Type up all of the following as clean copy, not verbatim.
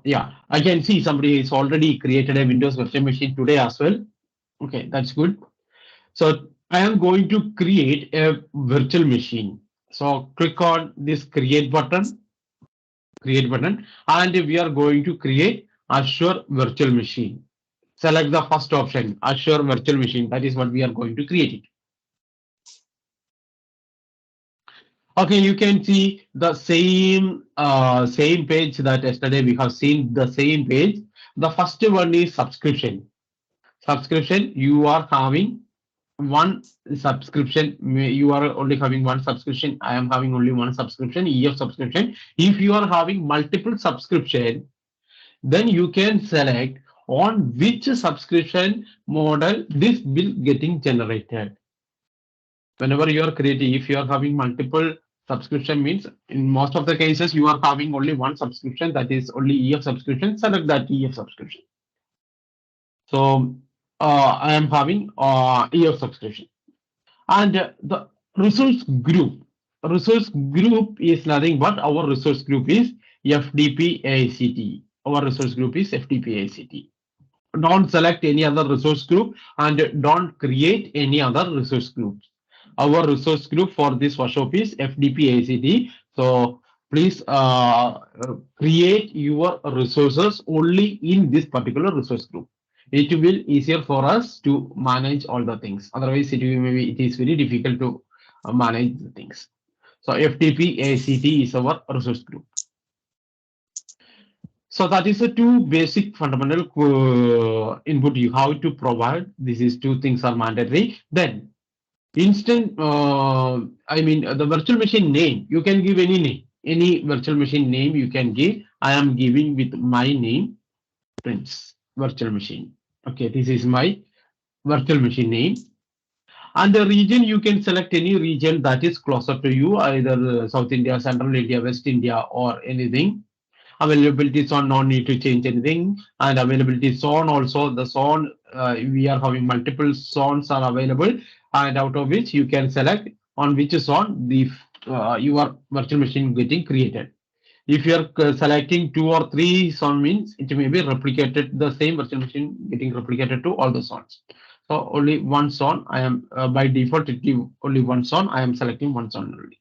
Yeah, I can see somebody is already created a Windows virtual machine today as well. Okay, that's good. So I am going to create a virtual machine. So click on this create button, and we are going to create Azure virtual machine. Select the first option, Azure virtual machine. That is what we are going to create it. Okay, you can see the same page that yesterday we have seen the same page. The first one is subscription. Subscription, you are having one subscription. You are only having one subscription. I am having only one subscription, EF subscription. If you are having multiple subscription, then you can select on which subscription model this bill getting generated. Whenever you are creating, if you are having multiple subscription, means in most of the cases you are having only one subscription, that is only EF subscription. Select that EF subscription. So I am having EF subscription. And the resource group is nothing but our resource group is FDP-ACT. Our resource group is FDP-ACT. Don't select any other resource group and don't create any other resource groups. Our resource group for this workshop is FDP-ACT. So please create your resources only in this particular resource group. It will easier for us to manage all the things. Otherwise, it is very difficult to manage the things. So FTP-ACT is our resource group. So that is the two basic fundamental input you have to provide. This is two things are mandatory. Then I mean the virtual machine name. You can give any name, any virtual machine name you can give. I am giving with my name, Prince virtual machine. Okay, this is my virtual machine name. And the region, you can select any region that is closer to you, either South India, Central India, West India, or anything. Availability zone, no need to change anything. And availability zone also, the zone, we are having multiple zones are available, and out of which you can select on which zone the your virtual machine getting created. If you are selecting two or three zone, means it may be replicated, the same virtual machine getting replicated to all the zones. So only one zone I am by default it give only one zone. I am selecting one zone only.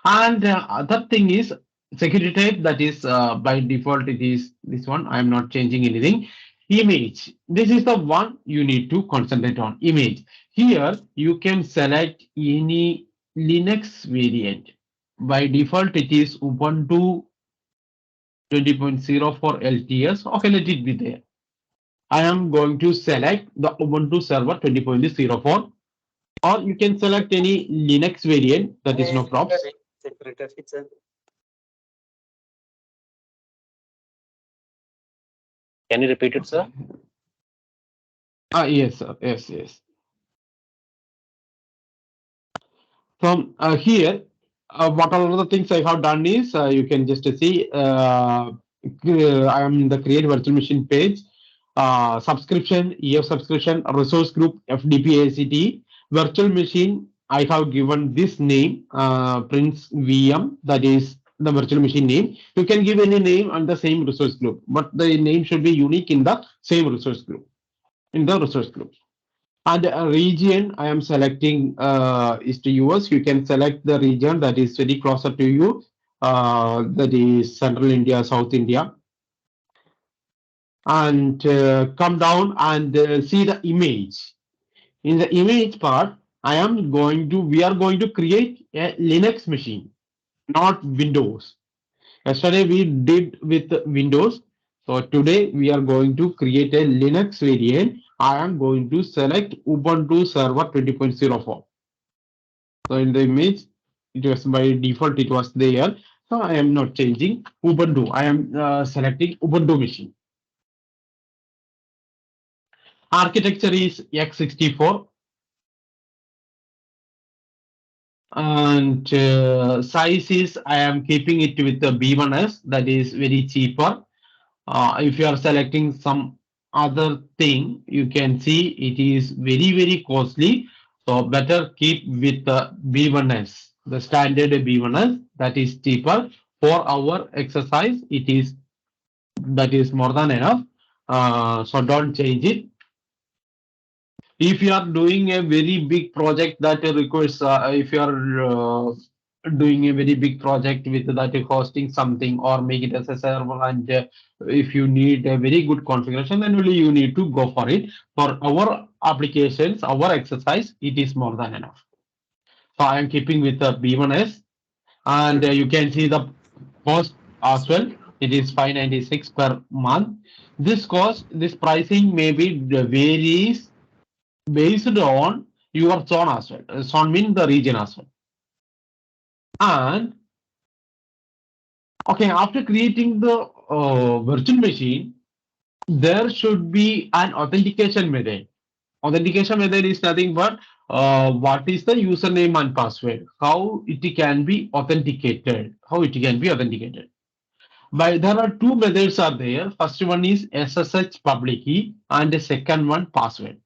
And other thing is security type, that is by default it is this one. I am not changing anything. Image. This is the one you need to concentrate on. Image. Here you can select any Linux variant. By default it is Ubuntu 20.0 for LTS. Okay, let it be there. I am going to select the Ubuntu server 20.04, or you can select any Linux variant. That is no problem. Can you repeat it, sir? Yes, sir. Yes, yes. From here, what all the things I have done is you can just see I am in the create virtual machine page. Subscription, EF subscription, resource group, FDP-ACT, virtual machine. I have given this name, Prince VM, that is the virtual machine name. You can give any name on the same resource group, but the name should be unique in the same resource group, in the resource group. And a region I am selecting is to US. You can select the region that is very closer to you, that is Central India, South India, and come down and see the image. In the image part, we are going to create a Linux machine, not Windows. Yesterday we did with Windows. So today we are going to create a Linux variant. I am going to select Ubuntu Server 20.04. So in the image, it was by default, it was there. So I am not changing Ubuntu. I am selecting Ubuntu machine. Architecture is x64, and size is I am keeping it with the B1S, that is very cheaper. If you are selecting some other thing, you can see it is very costly. So better keep with the B1S, the standard B1S, that is cheaper. For our exercise, it is That is more than enough. So don't change it. If you are doing a very big project that requires, if you are doing a very big project with that hosting something or make it as a server, and if you need a very good configuration, then only you need to go for it. For our applications, our exercise, it is more than enough. So I am keeping with the B1S, and you can see the cost as well. It is 596 per month. This cost, this pricing maybe varies based on your zone as well. Zone means the region as well. And okay, after creating the virtual machine, there should be an authentication method. Authentication method is nothing but what is the username and password, how it can be authenticated, But there are two methods are there. First one is SSH public key and the second one password.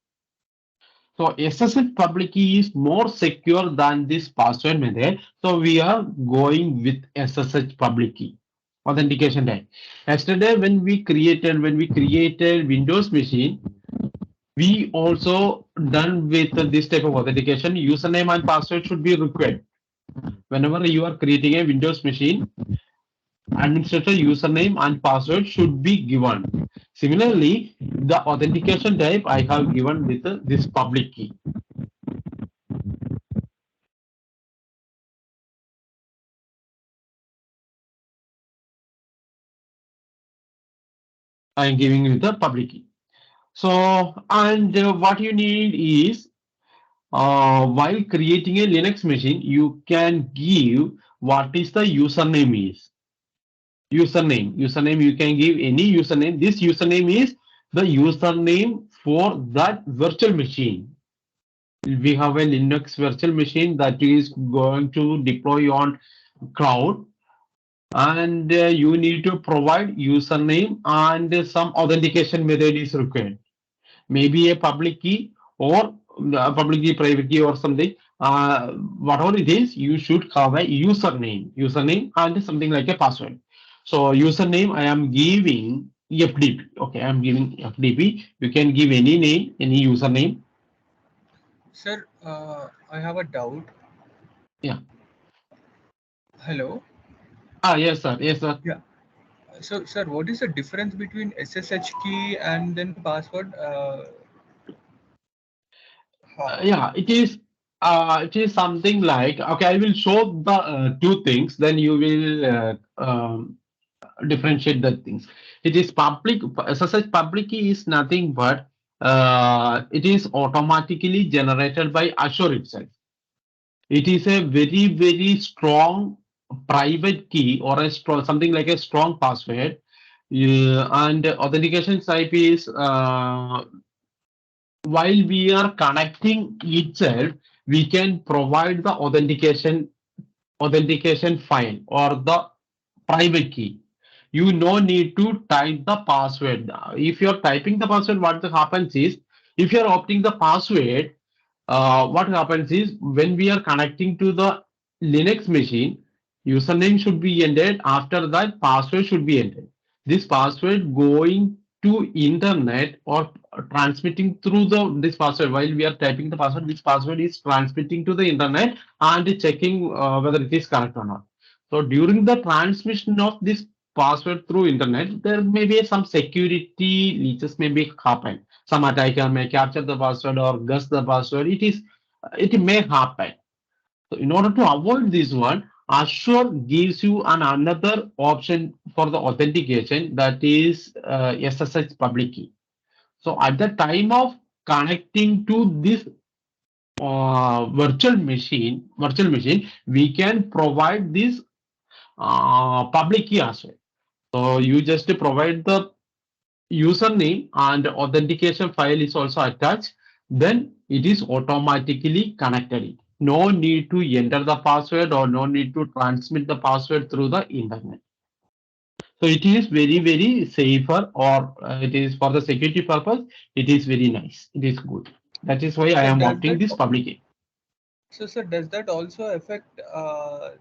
So SSH public key is more secure than this password method. So we are going with SSH public key authentication type. Yesterday when we created Windows machine, we also done with this type of authentication. Username and password should be required. Whenever you are creating a Windows machine, administrator username and password should be given. Similarly, the authentication type I have given with this public key. I am giving you the public key. So, and what you need is, while creating a Linux machine, you can give what is the username is. Username, you can give any username. This username is the username for that virtual machine. We have a Linux virtual machine that is going to deploy on cloud, and you need to provide username and some authentication method is required. Maybe a public key or a public key, private key or something. Whatever it is, you should have a username and something like a password. So username I am giving FDP. Okay, I am giving FDP. You can give any name, any username. Sir, I have a doubt. Yeah. Hello. Yes, sir. Yes, sir. Yeah. So, sir, what is the difference between SSH key and then password? Yeah, it is something like, okay, I will show the two things, then you will differentiate the things. It is public, SSH public key is nothing but it is automatically generated by Azure itself. It is a very, very strong private key or a strong, something like a strong password. And authentication type is while we are connecting itself, we can provide the authentication file or the private key. You no need to type the password. If you're typing the password, what happens is, if you're opting the password, what happens is when we are connecting to the Linux machine, username should be entered. After that, password should be entered. This password going to internet or transmitting through the this password while we are typing the password. This password is transmitting to the internet and checking whether it is correct or not. So during the transmission of this password through internet, there may be some security leeches may be happen. Some attacker may capture the password or guess the password. It may happen. So in order to avoid this one, Azure gives you another option for the authentication, that is SSH public key. So at the time of connecting to this virtual machine, we can provide this public key as well. So you just provide the username and authentication file is also attached, then it is automatically connected. No need to enter the password or no need to transmit the password through the internet. So it is very, very safer, or it is for the security purpose, it is very nice. It is good. That is why I Sir, am does opting that this public key. So, sir, does that also affect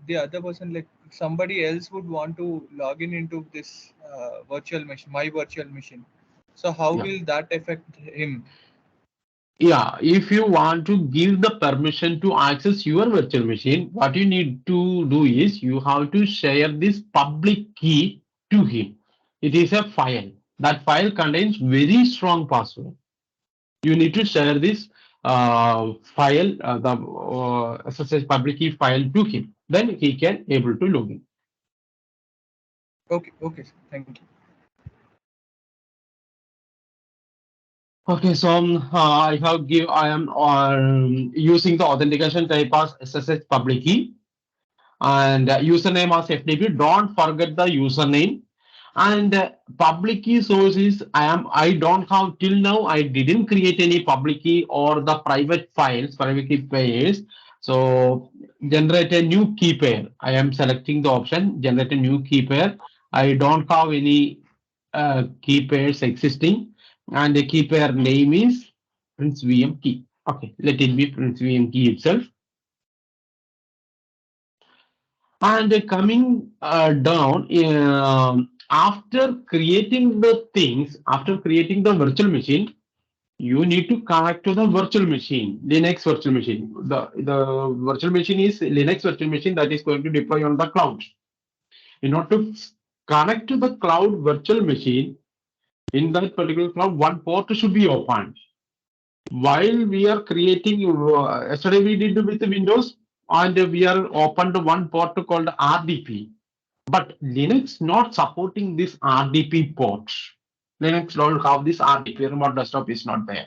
the other person? Like somebody else would want to log in into this virtual machine, my virtual machine. So, how Yeah. will that affect him? Yeah, if you want to give the permission to access your virtual machine, what you need to do is you have to share this public key to him. It is a file. That file contains very strong password. You need to share this file, the SSH public key file to him. Then he can able to log in. Okay, okay, sir. Thank you. Okay, so I am using the authentication type as SSH public key and username as FTP. Don't forget the username and public key source is I don't have till now I didn't create any public key or the private key pairs. So generate a new key pair. I am selecting the option generate a new key pair. I don't have any key pairs existing and the key pair name is Prince VM key. Okay, let it be Prince VM key itself. And coming down, after creating the things, after creating the virtual machine, you need to connect to the virtual machine, Linux virtual machine. The virtual machine is Linux virtual machine that is going to deploy on the cloud. In order to connect to the cloud virtual machine, in that particular cloud, one port should be open. While we are creating, yesterday we did with Windows, and we are opened one port called RDP. But Linux not supporting this RDP port. Linux don't have this RDP. Remote desktop is not there.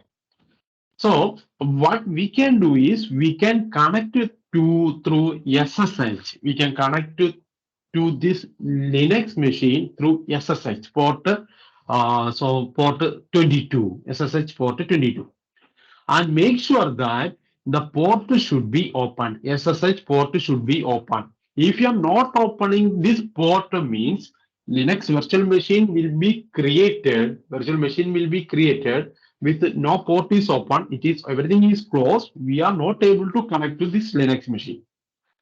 So what we can do is we can connect it to through SSH. We can connect to this Linux machine through SSH port. So port 22, SSH port 22, and make sure that the port should be open. SSH port should be open. If you are not opening this port means Linux virtual machine will be created. Virtual machine will be created with no port is open. It is everything is closed. We are not able to connect to this Linux machine.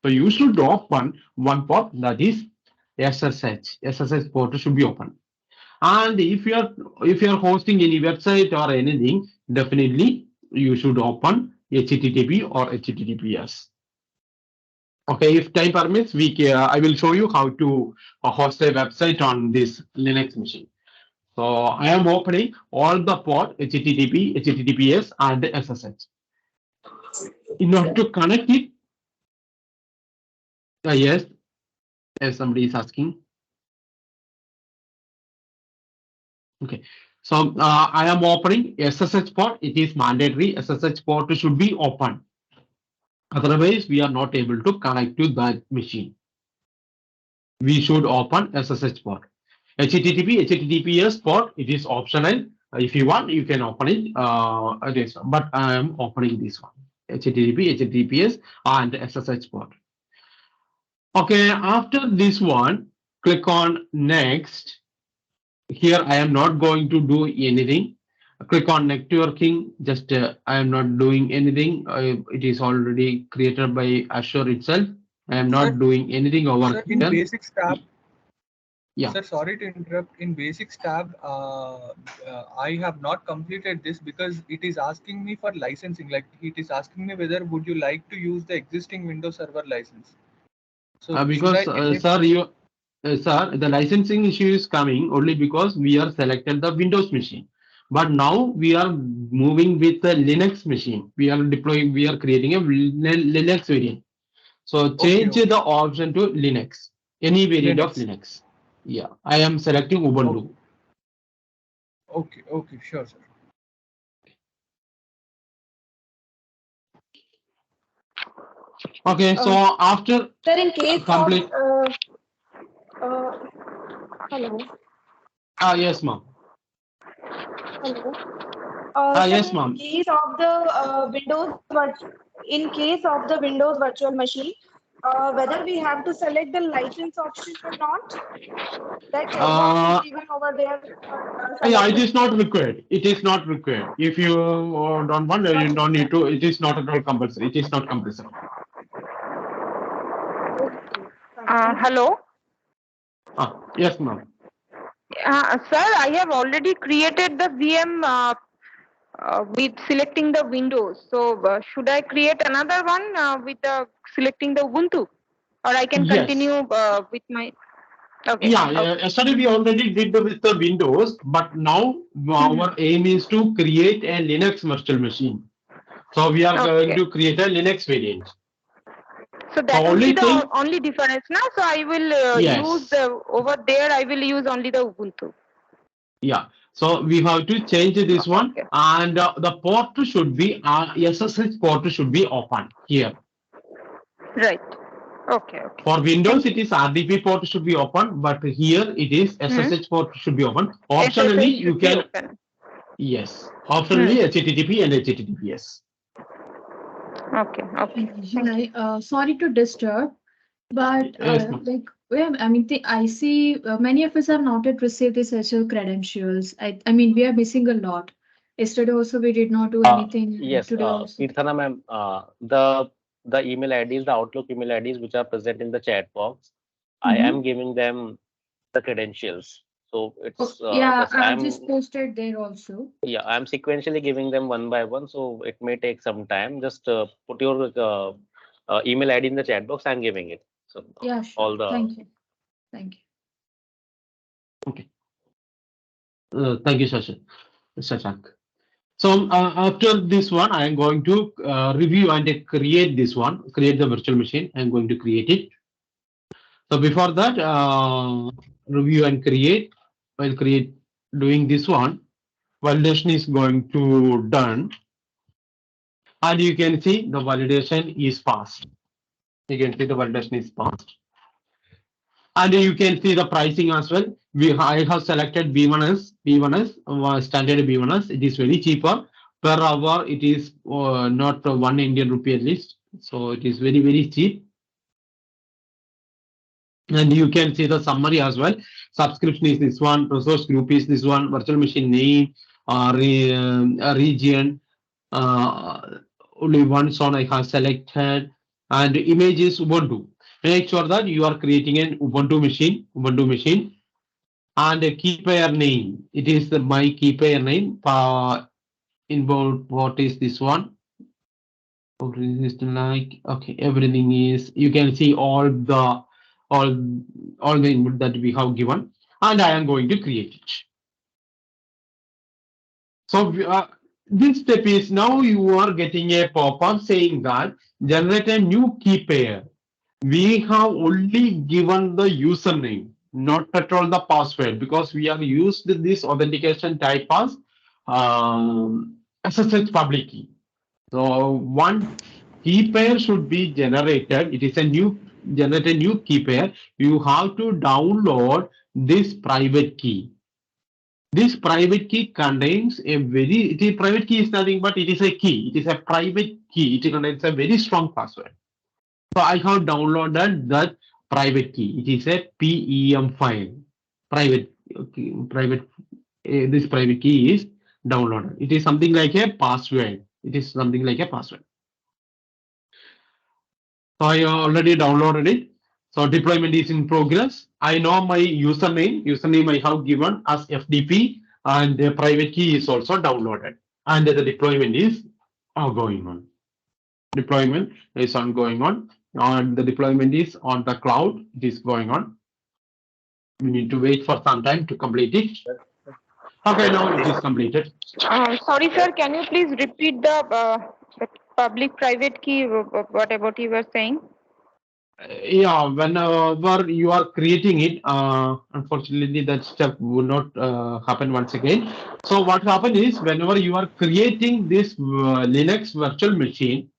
So you should open one port that is SSH. SSH port should be open. And if you are hosting any website or anything, definitely you should open HTTP or HTTPS. Okay, if time permits, I will show you how to host a website on this Linux machine. So I am opening all the port HTTP, HTTPS, and SSH. In order to connect it, yes, as somebody is asking. Okay, so I am opening SSH port. It is mandatory. SSH port should be open. Otherwise, we are not able to connect to that machine. We should open SSH port. HTTP, HTTPS port, it is optional. If you want, you can open it. But I am opening this one. HTTP, HTTPS, and SSH port. Okay, after this one, click on next. Here, I am not going to do anything. Click on networking. Just I am not doing anything. It is already created by Azure itself. I am Sir, not doing anything over sir, in here. basics tab, Yeah. sir, sorry to interrupt. In basics tab, I have not completed this because it is asking me for licensing. Like it is asking me whether would you like to use the existing Windows Server license. So should I Because enable? sir, the licensing issue is coming only because we are selected the Windows machine. But now we are moving with the Linux machine. We are deploying. We are creating a Linux variant. So Okay, change okay. the option to Linux. Any variant of Linux. Linux. Yeah, I am selecting Oh, Ubuntu. okay, okay, sure, sir. Okay, Uh, so after Sir, in case of complete. uh, hello, Yes, ma'am. hello. Sir, Yes, in ma'am. case of the in case of the Windows virtual machine, whether we have to select the license option or not? That Uh, checkbox is given over there. yeah, it Selected. is not required. It is not required. If you don't want, you don't need to. It is not at all compulsory. It is not compulsory. Okay. Thank you. Hello. Yes, ma'am. Sir, I have already created the VM with selecting the Windows. So should I create another one with selecting the Ubuntu, or I can Yes. continue with my? Okay. Yeah, Okay. yesterday we already did with the Windows, but now our aim is to create a Linux virtual machine. So we are going Okay. to create a Linux variant. So that The will be only the thing, only difference now. So I will use yes, the over there. I will use only the Ubuntu. yeah. So we have to change this one, Okay. and the port should be SSH port should be open here. Right. Okay. Okay. For Windows, Thank it is RDP port should be open, but here it is SSH port should be open. Optionally, SSH you should be can, open. yes, optionally HTTP and HTTPS. Okay. Okay. Thank you. Sorry to disturb, but Yes, ma'am. I mean, I see many of us have not yet received the social credentials. I mean, we are missing a lot. Yesterday also we did not do anything. Yes, Today also. Kirtana ma'am, the email IDs, the Outlook email IDs which are present in the chat box, I Mhm. am giving them the credentials. So it's Yeah, just I've just posted there also. I'm sequentially giving them one by one, so it may take some time. Just put your email ID in the chat box. I'm giving it. So Yeah, sure. all the Thank you. Thank you. Thank you, Shashank. So after this one, I am going to review and create this one, create the virtual machine. I am going to create it. So before that, review and create. While doing this one, validation is going to done, and you can see the validation is passed. You can see the validation is passed, and you can see the pricing as well. I have selected B1S standard B1S. It is very cheaper per hour. It is not 1 Indian rupee at least, so it is very cheap. And you can see the summary as well. Subscription is this one, resource group is this one, virtual machine name, region, only one zone I have selected, and image is Ubuntu. Make sure that you are creating an Ubuntu machine, and a key pair name. It is my key pair name. Inbound what is this one? Like, okay, everything is, you can see all the input that we have given, and I am going to create it. So this step is, now you are getting a pop-up saying that generate a new key pair. We have only given the username, not at all the password, because we have used this authentication type as SSH public key. So one key pair should be generated. It is a generate a new key pair. You have to download this private key. This private key contains private key is nothing but it is a key. It is a private key. It contains a very strong password. So I have downloaded that private key. It is a PEM file. This private key is downloaded. It is something like a password. So I already downloaded it. So deployment is in progress. I know my username. I have given as FDP, and the private key is also downloaded. And the deployment is going on. Deployment is going on, and the deployment is on the cloud. It is going on. We need to wait for some time to complete it. Okay, now it is completed. Sorry, sir. Can you please repeat the public-private key? What about you were saying? Yeah, whenever you are creating it, unfortunately that step would not happen once again. So what happens is, whenever you are creating this Linux virtual machine,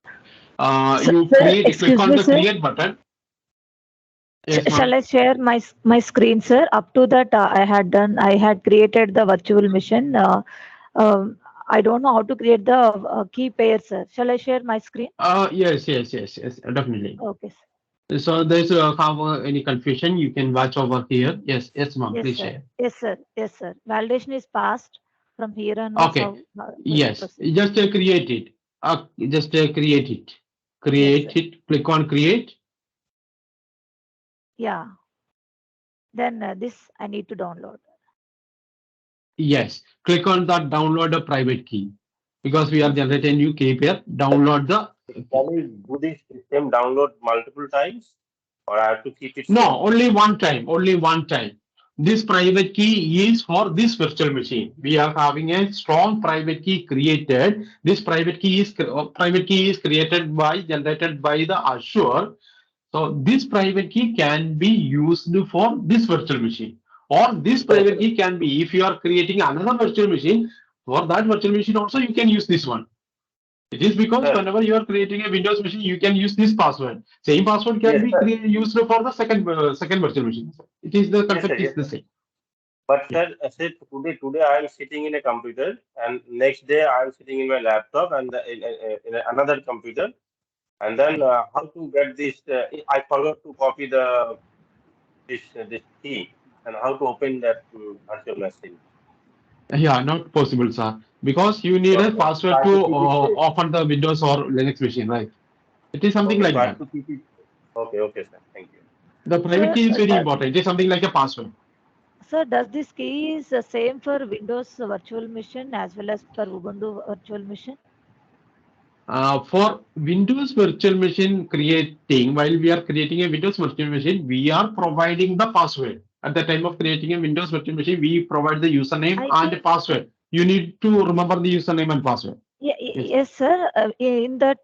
you click on the create button. Yes, Shall I share my screen, sir? Up to that, I had created the virtual machine. I don't know how to create the key pair, sir. Shall I share my screen? Yes, definitely. Okay, sir. So there's have any confusion, you can watch over here. Yes, yes, ma'am. Yes, Please sir. share. Yes, sir. Yes, sir. Validation is passed. From here onwards, Okay. how we Yes, proceed? just create it. Just create it. Yes, Create sir. it. Click on create. Yeah. Then this I need to download. Yes, click on that download a private key because we are generating new key pair. Download the Can key. we do this system download multiple times, or I have to keep it No, same? only one time. Only one time. This private key is for this virtual machine. We are having a strong private key created. This private key is created by generated by the Azure. So this private key can be used for this virtual machine, or this private key can be if you are creating another virtual machine. For that virtual machine also you can use this one. It is because Sir, whenever you are creating a Windows machine, you can use this password. Same password can yes, be sir. used for the second virtual machine. It is the Yes, sir. concept is Yes, the sir. same. But Yeah. sir, I said today I am sitting in a computer, and next day I am sitting in my laptop and in another computer, and then how to get this? I forgot to copy this key, and how to open that virtual machine. Yeah, not possible, sir. Because you need a Okay, so I password have to to keep it safe. open the Windows or Linux machine, right? It is something Okay, so like I have that. to keep it. Okay, sir. Thank you. The private Sir, key is very I, important. It is something like a password. sir, does this key is the same for Windows virtual machine as well as for Ubuntu virtual machine? For Windows virtual machine creating, while we are creating a Windows virtual machine, we are providing the password. At the time of creating a Windows virtual machine, we provide the username I and a think password. You need to remember the username and password. Yes. yes, sir. In that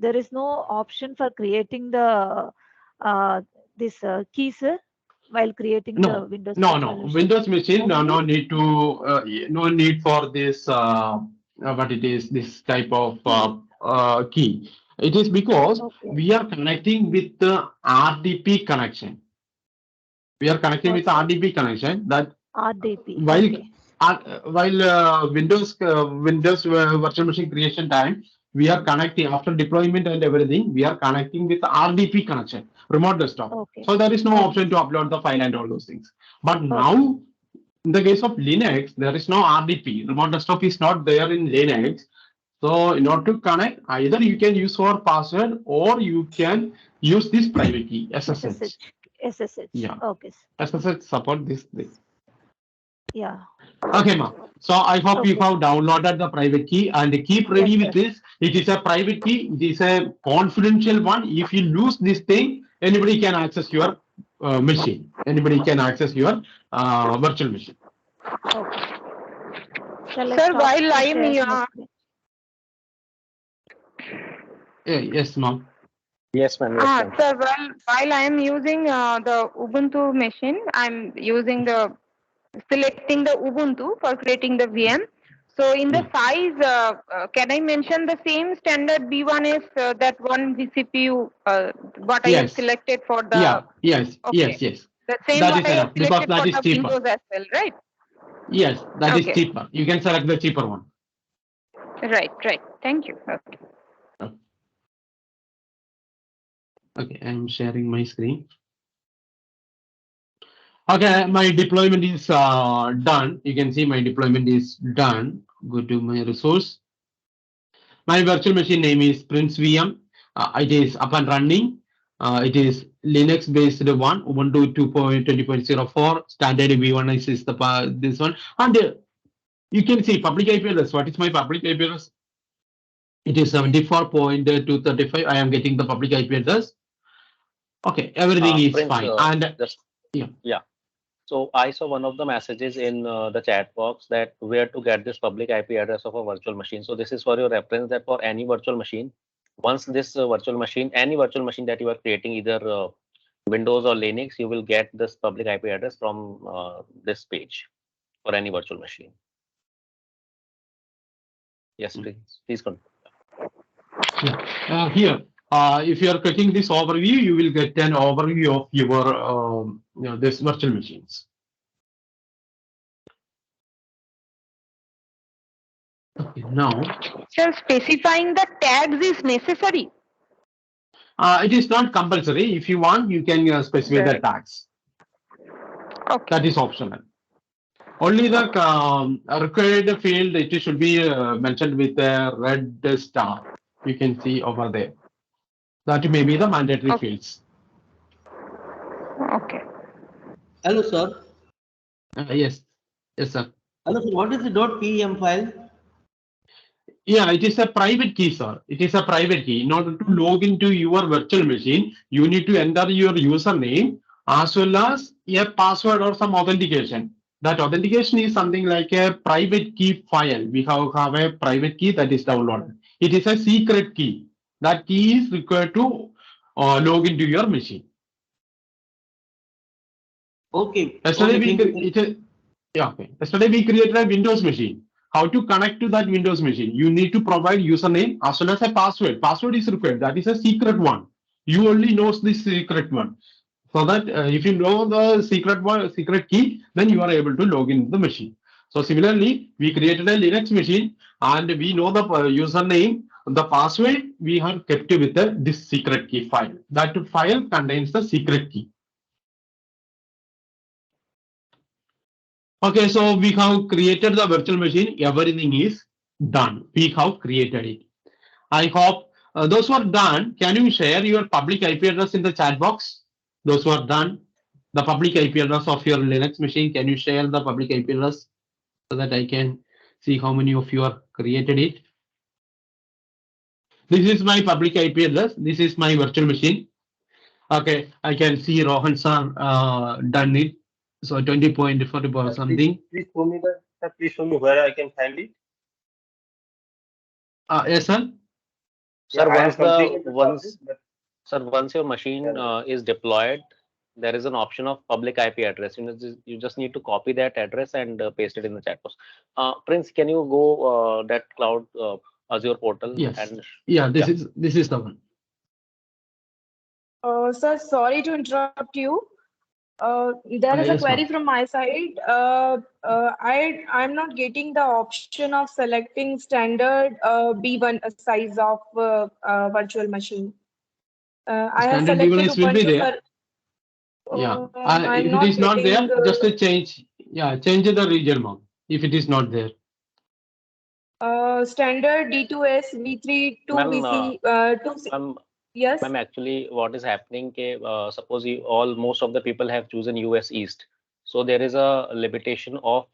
there is no option for creating the uh, this key, sir, while creating the No, Windows no, virtual no. machine. Windows machine, no, Only no need to, no need for this, what it is, this type of key. key. It is because Okay. we are connecting with the RDP connection. We are connecting What, with the sir? RDP connection that RDP. while Okay. Windows virtual machine creation time, we are connecting after deployment and everything. We are connecting with the RDP connection, remote desktop. Okay. So there is no Okay. option to upload the file and all those things. But Okay. now, in the case of Linux, there is no RDP. Remote desktop is not there in Linux. So in order to connect, either you can use your password or you can use this private key, SSH. SSH. SSH. Yeah, Okay. SSH support this thing. Yeah. Okay, ma'am. So I hope you Okay. have downloaded the private key and keep Yes, ready with sir. this. It is a private key. It is a confidential one. If you lose this thing, anybody can access your machine. Anybody can access your virtual machine. Okay. Shall I Sir, stop while I am sharing my screen? Yes, ma'am. Yes, ma'am. Yes, ma'am. sir, while I am using the Ubuntu machine, I'm using the selecting the Ubuntu for creating the VM. So in the size, can I mention the same standard B1S that one vCPU what I have Yes. selected for the Yeah. Yes. okay, Yes. Yes. the same That what is I have enough because selected that for is the cheaper. Windows as well, right? Yes, that is Okay, cheaper. You can select the cheaper one. right. Thank you. Okay. Okay, I'm sharing my screen. Okay, my deployment is done. You can see my deployment is done. Go to my resource. My virtual machine name is Prince VM. It is up and running. It is Linux based one, Ubuntu 2.20.04. Standard V1 is the this one. And you can see public IP address. What is my public IP address? It is 74.235. I am getting the public IP address. Okay, everything is Prince, fine. And just yeah. yeah. So I saw one of the messages in the chat box that where to get this public IP address of a virtual machine. So this is for your reference that for any virtual machine, once this virtual machine, any virtual machine that you are creating, either Windows or Linux, you will get this public IP address from this page for any virtual machine. Yes, please continue. Yeah. Here, if you are clicking this overview, you will get an overview of your this virtual machines. Okay, now. Sir, specifying the tags is necessary. It is not compulsory. If you want, you can specify the Right. tags. Okay. That is optional. Only the required field, it should be mentioned with a red star. You can see over there. That may be the mandatory Okay. fields. Okay. Hello, sir. Yes, yes, sir. Hello, sir. What is the .pem file? Yeah, it is a private key, sir. It is a private key. In order to log into your virtual machine, you need to enter your username as well as a password or some authentication. That authentication is something like a private key file. We have a private key that is downloaded. It is a secret key. That key is required to log into your machine. Okay. Yesterday Okay. Yesterday we created a Windows machine. How to connect to that Windows machine? You need to provide username as well as a password. Password is required. That is a secret one. You only knows the secret one. So that if you know the secret key, then you are able to log in the machine. So similarly, we created a Linux machine and we know the username, the password we have kept with this secret key file. That file contains the secret key. Okay, so we have created the virtual machine. Everything is done. We have created it. I hope those who are done, can you share your public IP address in the chat box? Those who are done, the public IP address of your Linux machine, can you share the public IP address so that I can see how many of you are created it? This is my public IP address. This is my virtual machine. Okay, I can see Rohan sir done it. So 20.40 or something. Please show me where I can find it. Yes, sir. Sir, Yeah, I am completing the process, but once your machine is deployed, there is an option of public IP address. You just need to copy that address and paste it in the chat box. Prince, can you go that cloud Azure portal? Yes. And Yeah, this is the one. Sir, sorry to interrupt you. There is a Yes, query ma'am. from my side. I'm not getting the option of selecting standard B1 size of virtual machine. I have Standard selected device will be Ubuntu. there. Yeah. I'm If it not is not there, getting. just a change. Yeah, change the region, ma'am. If it is not there. Standard D2S V3 2VC 2. ma'am, Yes. ma'am, actually, what is happening? Suppose most of the people have chosen US East. So there is a limitation of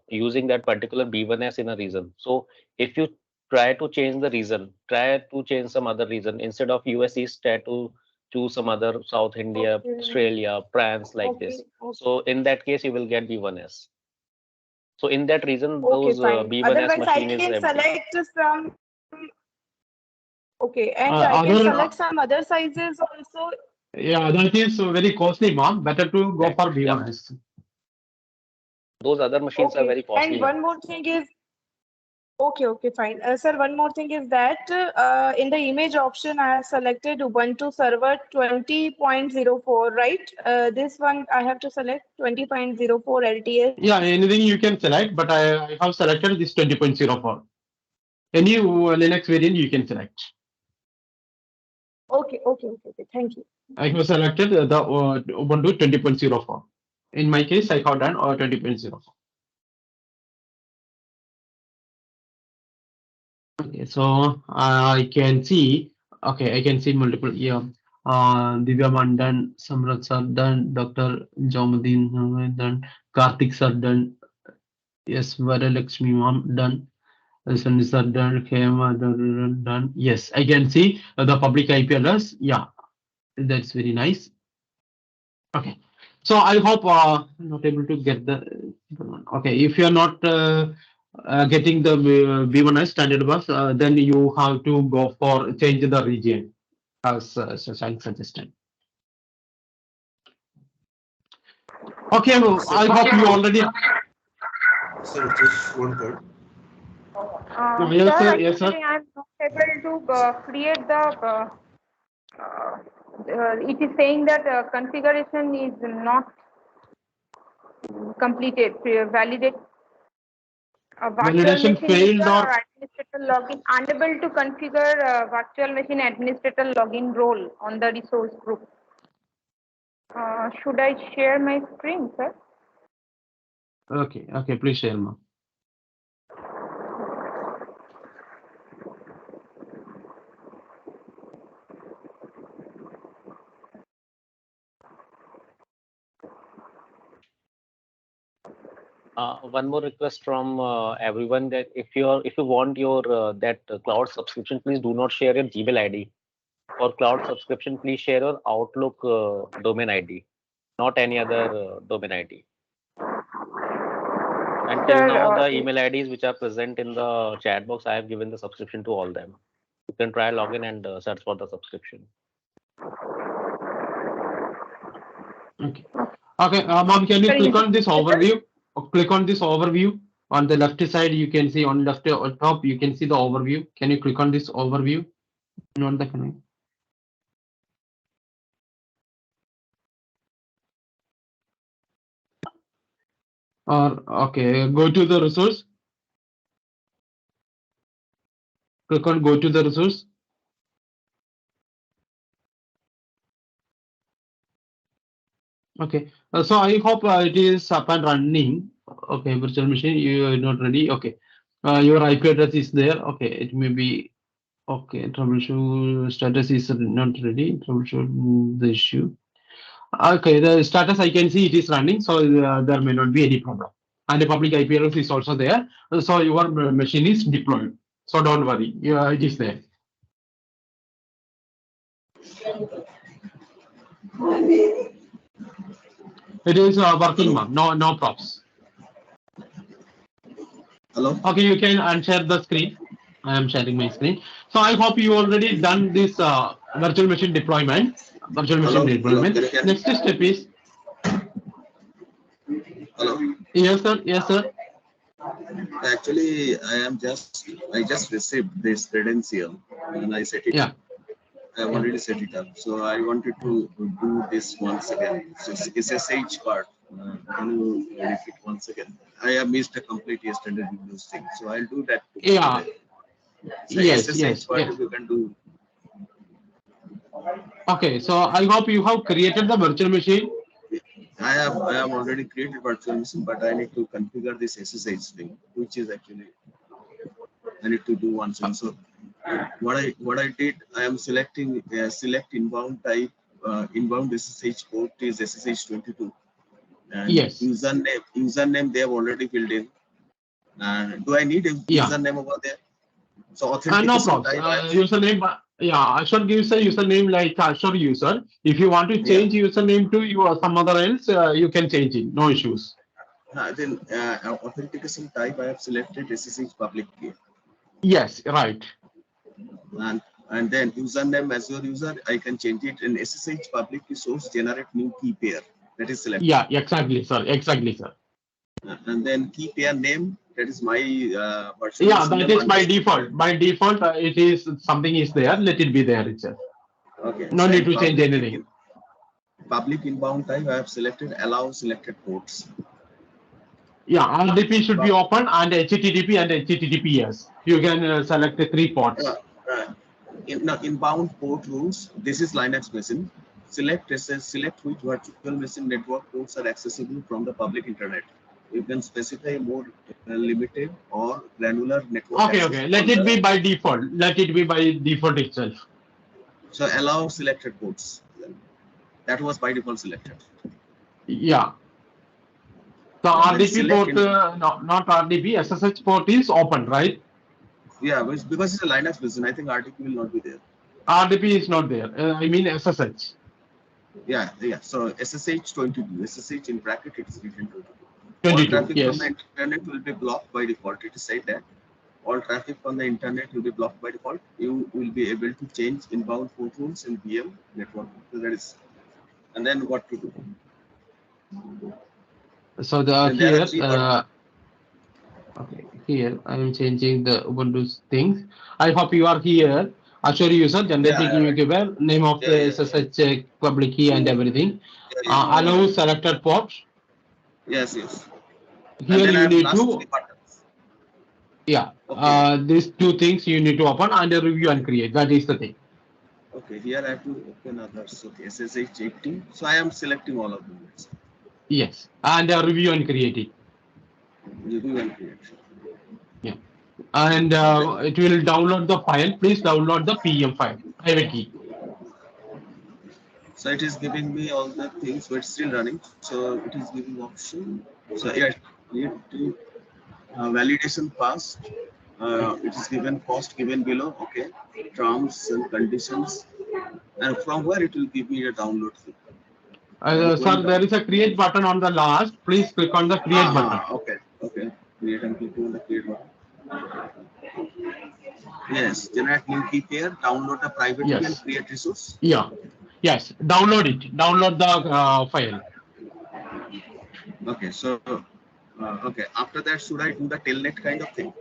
using that particular B1S in a region. So if you try to change the region, try to change some other region instead of US East, try to choose some other South India, Okay. Australia, France, like this. Okay. So in that case, you will get B1S. So in that region, Okay, those fine. B1S Otherwise, I machine is can empty. select some. Okay, and I can select some other sizes also. Yeah, that is very costly, ma'am. Better to go for B1S. Those other machines are Okay, very costly. and one more thing is. Okay, fine. Sir, one more thing is that in the image option, I have selected Ubuntu Server 20.04, right? This one I have to select 20.04 LTS. Yeah, anything you can select, but I have selected this 20.04. Any Linux variant you can select. Okay. Thank you. I have selected the Ubuntu 20.04. In my case, I have done 20.04. Okay, so I can see. Okay, I can see multiple. Yeah, Divya Man done, Samrat sir done, Dr. Jaumadin done, Karthik sir done. Yes, Varalakshmi ma'am done. Sunny sir done, Khema done. Yes, I can see the public IP address. Yeah, that's very nice. Okay, so I hope not able to get the. Okay, if you are not getting the B1S standard bus, then you have to go for change the region as Shashank suggested. Okay, I hope you already. Sir, just one word. Yes, sir. Yes, sir. I'm not able to create the. It is saying that configuration is not completed. Validate Virtual Validation machine failed user or or administrator login, unable to configure virtual machine administrator login role on the resource group. Should I share my screen, sir? okay, okay, please share, ma'am. One more request from everyone, that if you want your that cloud subscription, please do not share your Gmail ID. For cloud subscription, please share your Outlook domain ID, not any other domain ID. Until Sir, now, the email IDs which are present in the chat box, I have given the subscription to all them. You can try login and search for the subscription. Okay. Okay, ma'am, can you Sir, click on this sir? overview? Click on this overview. On the left side, you can see on left on top, you can see the overview. Can you click on this overview? Not the connect. Or okay, go to the resource. Click on go to the resource. Okay, so I hope it is up and running. Okay, virtual machine, you are not ready. Okay, your IP address is there. Okay, it may be okay. Troubleshoot status is not ready. Troubleshoot the issue. Okay, the status I can see it is running, so there may not be any problem. And the public IP address is also there, so your machine is deployed. So don't worry, yeah, it is there. It is working, ma'am. No props. Hello. Okay, you can unshare the screen. I am sharing my screen. So I hope you already done this virtual machine deployment. Virtual machine deployment. Hello. Can you Next step is. Hello. Yes, sir. Yes, sir. Actually, I just received this credential and I set it. Yeah. I have already set it up. So I wanted to do this once again. So it's SSH part. Can you repeat once again? I have missed a complete yesterday Windows thing. So I'll do that. Yeah. So Yes. SSH Yes. part Yes. you can do. Okay. So I hope you have created the virtual machine. I have already created virtual machine, but I need to configure this SSH thing, which is actually I need to do once. So what I did, I am selecting select inbound type. Inbound SSH port is SSH22. And Yes. username they have already filled in. Do I need a username over there? So authentication no problem. type. Username. Yeah, Azure gives a username like Azure user. If you want to change username to your some other else, you can change it. No issues. Then authentication type I have selected SSH public key. Yes, right. And then username Azure user, I can change it in SSH public key source generate new key pair. That is selected. Yeah, exactly, sir. Exactly, sir. And then key pair name, that is my virtual. Yeah, that is by default. By default, it is something is there. Let it be there itself. Okay. No need to change anything. Public inbound type, I have selected allow selected ports. Yeah, RDP should be open and HTTP and HTTPS. You can select the 3 ports. Inbound port rules. This is Linux machine. Select which virtual machine network ports are accessible from the public internet. You can specify more limited or granular network. Okay. Let it be by default. Let it be by default itself. So allow selected ports. That was by default selected. Yeah. So RDP port, not RDP, SSH port is open, right? Yeah, because it's a Linux machine, I think RDP will not be there. RDP is not there. I mean SSH. Yeah. So SSH 22. SSH in bracket it is written 22. 22. All traffic Yes. from the internet will be blocked by default. It is said that all traffic from the internet will be blocked by default. You will be able to change inbound port rules in VM network. So that is, and then what to do. So here I am changing the Ubuntu things. I hope you are here. Azure user generating given name of the SSH public key and everything. Allow selected port. Yes. Here you need to. Yeah. Okay. These two things you need to open and review and create. That is the thing. Okay, here I have to open others. Okay, SSH 18. So I am selecting all of them. Yes. And review and create it. Review and create. Yeah. And it will download the file. Please download the PM file, private key. So it is giving me all the things, but it's still running. So it is giving option. So yeah, need to validation passed. It is given cost given below. Okay, terms and conditions, and from where it will give me a download fee. Sir, there is a create button on the last. Please click on the create button. Okay, okay. Create and click on the create button. Yes, generate new key pair, download a private key and create resource. Yeah. Yes. Download it. Download the file. Okay, so okay. After that, should I do the telnet kind of thing?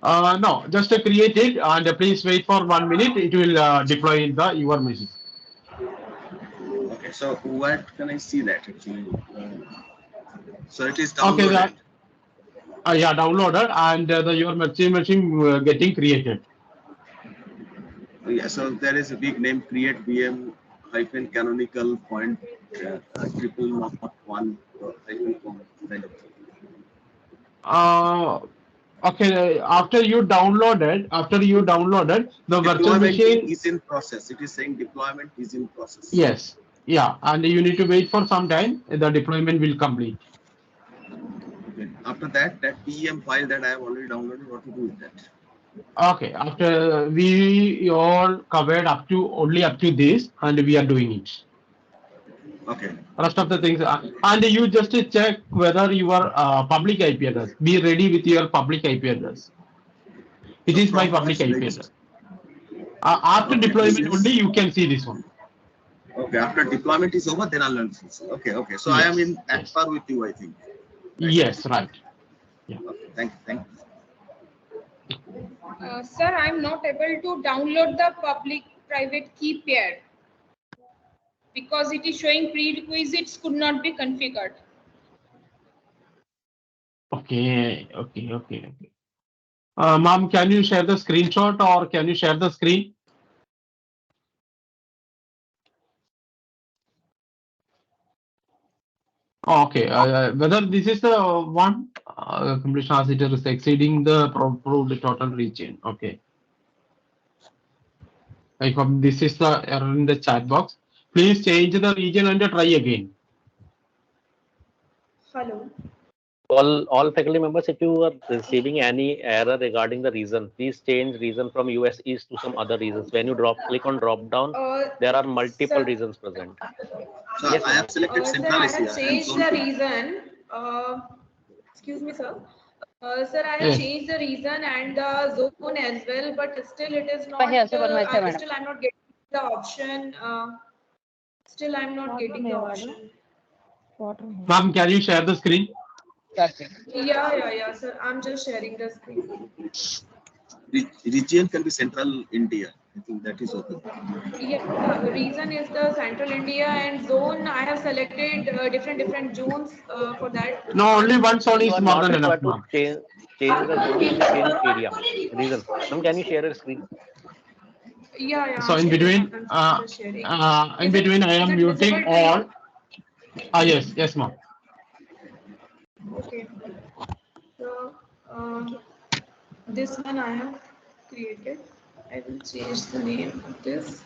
No, just create it and please wait for 1 minute. It will deploy in the your machine. Okay, so what can I see that actually? So it is downloaded. Okay, yeah, downloaded and your machine getting created. Yeah, so there is a big name create VM hyphen canonical point triple not one hyphen kind of thing. Okay, after you downloaded, the virtual machine is in process. It is saying deployment is in process. Yes, yeah, and you need to wait for some time. The deployment will complete. Okay. After that, that PEM file that I have already downloaded, what to do with that? Okay, after we all covered only up to this, and we are doing it. Okay. Rest of the things, and you just check whether your public IP address. Be ready with your public IP address. It is my public IP address. After deployment only, you can see this one. Okay, after deployment is over, then I'll learn this. Okay, okay. So yes, I am in at par with you, I think. Right? Yes, right. Yeah. Okay, thank you. Sir, I'm not able to download the public-private key pair because it is showing prerequisites could not be configured. Okay. Ma'am, can you share the screenshot or can you share the screen? Okay, whether this is the one completion as it is exceeding the approved total region. Okay. I hope this is the error in the chat box. Please change the region and try again. Hello. All faculty members, if you are receiving any error regarding the reason, please change reason from US East to some other reasons. When you click on drop down, there are multiple reasons present. So yes, I have selected Central Asia. I have changed the reason. Excuse me, sir. Sir, I have changed the reason and the zone as well, but still it is not. Still, I'm not getting the option. Still, I'm not getting the option. Ma'am, can you share the screen? Yeah, sir. I'm just sharing the screen. Region can be Central India. I think that is open. Yeah, the reason is the Central India and zone. I have selected different zones for that. No, only one zone is more than enough. Change the zone, change area. Reason. Ma'am, can you share a screen? Yeah. So in between, I am muting all. Yes, ma'am. Okay. So this one I have created. I will change the name of this.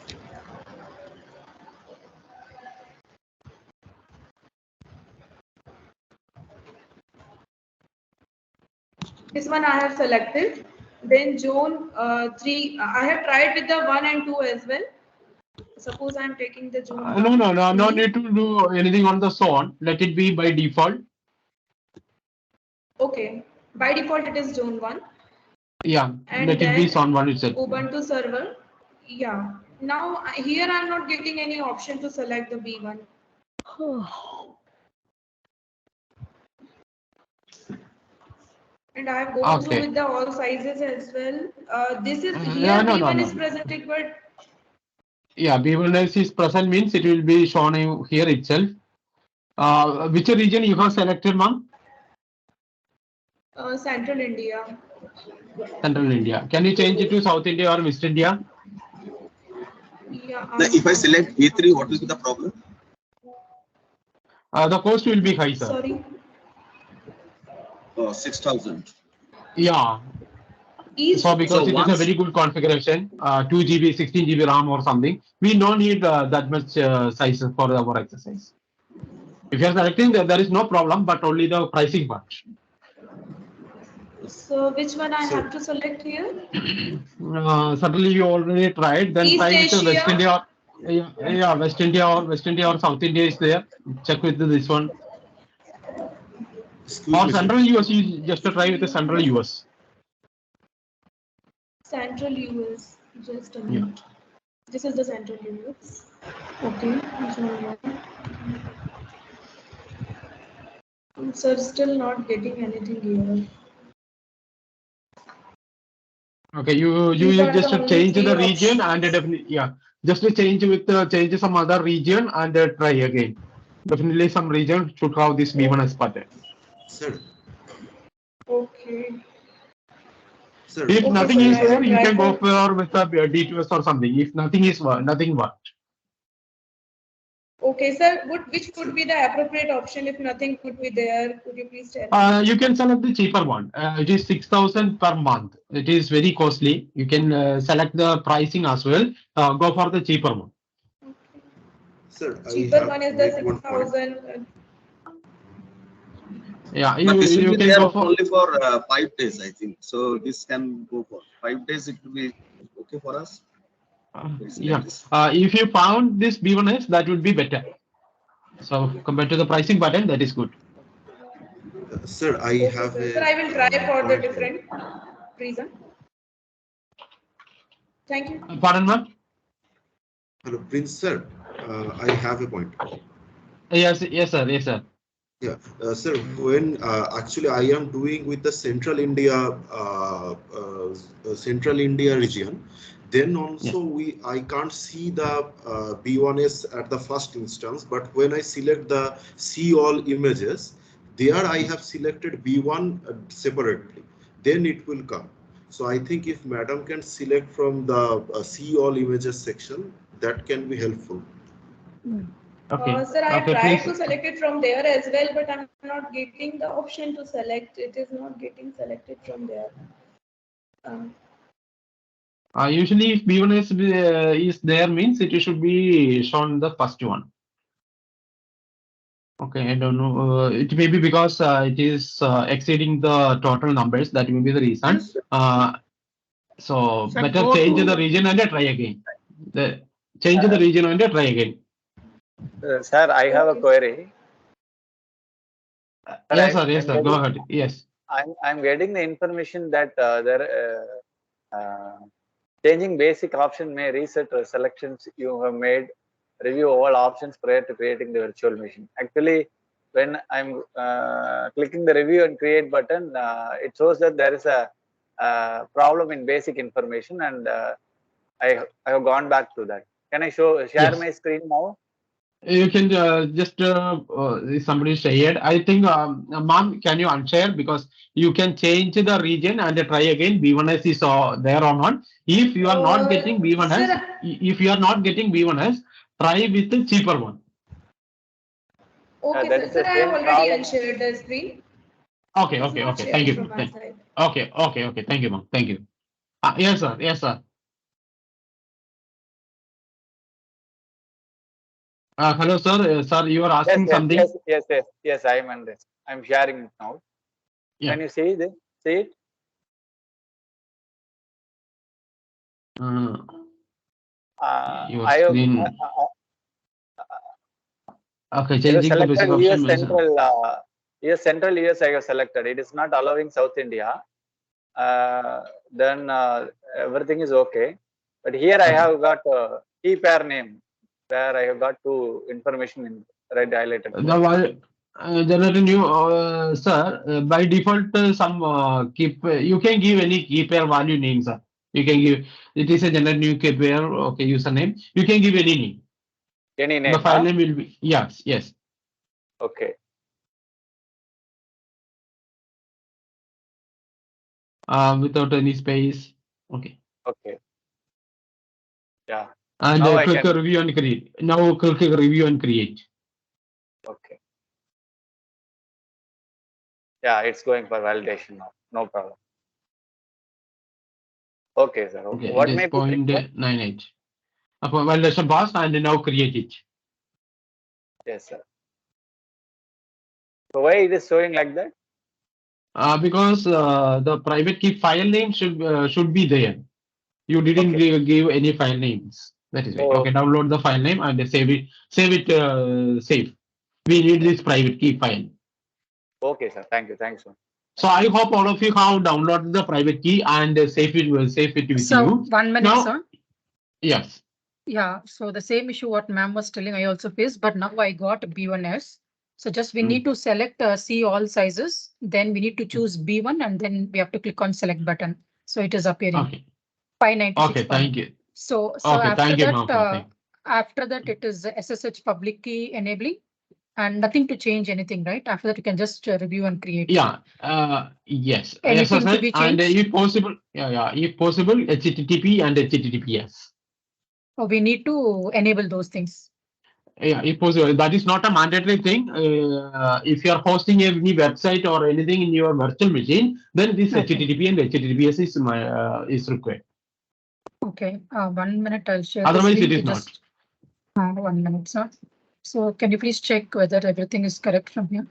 This one I have selected. Then zone 3. I have tried with the 1 and 2 as well. Suppose I am taking the zone. No need to do anything on the zone. Let it be by default. Okay. By default, it is zone 1. Yeah, and let it be zone 1 itself. Ubuntu server. Yeah. Now here I am not getting any option to select the B1. And I have gone through with the all sizes as well. This is here B1 is presented, but yeah, B1 is present means it will be shown here itself. Which region you have selected, ma'am? Central India. Central India. Can you change it to South India or West India? Yeah. Now, if I select A3, what will be the problem? The cost will be high, sir. Sorry. 6,000. Yeah. So because it is a very good configuration, 2 GB, 16 GB RAM or something, we don't need that much size for our exercise. If you are selecting, there is no problem, but only the pricing part. So which one I have to select here? Certainly you already tried. Then East try with the West Asia? India. Yeah, West India or South India is there. Check with this one. Or Central US, you just try with the Central US. Central US. Just a minute. This is the Central US. Okay. Which one more? Sir, still not getting anything here. Okay, you These are the just only change three the region options. and definitely just to change with change some other region and try again. Definitely some region should have this B1 as pattern. Sir. Okay. Sir. If Okay, nothing sir, is I will there, you try can go for- for with a D2S or something. If nothing is nothing worked. Okay, sir. Which would be the appropriate option if nothing could be there? Could you please tell me? You can select the cheaper one. It is 6,000 per month. It is very costly. You can select the pricing as well. Go for the cheaper one. Sir, Cheaper one is the 6,000. Yeah, But this will you be can there go for only for 5 days, I think. So this can go for 5 days. It will be okay for us. yeah. If you found this B1S, that would be better. So compared to the pricing button, that is good. Sir, I have a. Sir, I will try for the different reason. Thank you. Pardon, ma'am? Hello, Prince sir. I have a point. Yes, yes, sir. Yes, sir. Yeah, sir. When actually I am doing with the Central India region, then also I can't see the B1S at the first instance. But when I select the see all images, there I have selected B1 separately. Then it will come. So I think if Madam can select from the see all images section, that can be helpful. Okay. Sir, I Okay, tried please. to select it from there as well, but I'm not getting the option to select. It is not getting selected from there. Usually, if B1S is there, means it should be shown the first one. Okay, I don't know. It may be because it is exceeding the total numbers. That may be the reason. So Sir, better go change to- the region and try again. Change the region and try again. Sir, I have a query. Yes, sir. Yes, sir. Go ahead. Yes. I'm getting the information that changing basic option may reset selections you have made, review all options prior to creating the virtual machine. Actually, when I'm clicking the review and create button, it shows that there is a problem in basic information, and I have gone back to that. Can I share Yes. my screen now? You can just somebody shared. I think, ma'am, can you unshare, because you can change the region and try again. B1S is there or not. If you are not getting B1S, sir, if you are not getting B1S, try with the cheaper one. Okay, that sir. is Sir, the I have same already problem. unshared the screen. Okay, It's okay, not okay. sharing Thank you. from my side. Okay, okay, okay. Thank you, ma'am. Thank you. Yes, sir. Yes, sir. Hello, sir. Sir, you are asking something. Yes. I am on this. I'm sharing it now. Yeah. Can you see this? See it? Your I have screen. Okay, I have changing the basic selected US option. Central US. I have selected. It is not allowing South India. Then everything is okay. But here I have got key pair name, where I have got two information in red highlighted. Generate new, sir. By default, some you can give any key pair value name, sir. You can give. It is a generate new key pair. Okay, username. You can give any name. Any name? The file name will be yes. Okay. without any space. Okay. Okay. Yeah. And Now I click can. review and create. Now click review and create. Okay. Yeah, it's going for validation now. No problem. Okay, sir. Okay, What it is may be the request? 0.98. Validation passed and now create it. Yes, sir. So why it is showing like that? Because the private key file name should be there. You didn't give any file names. That is right. Oh. Okay, download the file name and save it. Save. We need this private key file. Okay, sir. Thank you. Thanks, sir. So I hope all of you have downloaded the private key and save it with So you. 1 minute, Now, sir. Yes. Yeah, so the same issue what ma'am was telling, I also faced, but now I got B1S. So just we need to select see all sizes, then we need to choose B1 and then we have to click on select button. So it is appearing. Okay. 596. Okay, thank you. So Okay, after thank you, that, ma'am. after that it is SSH public key enabling and nothing to change anything, right? After that you can just review and create. Yeah. Yes. Anything to SSH be and changed? if possible, if possible, HTTP and HTTPS. Oh, we need to enable those things. Yeah, if possible. That is not a mandatory thing. If you are hosting any website or anything in your virtual machine, then this HTTP and HTTPS is required. Okay, 1 minute, I'll share. Otherwise, this it link. is not. Just 1 minute, sir. So can you please check whether everything is correct from here?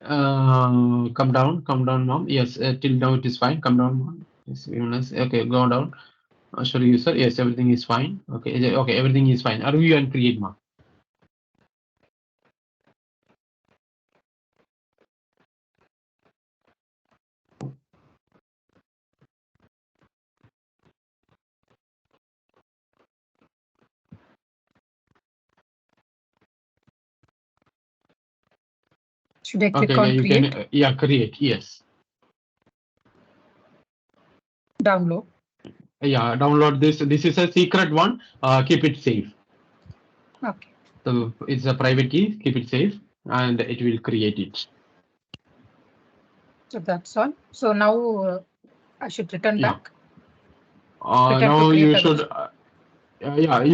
Come down, mom. Yes, till now it is fine. Come down, mom. Yes, okay, go down. Show user. Yes, everything is fine. Okay, okay, everything is fine. Review and create, mom. Should I click Okay, on you create? can create. Yes. Download. Yeah, download this. This is a secret one. Keep it safe. Okay. So it's a private key. Keep it safe, and it will create it. So that's all. So now I should return back. Now you should. You are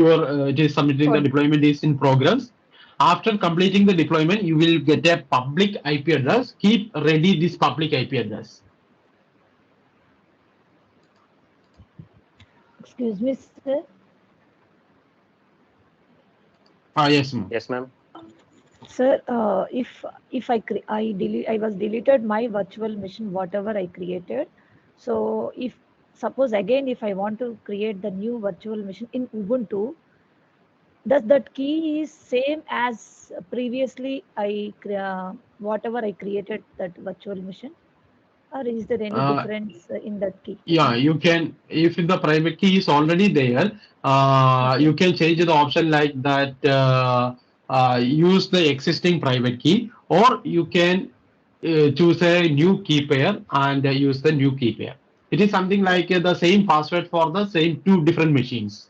it is submitting the deployment is in progress. After completing the deployment, you will get a public IP address. Keep ready this public IP address. Excuse me, sir. Yes, ma'am. Yes, ma'am. Sir, if I was deleted my virtual machine, whatever I created. So suppose again, if I want to create the new virtual machine in Ubuntu, does that key is same as previously whatever I created that virtual machine, or is there any difference in that key? Yeah, you can. If the private key is already there, you can change the option like that. Use the existing private key, or you can choose a new key pair and use the new key pair. It is something like the same password for the same two different machines.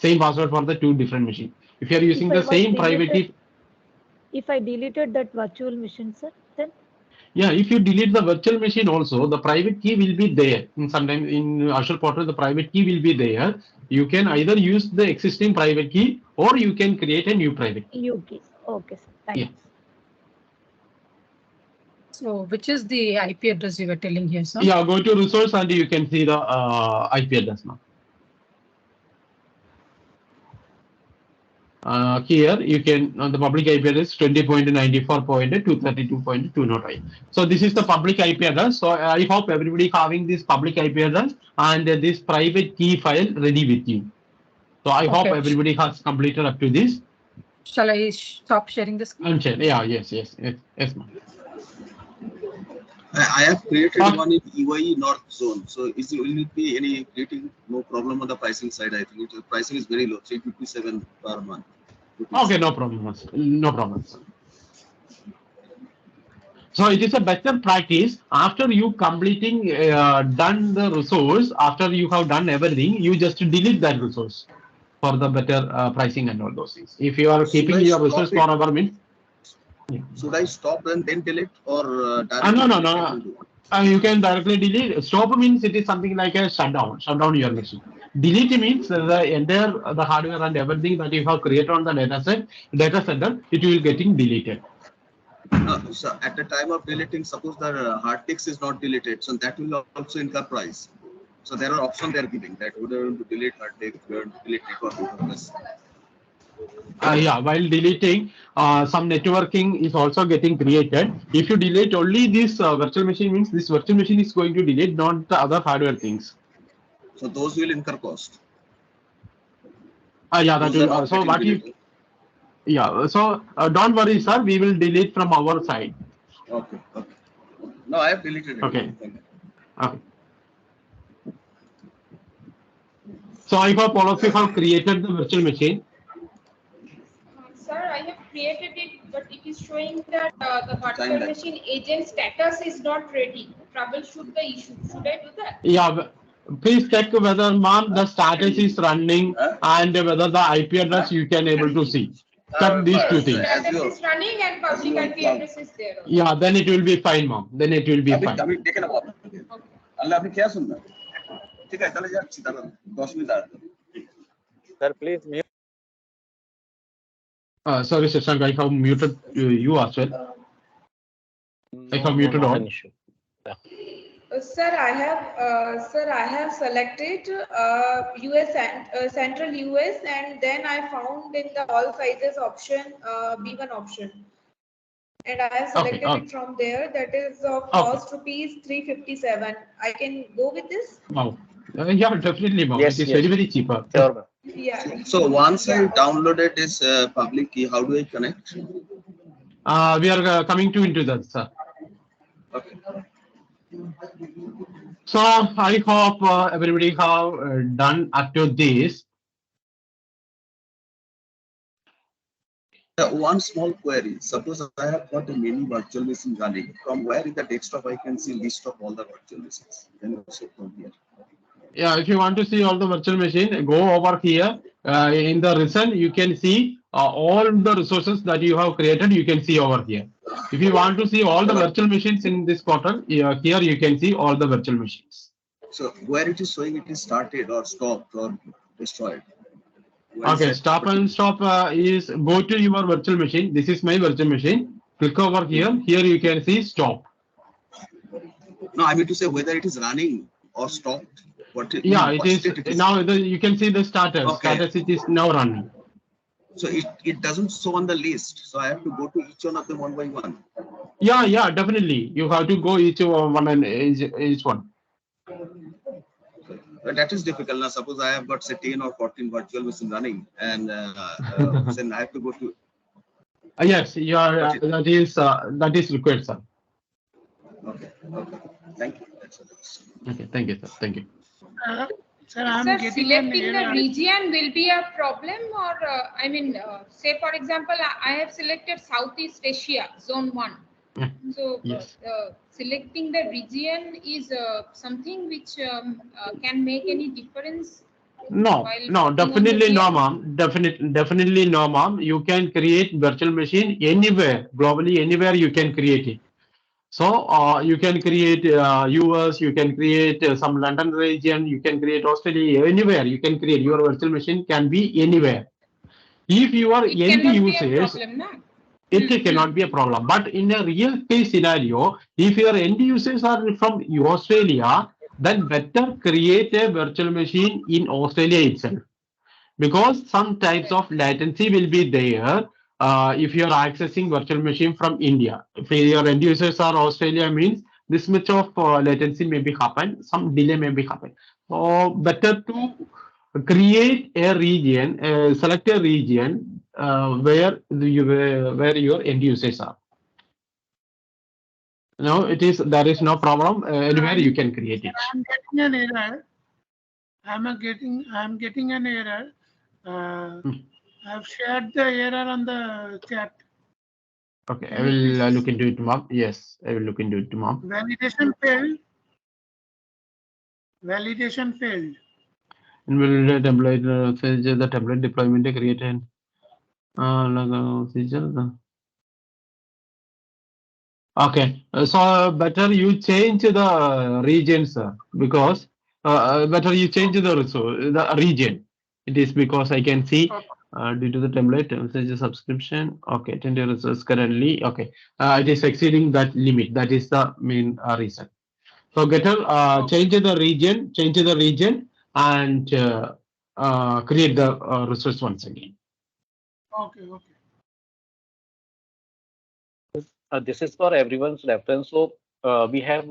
Same password for the two different machines. If you are using the same private key. If I deleted that virtual machine, sir, then? Yeah, if you delete the virtual machine also, the private key will be there. Sometimes in Azure Portal, the private key will be there. You can either use the existing private key or you can create a new private key. New key. Okay, sir. Thanks. Yeah. So which is the IP address you were telling here, sir? Yeah, go to resource and you can see the IP address now. Here you can the public IP address 20.94.232.208. So this is the public IP address. So I hope everybody having this public IP address and this private key file ready with you. So I hope everybody has completed up to this. Shall I stop sharing this? Yeah, yes, ma'am. I have created one in UAE North Zone. So will it be any creating no problem on the pricing side? I think the pricing is very low, 357 per month. Okay, no problem. No problem. So it is a better practice after you completing done the resource, after you have done everything, you just delete that resource for the better pricing and all those things. If you are keeping your resource forever, means. Should I stop and then delete or no. You can directly delete. Stop means it is something like a shutdown your machine. Delete means the entire the hardware and everything that you have created on the data center, it will getting deleted. So at the time of deleting, suppose the hard disk is not deleted, so that will also incur price. So there are options they are giving that whether to delete hard disk, whether to delete network. Yeah, while deleting, some networking is also getting created. If you delete only this virtual machine, means this virtual machine is going to delete, not the other hardware things. So those will incur cost. Yeah, that will. So what deleted. You? Yeah, so don't worry, sir. We will delete from our side. Okay. Okay. No, I have deleted it. Okay. Okay. So I hope all of you have created the virtual machine. Sir, I have created it, but it is showing that the virtual machine agent status is not ready. Troubleshoot the issue. Should I do that? Yeah. Please check whether, ma'am, the status is running and whether the IP address you can able to see. Check these two things. Status is running and public IP address is there. Yeah, then it will be fine, ma'am. Then it will be fine. Sir, please mute. Sorry, Shashank, I have muted you as well. I have muted all. Sir, I have selected US Central US, and then I found in the all sizes option B1 option, and I have selected it from there. That is of cost rupees 357. I can go with this. Wow. Yeah, definitely, ma'am. Yes, it is very cheaper. Sure. Yeah. So once I downloaded this public key, how do I connect? We are coming to into that, sir. Okay. So I hope everybody have done up to this. One small query. Suppose I have got a mini virtual machine running. From where in the desktop I can see list of all the virtual machines? Then also from here. Yeah, if you want to see all the virtual machine, go over here. In the recent, you can see all the resources that you have created. You can see over here. If you want to see all the virtual machines in this portal, here you can see all the virtual machines. So where it is showing it is started or stopped or destroyed. Okay, stop and stop is go to your virtual machine. This is my virtual machine. Click over here. Here you can see stop. No, I mean to say whether it is running or stopped. Yeah, it is now. You can see the status. Okay. Status it is now running. So it doesn't show on the list. So I have to go to each one of them one by one. Yeah, definitely. You have to go each one and each one. But that is difficult. Now, suppose I have got say 10 or 14 virtual machines running, and then I have to go to. Yes, that is required, sir. Okay. Thank you. Okay, thank you, sir. Thank you. Sir, selecting the region will be a problem, or say for example, I have selected Southeast Asia, Zone 1. So yes. Selecting the region is something which can make any difference. No, definitely no, ma'am. Definitely no, ma'am. You can create virtual machine anywhere, globally, anywhere you can create it. So you can create US, you can create some London region, you can create Australia, anywhere you can create your virtual machine can be anywhere. If you are end users, it cannot be a problem. But in a real case scenario, if your end users are from Australia, then better create a virtual machine in Australia itself, because some types of latency will be there. If you are accessing virtual machine from India, if your end users are Australia, means this much of latency may be happen, some delay may be happen. So better to create a region, select a region where your end users are. No, there is no problem. Anywhere you can create it. I'm getting an error. I'm getting an error. I've shared the error on the chat. Okay, I will look into it, ma'am. Yes, I will look into it, ma'am. Validation failed. Validation failed. And will the template deployment created? Okay, so better you change the regions because better you change the resource, the region. It is because I can see due to the template message subscription. Okay, 20 resources currently. Okay, it is exceeding that limit. That is the main reason. So Getter, change the region, and create the resource once again. Okay, okay. This is for everyone's reference. So we have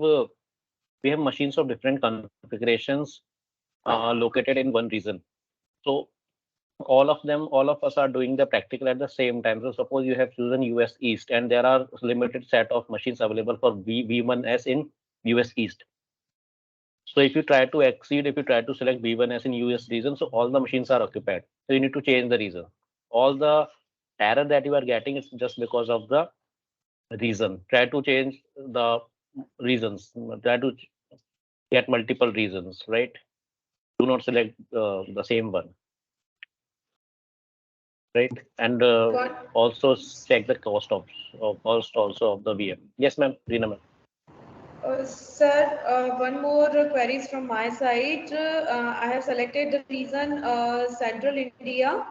machines of different configurations located in one region. So all of us are doing the practical at the same time. So suppose you have chosen US East and there are limited set of machines available for V1S in US East. So if you try to select V1S in US region, so all the machines are occupied. So you need to change the region. All the error that you are getting is just because of the reason. Try to change the reasons. Try to get multiple reasons, right? Do not select the same one, right? And also check the cost also of the VM. Yes, ma'am. Reena, ma'am. Sir, one more queries from my side. I have selected the region Central India,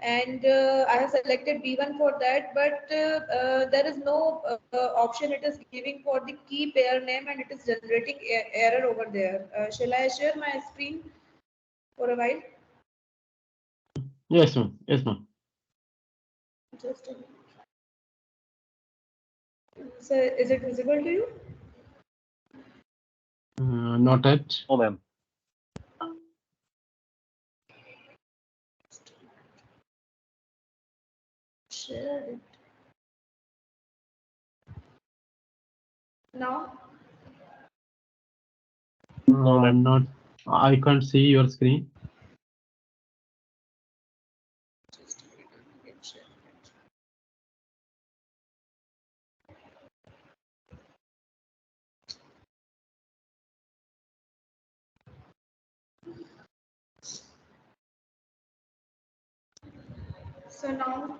and I have selected B1 for that, but there is no option it is giving for the key pair name, and it is generating error over there. Shall I share my screen for a while? Yes, ma'am. Yes, ma'am. Just a minute. Sir, is it visible to you? Not yet. Oh, ma'am. Share it. Now? No, I'm not. I can't see your screen. So now?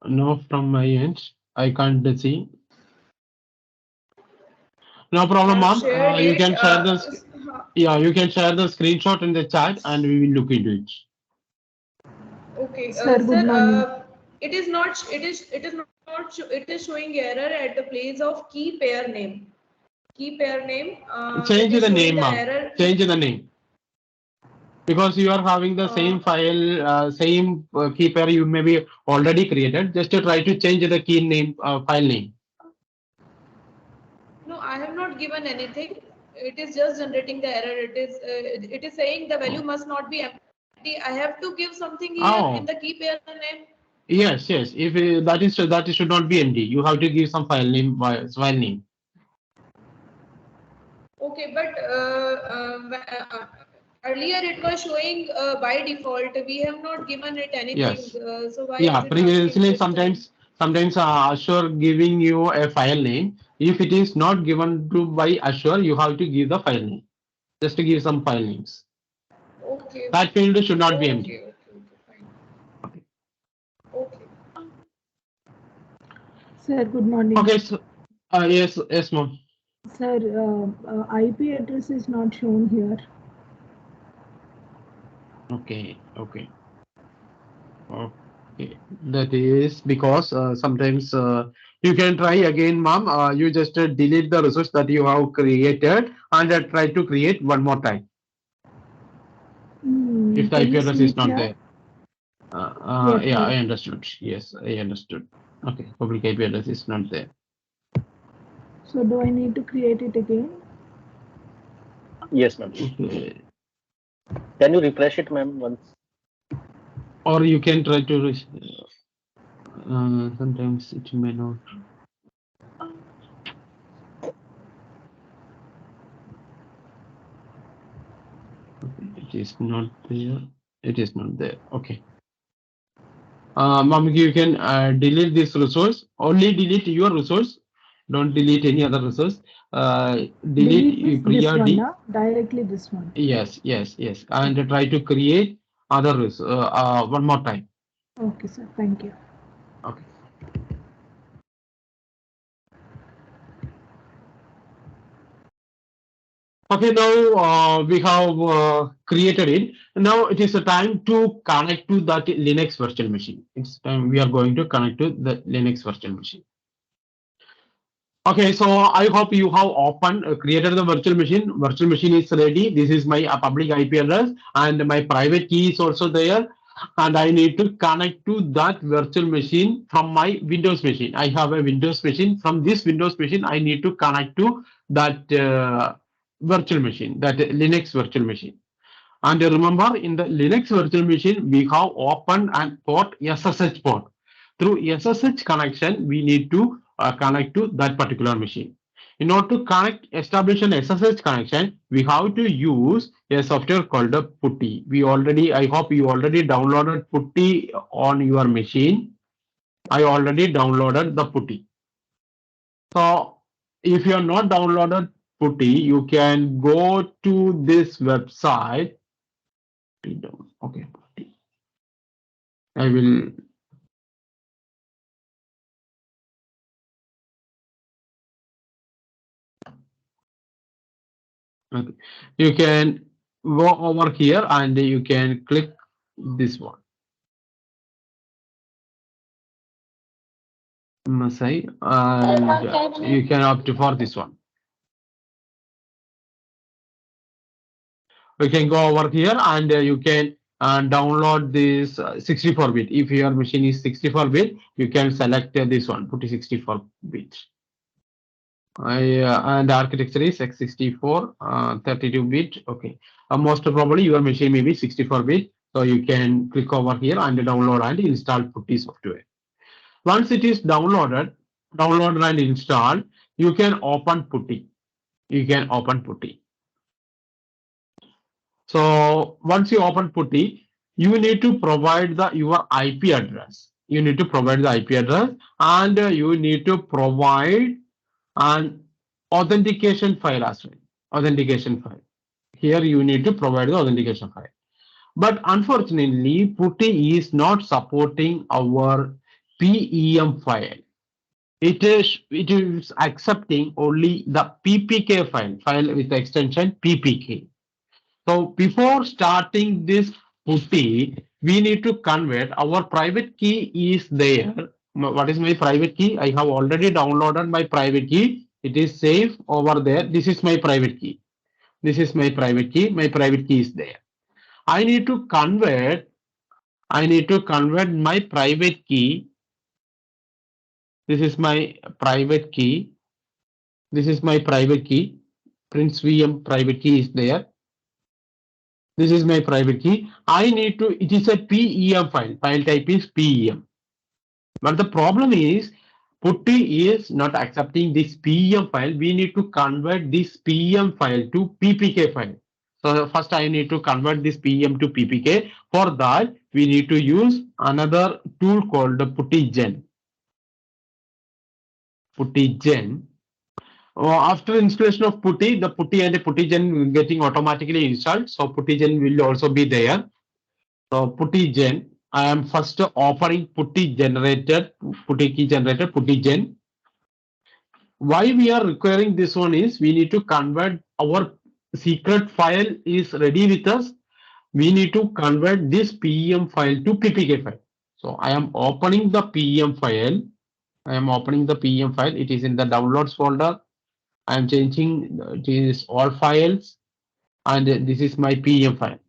No, from my end, I can't see. No problem, ma'am. You can share the you can share the screenshot in the chat, and we will look into it. Okay, Sir, good morning. it is showing error at the place of key pair name. Key pair name. Change it is the showing name, ma'am. error. Change the name. Because you are having the same file, same key pair you may be already created. Just to try to change the key name, file name. No, I have not given anything. It is just generating the error. It is saying the value must not be empty. I have to give something here in the key pair name. Yes, yes. If that should not be empty. You have to give some file name. Okay, but earlier it was showing by default. We have not given it anything. Yes. So why Yeah. is it Previously, sometimes Azure giving you a file name. If it is not given to by Azure, you have to give the file name. Just to give some file names. Okay. That field should not be empty. Okay, fine. Okay. Sir, good morning. Okay. So, yes, ma'am. Sir, IP address is not shown here. Okay. That is because sometimes you can try again, ma'am. You just delete the resource that you have created and try to create one more time. If the IP address is not there. Yeah, I understood. Yes, I understood. Okay, public IP address is not there. So do I need to create it again? Yes, ma'am. Okay. Can you refresh it, ma'am, once? Or you can try to. Sometimes it may not. Okay, it is not there. It is not there. Okay. Ma'am, you can delete this resource. Only delete your resource. Don't delete any other resource. Delete this one, no? Directly this one. Yes. And try to create other one more time. Okay, sir. Thank you. Okay. Okay, now we have created it. Now it is a time to connect to that Linux virtual machine. It's time we are going to connect to the Linux virtual machine. Okay, so I hope you have created the virtual machine. Virtual machine is ready. This is my public IP address and my private key is also there. And I need to connect to that virtual machine from my Windows machine. I have a Windows machine. From this Windows machine, I need to connect to that virtual machine, that Linux virtual machine. And remember, in the Linux virtual machine, we have opened and port SSH port. Through SSH connection, we need to connect to that particular machine. In order to establish an SSH connection, we have to use a software called PuTTY. I hope you already downloaded PuTTY on your machine. I already downloaded the PuTTY. So if you are not downloaded PuTTY, you can go to this website. Okay, I will. Okay. You can go over here and you can click this one. Masai, and you can opt for this one. We can go over here and you can download this 64-bit. If your machine is 64-bit, you can select this one, put 64-bit. And architecture is x64, 32-bit. Okay, most probably your machine may be 64-bit. So you can click over here and download and install PuTTY software. Once it is downloaded and installed, you can open PuTTY. So once you open PuTTY, you need to provide your IP address. You need to provide the IP address and you need to provide an authentication file as well. Authentication file. Here you need to provide the authentication file. But unfortunately, PuTTY is not supporting our PEM file. It is accepting only the PPK file with the extension PPK. So before starting this PuTTY, we need to convert our private key is there. What is my private key? I have already downloaded my private key. It is safe over there. This is my private key. This is my private key. My private key is there. I need to convert my private key. This is my private key. This is my private key. Prince VM private key is there. This is my private key. I need to, it is a PEM file. File type is PEM. But the problem is PuTTY is not accepting this PEM file. We need to convert this PEM file to PPK file. So first I need to convert this PEM to PPK. For that, we need to use another tool called PuTTYGen. PuTTYGen. After installation of PuTTY, the PuTTY and the PuTTYGen getting automatically installed. So PuTTYGen will also be there. So PuTTYGen, I am first offering PuTTY key generator, PuTTYGen. Why we are requiring this one is we need to convert our secret file is ready with us. We need to convert this PEM file to PPK file. So I am opening the PEM file. It is in the downloads folder. I am changing these all files and this is my PEM file.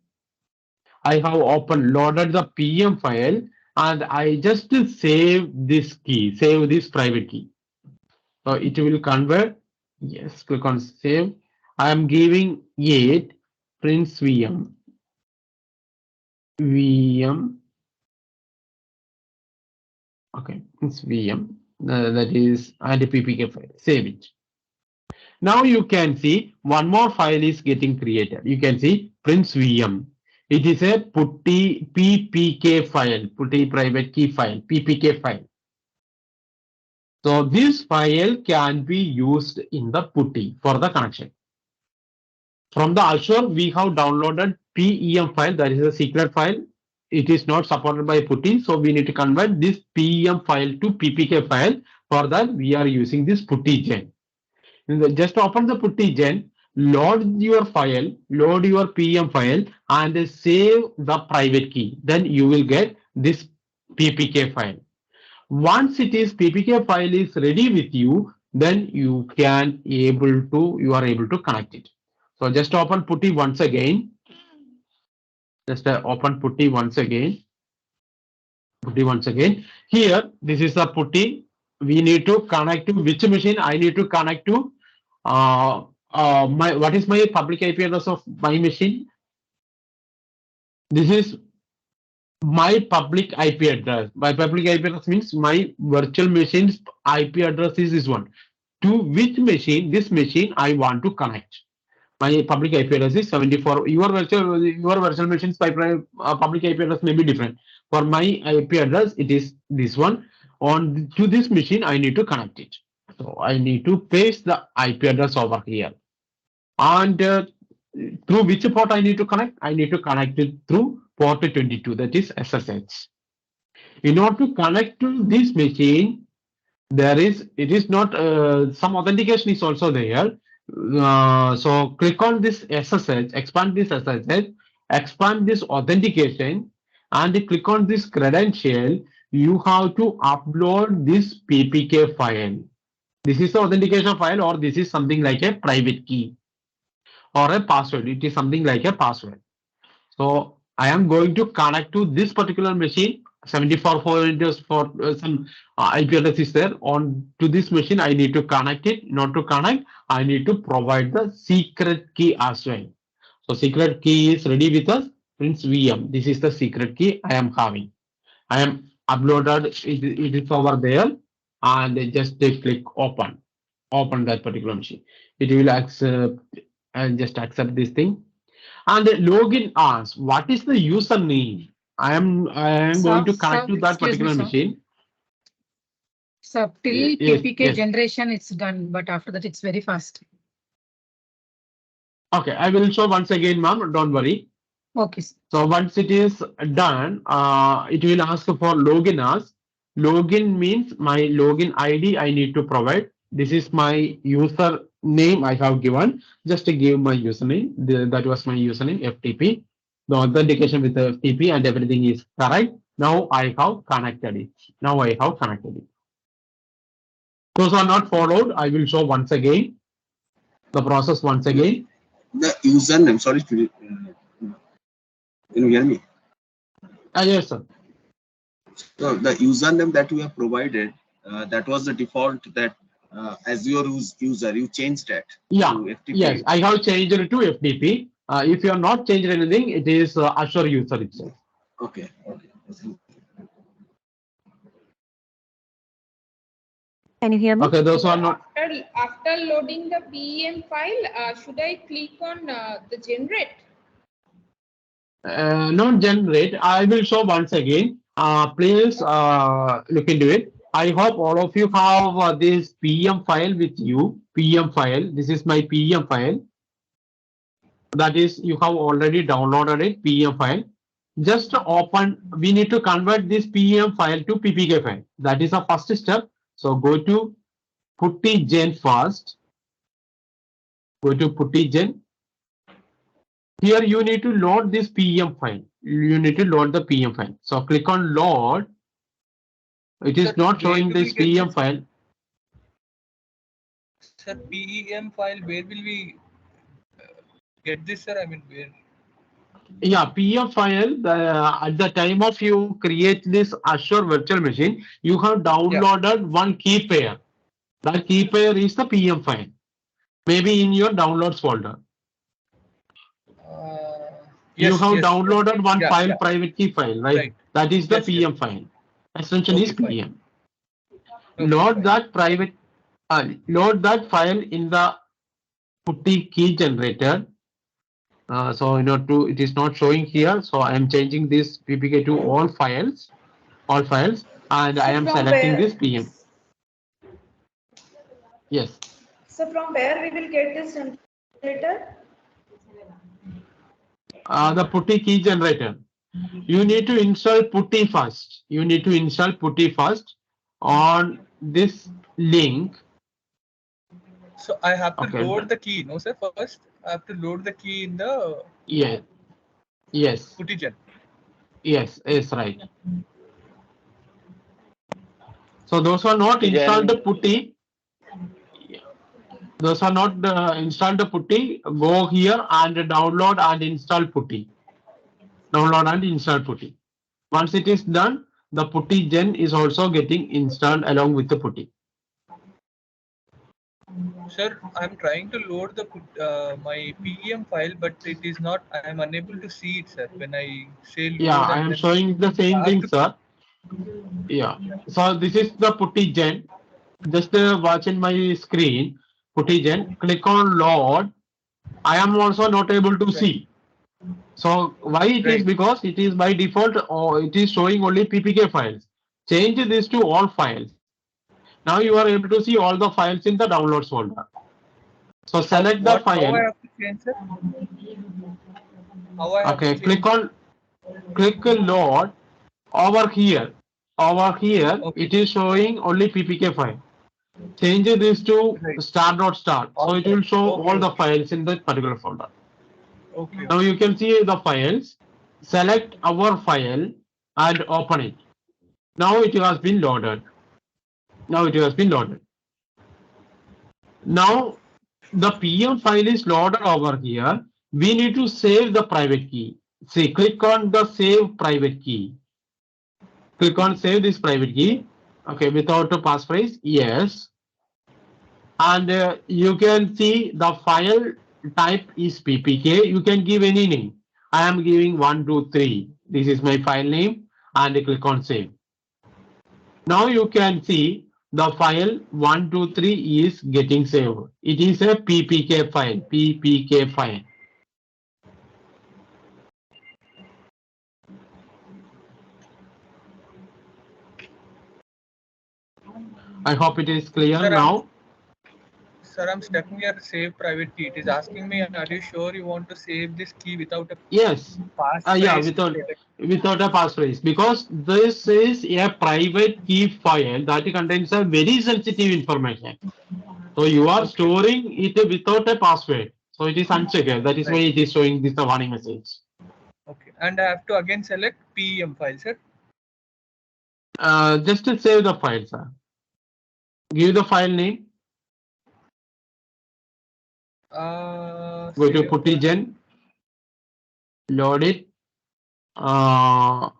I have loaded the PEM file and I just save this key, save this private key. So it will convert. Yes, click on save. I am giving 8 Prince VM. Okay, Prince VM. That is and a PPK file. Save it. Now you can see one more file is getting created. You can see Prince VM. It is a PuTTY PPK file, PuTTY private key file, PPK file. So this file can be used in the PuTTY for the connection. From the Azure, we have downloaded PEM file, that is a secret file. It is not supported by PuTTY, so we need to convert this PEM file to PPK file. For that, we are using this PuTTYGen. Just open the PuTTYGen. load your file, load your PM file, and save the private key. Then you will get this PPK file. Once it is PPK file is ready with you, then you are able to connect it. So just open Putty once again. Just open Putty once again. Putty once again. Here, this is the Putty. We need to connect to which machine? I need to connect to what is my public IP address of my machine? This is my public IP address. My public IP address means my virtual machine's IP address is this one. To which machine? This machine I want to connect. My public IP address is 74. Your virtual machine's public IP address may be different. For my IP address, it is this one. On to this machine, I need to connect it. So I need to paste the IP address over here. And through which port I need to connect? I need to connect it through port 22, that is SSH. In order to connect to this machine, it is not some authentication is also there. So click on this SSH, expand this SSH, expand this authentication, and click on this credential. You have to upload this PPK file. This is the authentication file, or this is something like a private key or a password. It is something like a password. So I am going to connect to this particular machine. 74 for some IP address is there. On to this machine, I need to connect it. Not to connect, I need to provide the secret key as well. So secret key is ready with us. Prince VM. This is the secret key I am having. I am uploaded. It is over there, and just click open. Open that particular machine. It will accept and just accept this thing. And login asks, what is the username? I am going to connect to that particular machine. So till Yes, PPK yes. generation, it's done, but after that, it's very fast. Okay, I will show once again, ma'am. Don't worry. Okay. So once it is done, it will ask for login as. Login means my login ID I need to provide. This is my user name I have given. Just to give my username. That was my username, FTP. The authentication with the FTP and everything is correct. Now I have connected it. Those are not followed. I will show once again the process once again. The username, sorry, can you hear me? Yes, sir. So the username that you have provided, that was the default that as your user, you changed that Yeah. to FTP. Yes, I have changed it to FTP. If you have not changed anything, it is Azure user itself. Okay. Can you hear me? Okay, those are not. After loading the PEM file, should I click on the generate? Not generate. I will show once again. Please look into it. I hope all of you have this PM file with you. PM file. This is my PM file. That is, you have already downloaded it. PM file. Just open. We need to convert this PM file to PPK file. That is the first step. So go to PuttyGen first. Go to PuttyGen. Here you need to load this PM file. You need to load the PM file. So click on load. It is not showing this PM file. Sir, PEM file, where will we get this, sir? I mean, where? Yeah, PM file, at the time of you create this Azure virtual machine, you have downloaded one key pair. That key pair is the PM file. Maybe in your downloads folder. You have downloaded one file, private key file, right? That is the PM file. Extension is PM. Load that private, load that file in the Putty key generator. So it is not showing here. So I am changing this PPK to all files, and I am selecting this PM. Yes. So from where we will get this generator? The Putty key generator. You need to install Putty first. On this link. So I have to Okay. load the key, no sir? First, I have to load the key in the Yes. Yes. PuTTY. Yes. Yes. Right. So those who are not PuTTY installed the PuTTY, those are not installed the PuTTY, go here and download and install PuTTY. Download and install PuTTY. Once it is done, the PuTTY Gen is also getting installed along with the PuTTY. Sir, I'm trying to load the my PEM file, but it is not. I am unable to see it, sir. When I say load, Yeah, I and am then showing the same thing, sir. Yeah. So this is the PuTTY Gen. Just watch in my screen, PuTTY Gen. Click on load. I am also not able to see. So why it is? Because it is by default or it is showing only PPK files. Change this to all files. Now you are able to see all the files in the downloads folder. So select the How I file. have to change, sir? How I have Okay, to change? click load over here. Over here, it is showing only PPK file. Change this to star.star. So it will show all the files in that particular folder. Okay. Now you can see the files. Select our file and open it. Now it has been loaded. Now it has been loaded. Now the PM file is loaded over here. We need to save the private key. See, click on the save private key. Click on save this private key. Okay, without a passphrase, yes. And you can see the file type is PPK. You can give any name. I am giving 123. This is my file name, and click on save. Now you can see the file 123 is getting saved. It is a PPK file. PPK file. I hope it is clear Sir, now. Sir, I'm stuck near save private key. It is asking me, are you sure you want to save this key without a Yes. passphrase? Yeah, without a passphrase, because this is a private key file that contains a very sensitive information. So you are storing it without a password. So it is unsecure. That is why it is showing this warning message. Okay. And I have to again select PEM file, sir. Just to save the file, sir. Give the file name. Go to PuTTY Gen. Load it. I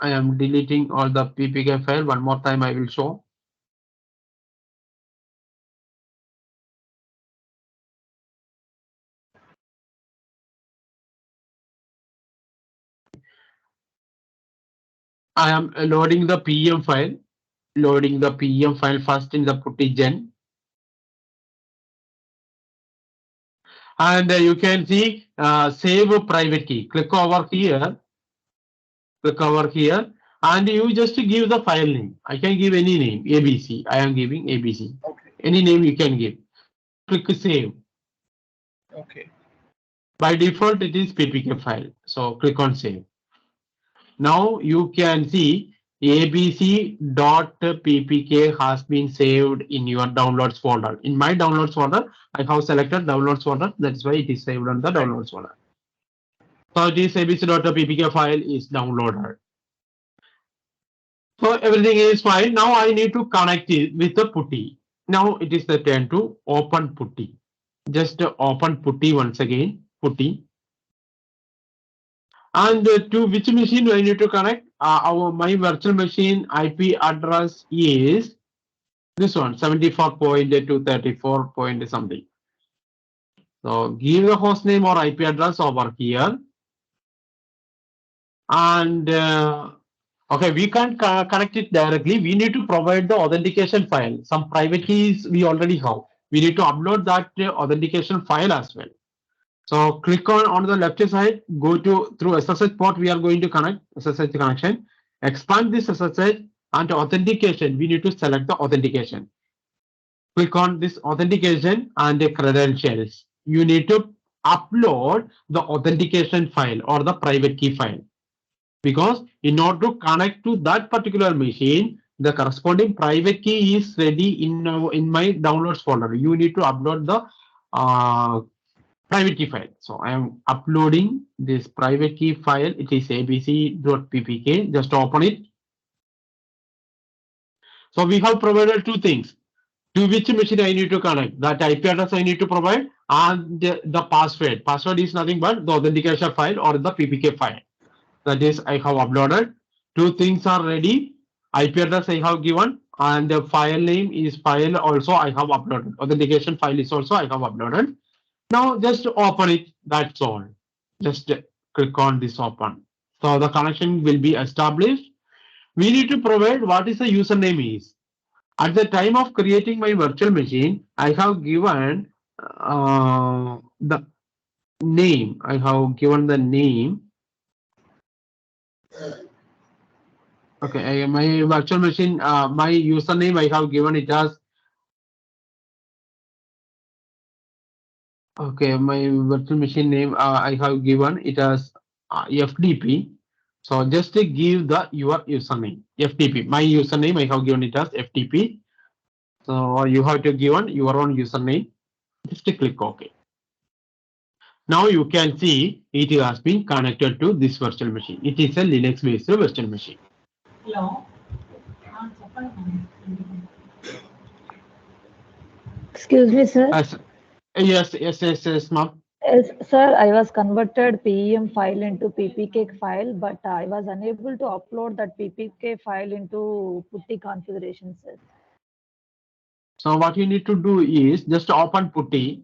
am deleting all the PPK file. One more time I will show. I am loading the PM file. Loading the PM file first in the PuTTY Gen. And you can see save private key. Click over here. Click over here. And you just give the file name. I can give any name. ABC. I am giving ABC. Okay. Any name you can give. Click save. Okay. By default, it is PPK file. So click on save. Now you can see abc.ppk has been saved in your downloads folder. In my downloads folder, I have selected downloads folder. That's why it is saved on the downloads folder. So this abc.ppk file is downloaded. So everything is fine. Now I need to connect it with the PuTTY. Now it is the turn to open PuTTY. Just open PuTTY once again. PuTTY. And to which machine do I need to connect? My virtual machine IP address is this one, 74.234 point something. So give the host name or IP address over here. And okay, we can't connect it directly. We need to provide the authentication file. Some private keys we already have. We need to upload that authentication file as well. So click on the left side, go to through SSH port. We are going to connect SSH connection. Expand this SSH and authentication. We need to select the authentication. Click on this authentication and the credentials. You need to upload the authentication file or the private key file. Because in order to connect to that particular machine, the corresponding private key is ready in my downloads folder. You need to upload the private key file. So I am uploading this private key file. It is abc.ppk. Just open it. So we have provided two things. To which machine I need to connect, that IP address I need to provide, and the password. Password is nothing but the authentication file or the PPK file. That is, I have uploaded. Two things are ready. IP address I have given, and the file name is file also I have uploaded. Authentication file is also I have uploaded. Now just open it. That's all. Just click on this open. So the connection will be established. We need to provide what is the username is. At the time of creating my virtual machine, I have given the name. I have given the name. Okay, my virtual machine, my username, I have given it as. Okay, my virtual machine name, I have given it as FTP. So just to give your username, FTP. My username, I have given it as FTP. So you have to give your own username. Just click OK. Now you can see it has been connected to this virtual machine. It is a Linux-based virtual machine. Hello. Excuse me, sir. Yes, ma'am. Yes, sir, I was converted PEM file into PPK file, but I was unable to upload that PPK file into PuTTY configuration, sir. So what you need to do is just open PuTTY.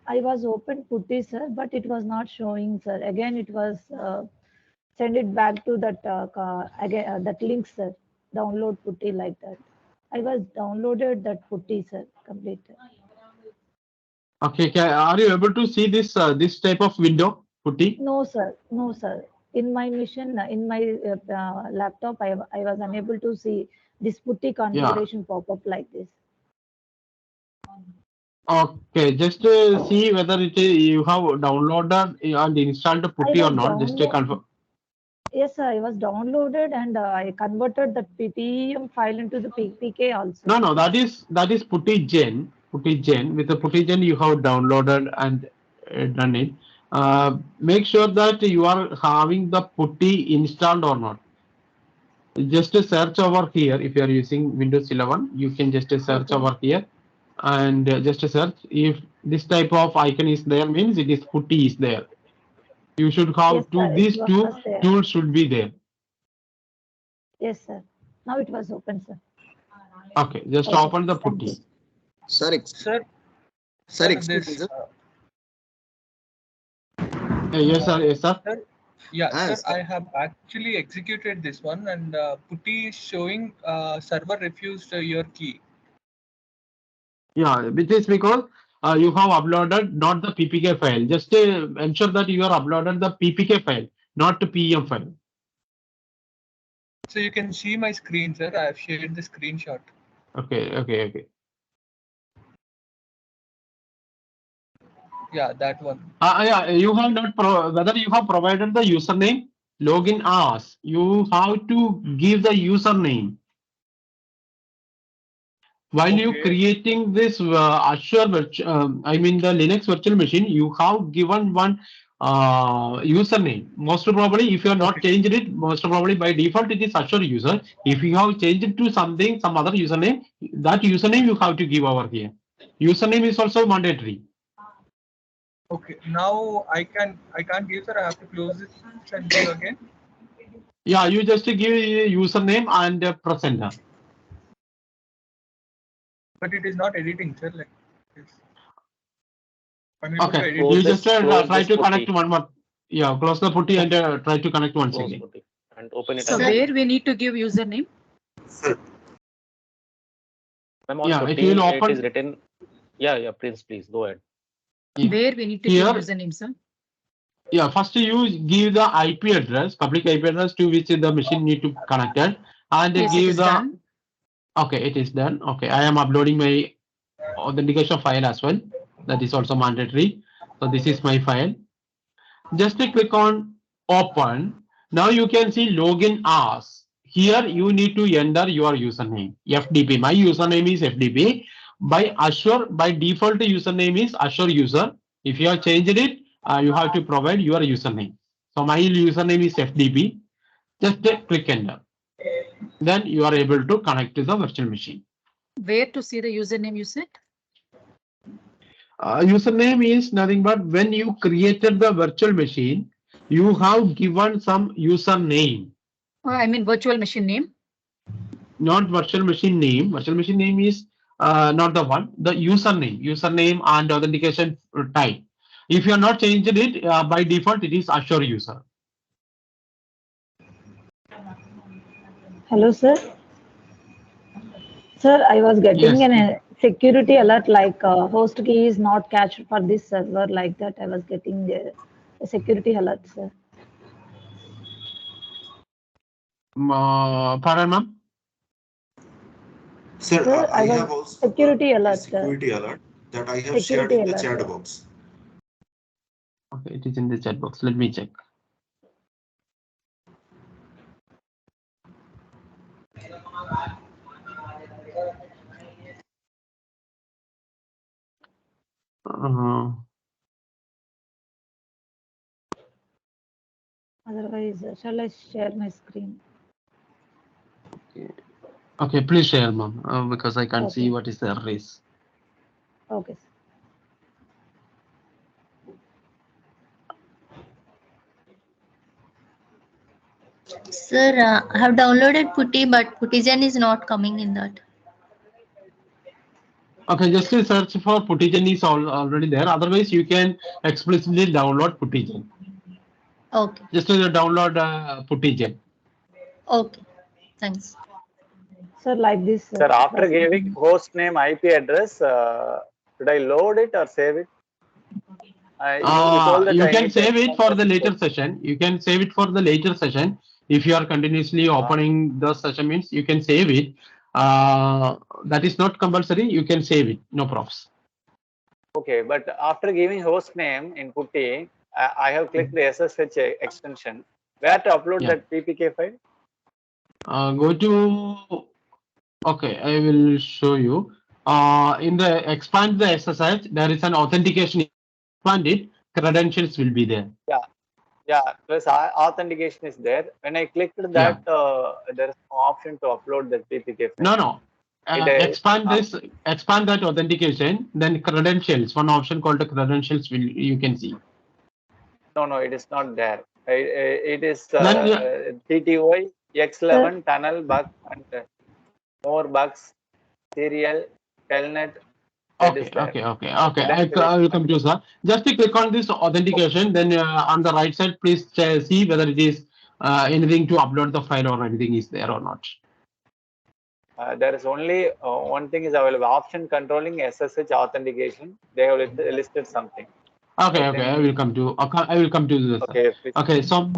I was open PuTTY, sir, but it was not showing, sir. Again, it was send it back to that again that link, sir. Download PuTTY like that. I was downloaded that PuTTY, sir, completed. Okay, are you able to see this this type of window, PuTTY? No, sir. No, sir. In my mission, in my laptop, I was unable to see this PuTTY configuration pop up like this. Okay, just see whether it is, you have downloaded and installed PuTTY or not. Just confirm. Yes, sir. I was downloaded and I converted the PPM file into the PPK also. No, that is PuTTY Gen. PuTTY Gen. With the PuTTY Gen, you have downloaded and done it. Make sure that you are having the PuTTY installed or not. Just search over here. If you are using Windows 11, you can just search over here and just search. If this type of icon is there, means it is PuTTY is there. You should have these two tools should be there. Yes, sir. Now it was open, sir. Okay, just open the PuTTY. Sir, excuse me, sir. Yes, sir. Yeah, sir, I have actually executed this one, and PuTTY is showing server refused your key. Yeah, which is because you have uploaded not the PPK file. Just ensure that you are uploaded the PPK file, not the PEM file. So you can see my screen, sir. I have shared the screenshot. Okay. Yeah, that one. Yeah, you have not whether you have provided the username, login as. You have to give the username. While you creating this Azure, I mean the Linux virtual machine, you have given one username. Most probably, if you have not changed it, most probably by default it is Azure user. If you have changed it to something, some other username, that username you have to give over here. Username is also mandatory. Okay, now I can't give, sir. I have to close this and give again. Yeah, you just give a username and press enter. But it is not editing, sir. Like this. Okay, you just try to connect one more. Yeah, close the PuTTY and try to connect once again. And open it. So where we need to give username? Yeah, if you will open. It is written. Yeah, please go ahead. Where we need to give username, sir? Yeah, first you give the IP address, public IP address to which the machine need to connect it, and give the. Done. Okay, it is done. Okay, I am uploading my authentication file as well. That is also mandatory. So this is my file. Just click on open. Now you can see login as. Here you need to enter your username, FDP. My username is FDP. By Azure, by default username is Azure user. If you have changed it, you have to provide your username. So my username is FDP. Just click enter. Then you are able to connect to the virtual machine. Where to see the username, you said? Username is nothing but when you created the virtual machine, you have given some username. I mean virtual machine name. Not virtual machine name. Virtual machine name is not the one. The username and authentication type. If you are not changed it, by default it is Azure user. Hello, sir. Sir, I was getting Yes. a security alert like host key is not cached for this server, like that. I was getting a security alert, sir. Pardon, ma'am? Sir, I was have also security got a alert, security alert that I have shared Security in the alert, chat sir. box. Okay, it is in the chat box. Let me check. Otherwise, shall I share my screen? Okay, please share, ma'am, because I can't see Okay. what is the race. Okay, sir. Sir, I have downloaded Putty, but Puttigen is not coming in that. Okay, just to search for Puttigen is already there. Otherwise, you can explicitly download Puttigen. Okay. Just to download Puttigen. Okay. Thanks. Sir, like this. Sir, after giving host name IP address, should I load it or save it? You told that You I can need to save it expand for the the later report. session. You can save it for the later session. If you are continuously opening the session means you can save it. That is not compulsory. You can save it. No problems. Okay, but after giving host name in Putty, I have clicked the SSH extension. Where to upload Yeah. that PPK file? Go to. Okay, I will show you. In the expand the SSH, there is an authentication. Expand it, credentials will be there. Yeah, plus authentication is there. When I clicked that, there is no option to upload that PPK file. No. Expand this, expand that authentication, then credentials. One option called the credentials will you can see. No, it is not there. It is Then, TTY, X11, tunnel, bug, and more bugs, serial, telnet. That is Okay. there. I will come to you, sir. Just click on this authentication. Then on the right side, please see whether it is anything to upload the file or anything is there or not. There is only one thing is available, option controlling SSH authentication. They have listed something. Okay. I will come to this. Okay, please. Okay. So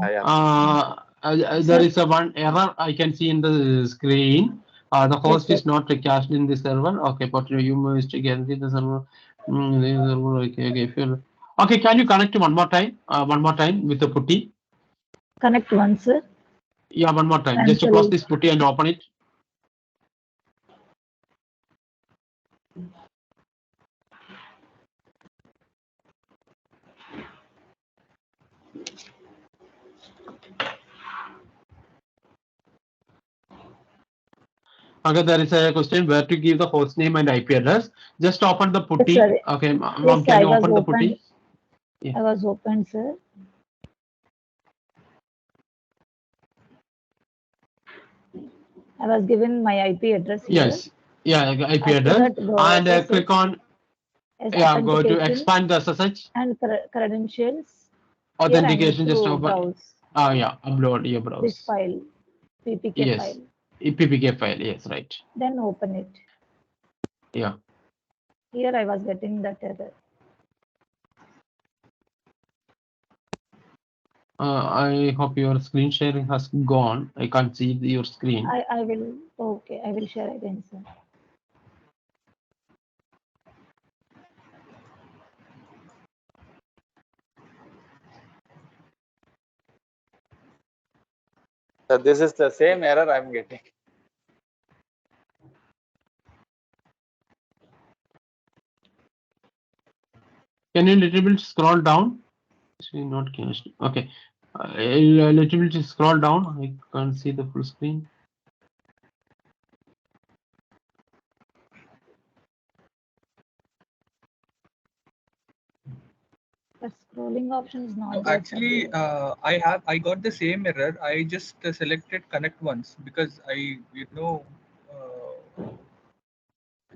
there is a one error I can see in the screen. The host is not cached in the server. Okay, but you must guarantee the server. Okay. If you okay, can you connect one more time? One more time with the putty. Connect once, sir. Yeah, one more time. Just to close this putty and open it. Okay, there is a question where to give the host name and IP address. Just open the putty. Yes, Okay, mom, yes, can you I was open the opened. putty? Yeah. I was open, sir. I was given my IP address here. Yes. Yeah, IP After address. that, go And SSH, click on. Yeah, go to authentication expand the SSH. and credentials. Authentication, Here I need just to open. browse Yeah, upload your browse. this file, PPK Yes. file. PPK file. Yes, right. Then open it. Yeah. Here I was getting that error. I hope your screen sharing has gone. I can't see your screen. I will. Okay, I will share again, sir. So this is the same error I'm getting. Can you little bit scroll down? See, not cast. Okay. A little bit scroll down. I can't see the full screen. The scrolling option is not No, there. actually, I got the same error. I just selected connect once because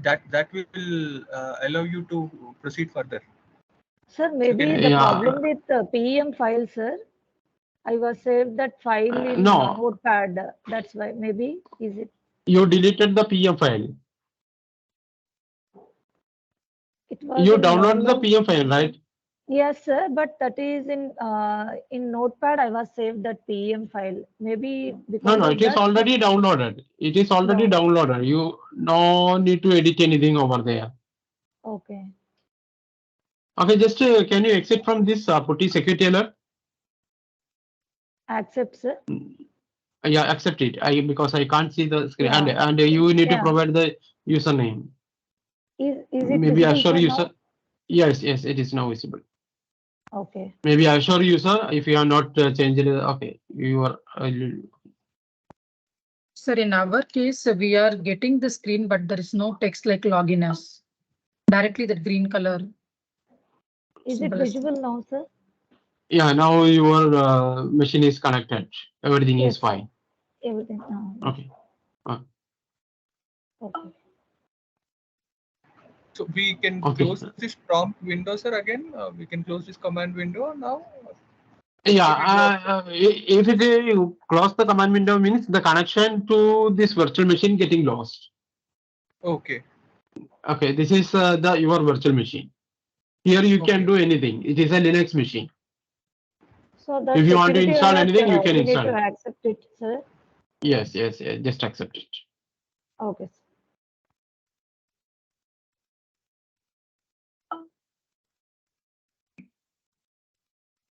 that will allow you to proceed further. Sir, maybe can- the Yeah. problem with the PEM file, sir. I was saved that file in No. Notepad. That's why maybe is it? You deleted the PM file. It was You in downloaded the download. PM file, right? Yes, sir. But that is in Notepad. I was saved that PEM file. Maybe because No, of it is that. already downloaded. It is already downloaded. You no need to edit anything over there. Okay. Okay, just can you exit from this Putty security alert? Accept, sir. Yeah, accept it. Because I can't see the screen, Yeah. and you need to Yeah. provide the username. Is it Maybe visible, assure sir, user. now? Yes, it is now visible. Okay. Maybe assure user if you are not changed it. Okay, you are. Sir, in our case, we are getting the screen, but there is no text like login as directly the green color. Is it symbol is- visible now, sir? Yeah, now your machine is connected. Everything is Yes. fine. Everything. Okay. Okay. So we can Okay. close this prompt window, sir. Again, we can close this command window now. Yeah, if you close the command window means the connection to this virtual machine getting lost. Okay. Okay, this is your virtual machine. Here you can Okay. do anything. It is a Linux machine. So that If you want to security install alert, anything, you can we need install to it. accept it, sir. Yes, just accept it. Okay. Sir.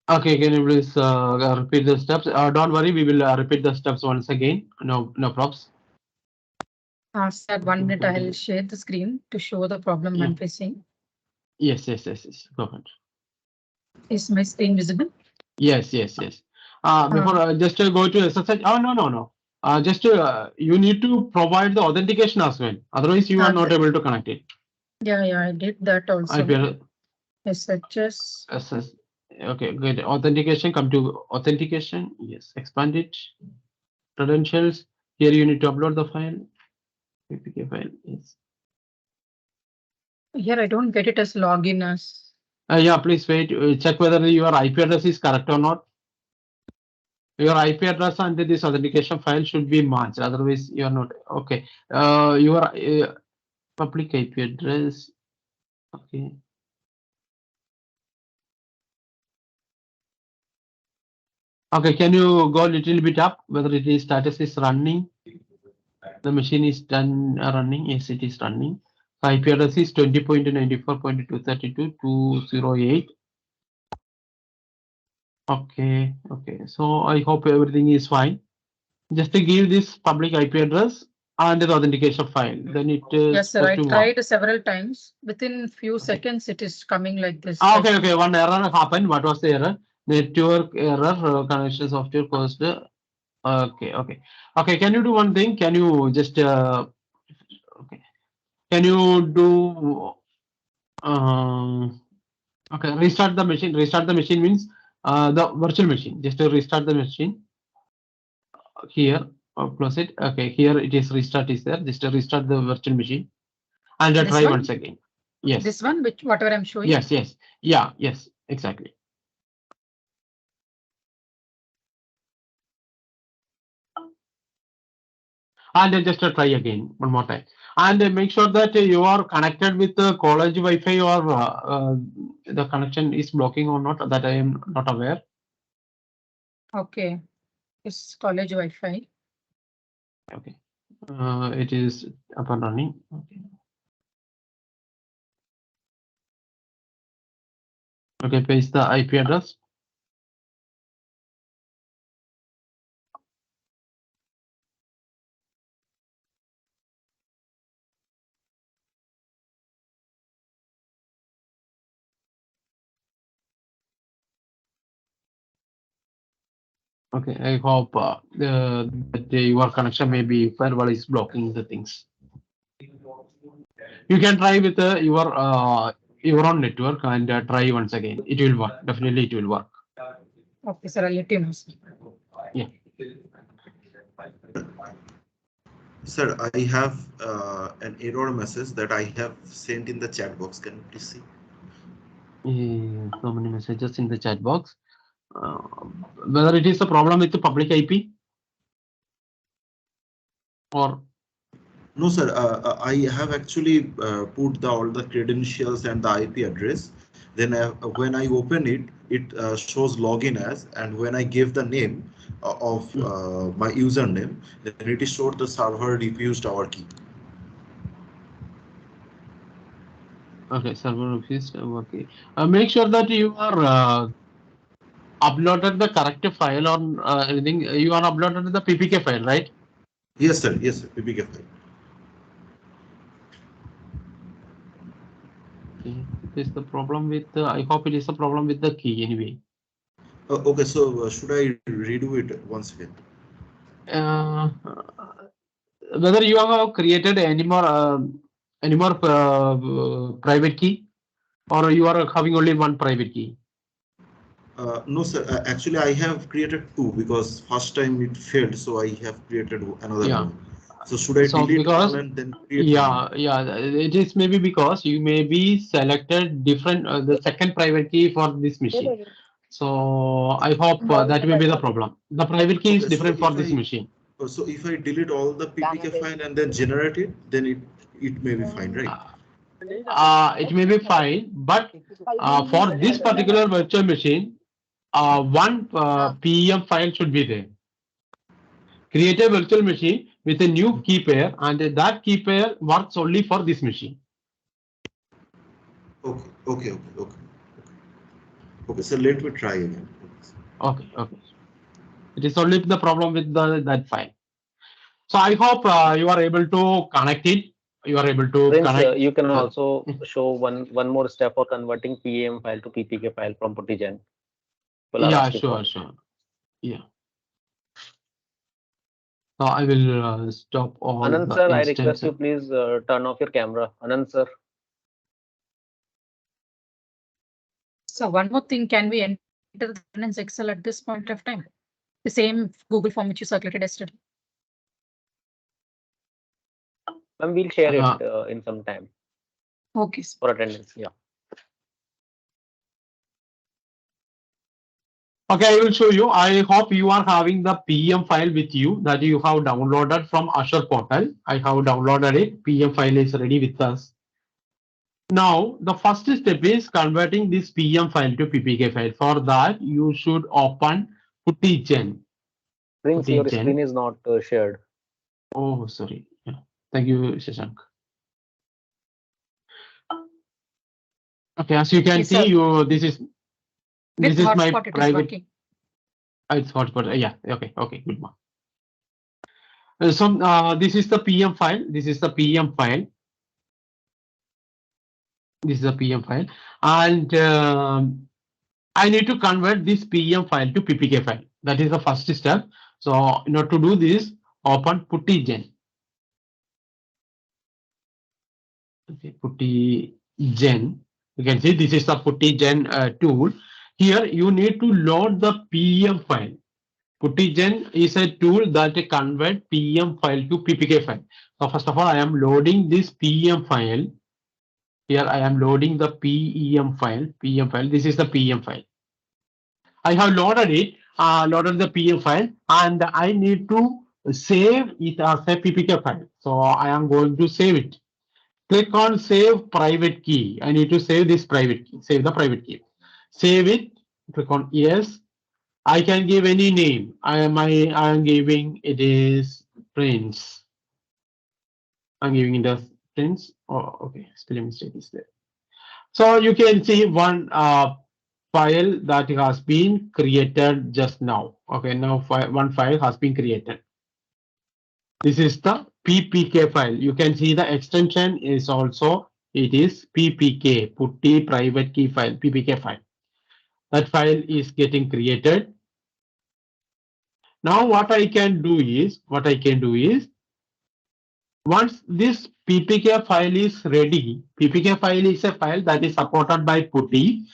Okay, can you please repeat the steps? Don't worry, we will repeat the steps once again. No props. Sir, 1 minute, I'll share the screen to show the problem I'm facing. Yes. Go ahead. Is my screen visible? Yes. Before just go to SSH. Oh no. Just you need to provide the authentication as well. Otherwise, you are not able to connect it. Yeah, I did that also. SSH. Okay, good. Authentication. Come to authentication. Yes, expand it. Credentials. Here you need to upload the file. APK file. Yes. Here I don't get it as login as. Yeah, please wait. Check whether your IP address is correct or not. Your IP address and this authentication file should be matched. Otherwise, you are not okay. Your public IP address. Okay. Okay, can you go a little bit up whether it is status is running? The machine is done running. Yes, it is running. IP address is 20.94.232.208. Okay. So I hope everything is fine. Just to give this public IP address and the authentication file. Then it is Yes, sir. I supposed to tried several times. Within few seconds, it is coming like this. Okay. One error happened. What was the error? Network error. Connection software caused. Okay. Can you do one thing? Can you just okay? Can you do okay? Restart the machine. Restart the machine means the virtual machine. Just to restart the machine. Here, close it. Okay, here it is restart is there. Just to restart the virtual machine and try once again. Yes. This one, which whatever I'm showing. Yes. Yeah. Yes. Exactly. And then just try again one more time. And make sure that you are connected with the college Wi-Fi or the connection is blocking or not. That I am not aware. Okay. It's college Wi-Fi. Okay. It is up and running. Okay, paste the IP address. Okay, I hope that your connection maybe firewall is blocking the things. You can try with your own network and try once again. It will work. Definitely, it will work. Okay, sir, I'll let you know. Sir. Yeah. Sir, I have an error message that I have sent in the chat box. Can you please see? So many messages in the chat box. Whether it is a problem with the public IP or no, sir. I have actually put all the credentials and the IP address. Then when I open it, it shows login as, and when I give the name of my username, then it is showed the server refused our key. okay, server refused. Okay, make sure that you are uploaded the correct file or anything. You are uploaded the PPK file, right? Yes, sir. Yes, sir. PPK file. Okay. It is the problem with. I hope it is the problem with the key anyway. Okay, so should I redo it once again? Whether you have created any more private key, or you are having only one private key? No, sir. Actually, I have created two because first time it failed, so I have created another one. So should I delete because, one and then create one? Yeah, it is maybe because you may be selected different the second private key for this machine. So I hope that may be the problem. The private key is Okay, different for this machine. So if I delete all the PPK file and then generate it, then it may be fine, right? It may be fine, but for this particular virtual machine, one PEM file should be there. Create a virtual machine with a new key pair, and that key pair works only for this machine. Okay. So let me try again. Okay. It is only the problem with that file. So I hope you are able to connect it. You are able to Prince, connect. you can also show one more step for converting PEM file to PPK file from PuTTYGen. Yeah, sure. Yeah. So I will stop all Anand the sir, I instances. request you please turn off your camera. Anand sir. So one more thing, can we enter the governance Excel at this point of time? The same Google form which you circulated yesterday. Ma'am, we'll share it in some time. Okay. For attendance, yeah. Okay, I will show you. I hope you are having the PM file with you that you have downloaded from Azure portal. I have downloaded it. PM file is ready with us. Now, the first step is converting this PM file to PPK file. For that, you should open PuTTYGen. Prince, your screen is not shared. Oh, sorry. Yeah. Thank you, Shashank. Okay, as you can see, this is my private. It's hotspot. Yeah. Okay. Good one. So this is the PM file. This is the PM file. This is a PM file, and I need to convert this PM file to PPK file. That is the first step. So in order to do this, open PuTTYGen. Okay, PuTTYGen. You can see this is the PuTTYGen tool. Here you need to load the PM file. PuTTYGen is a tool that convert PM file to PPK file. So first of all, I am loading this PM file. Here I am loading the PEM file. This is the PM file. I have loaded it, loaded the PM file, and I need to save it as a PPK file. So I am going to save it. Click on save private key. I need to save this private key. Save the private key. Save it. Click on yes. I can give any name. I am giving it is Prince. I'm giving it as Prince. Oh, okay. Spelling mistake is there. So you can see one file that has been created just now. Okay, now one file has been created. This is the PPK file. You can see the extension is also, it is PPK, PuTTY private key file, PPK file. That file is getting created. Now what I can do is, once this PPK file is ready, PPK file is a file that is supported by PuTTY.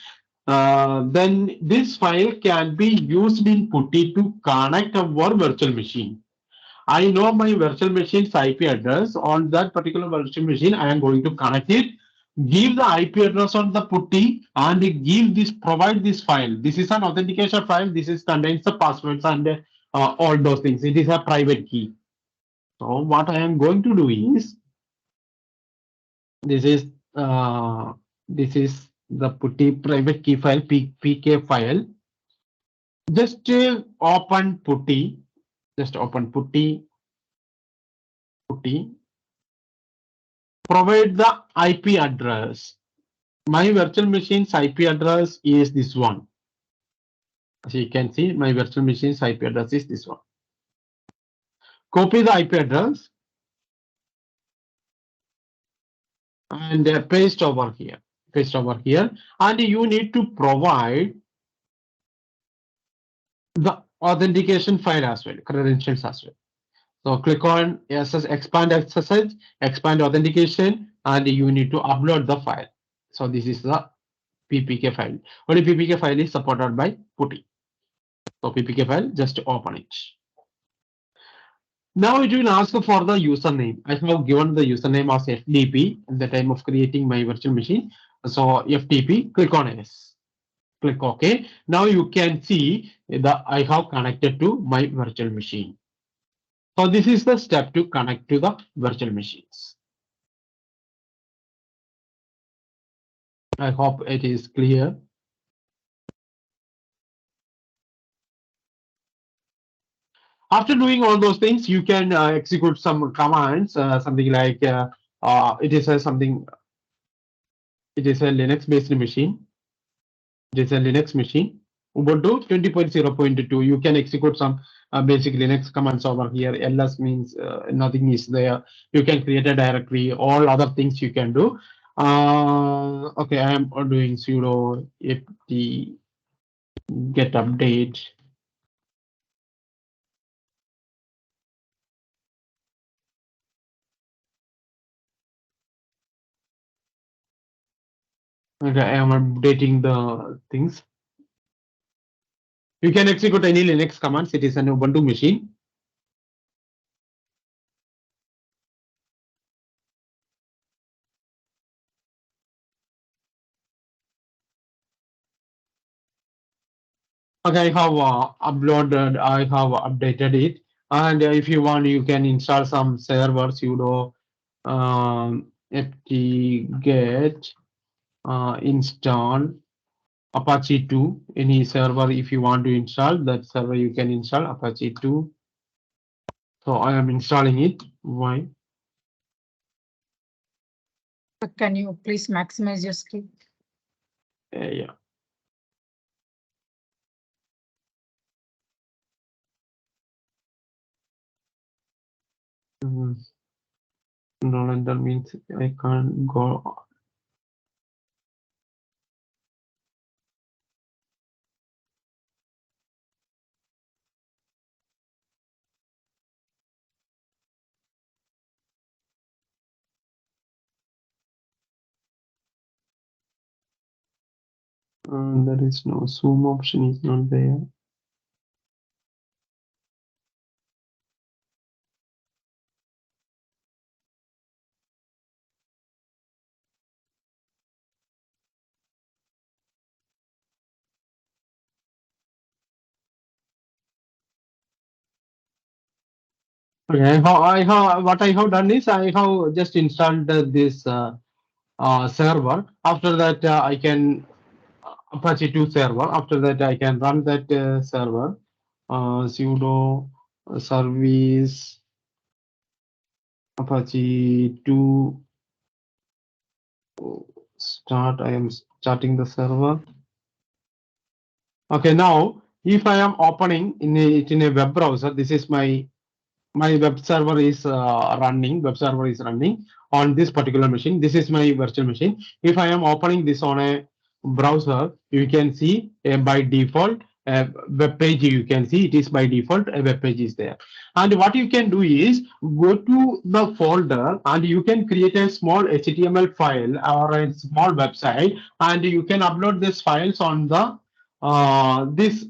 Then this file can be used in PuTTY to connect our virtual machine. I know my virtual machine's IP address. On that particular virtual machine, I am going to connect it, give the IP address on the PuTTY, and provide this file. This is an authentication file. This contains the passwords and all those things. It is a private key. So what I am going to do is, this is the PuTTY private key file, PK file. Just open PuTTY. Just open PuTTY. Provide the IP address. My virtual machine's IP address is this one. As you can see, my virtual machine's IP address is this one. Copy the IP address and paste over here. And you need to provide the authentication file as well, credentials as well. So click on expand SSH, expand authentication, and you need to upload the file. So this is the PPK file. Only PPK file is supported by PuTTY. So PPK file, just open it. Now it will ask for the username. I have given the username as FTP at the time of creating my virtual machine. So FTP, click on yes. Click OK. Now you can see that I have connected to my virtual machine. So this is the step to connect to the virtual machines. I hope it is clear. After doing all those things, you can execute some commands, something like it is a Linux-based machine. It is a Linux machine. Ubuntu 20.0.2. You can execute some basic Linux commands over here. ls means nothing is there. You can create a directory. All other things you can do. Okay, I am doing sudo apt get update. Okay, I am updating the things. You can execute any Linux commands. It is an Ubuntu machine. Okay, I have uploaded, I have updated it. And if you want, you can install some server sudo apt-get install Apache 2, any server. If you want to install that server, you can install Apache 2. So I am installing it. Why? Can you please maximize your screen? Yeah. No, that means I can't go. There is no zoom option is not there. Okay, what I have done is I have just installed this server. After that, I can Apache 2 server. After that, I can run that server. Sudo service Apache 2 start. I am starting the server. Okay, now if I am opening in a web browser, this is my web server is running. Web server is running on this particular machine. This is my virtual machine. If I am opening this on a browser, you can see by default web page. You can see it is by default a web page is there. And what you can do is go to the folder and you can create a small HTML file or a small website, and you can upload these files on the this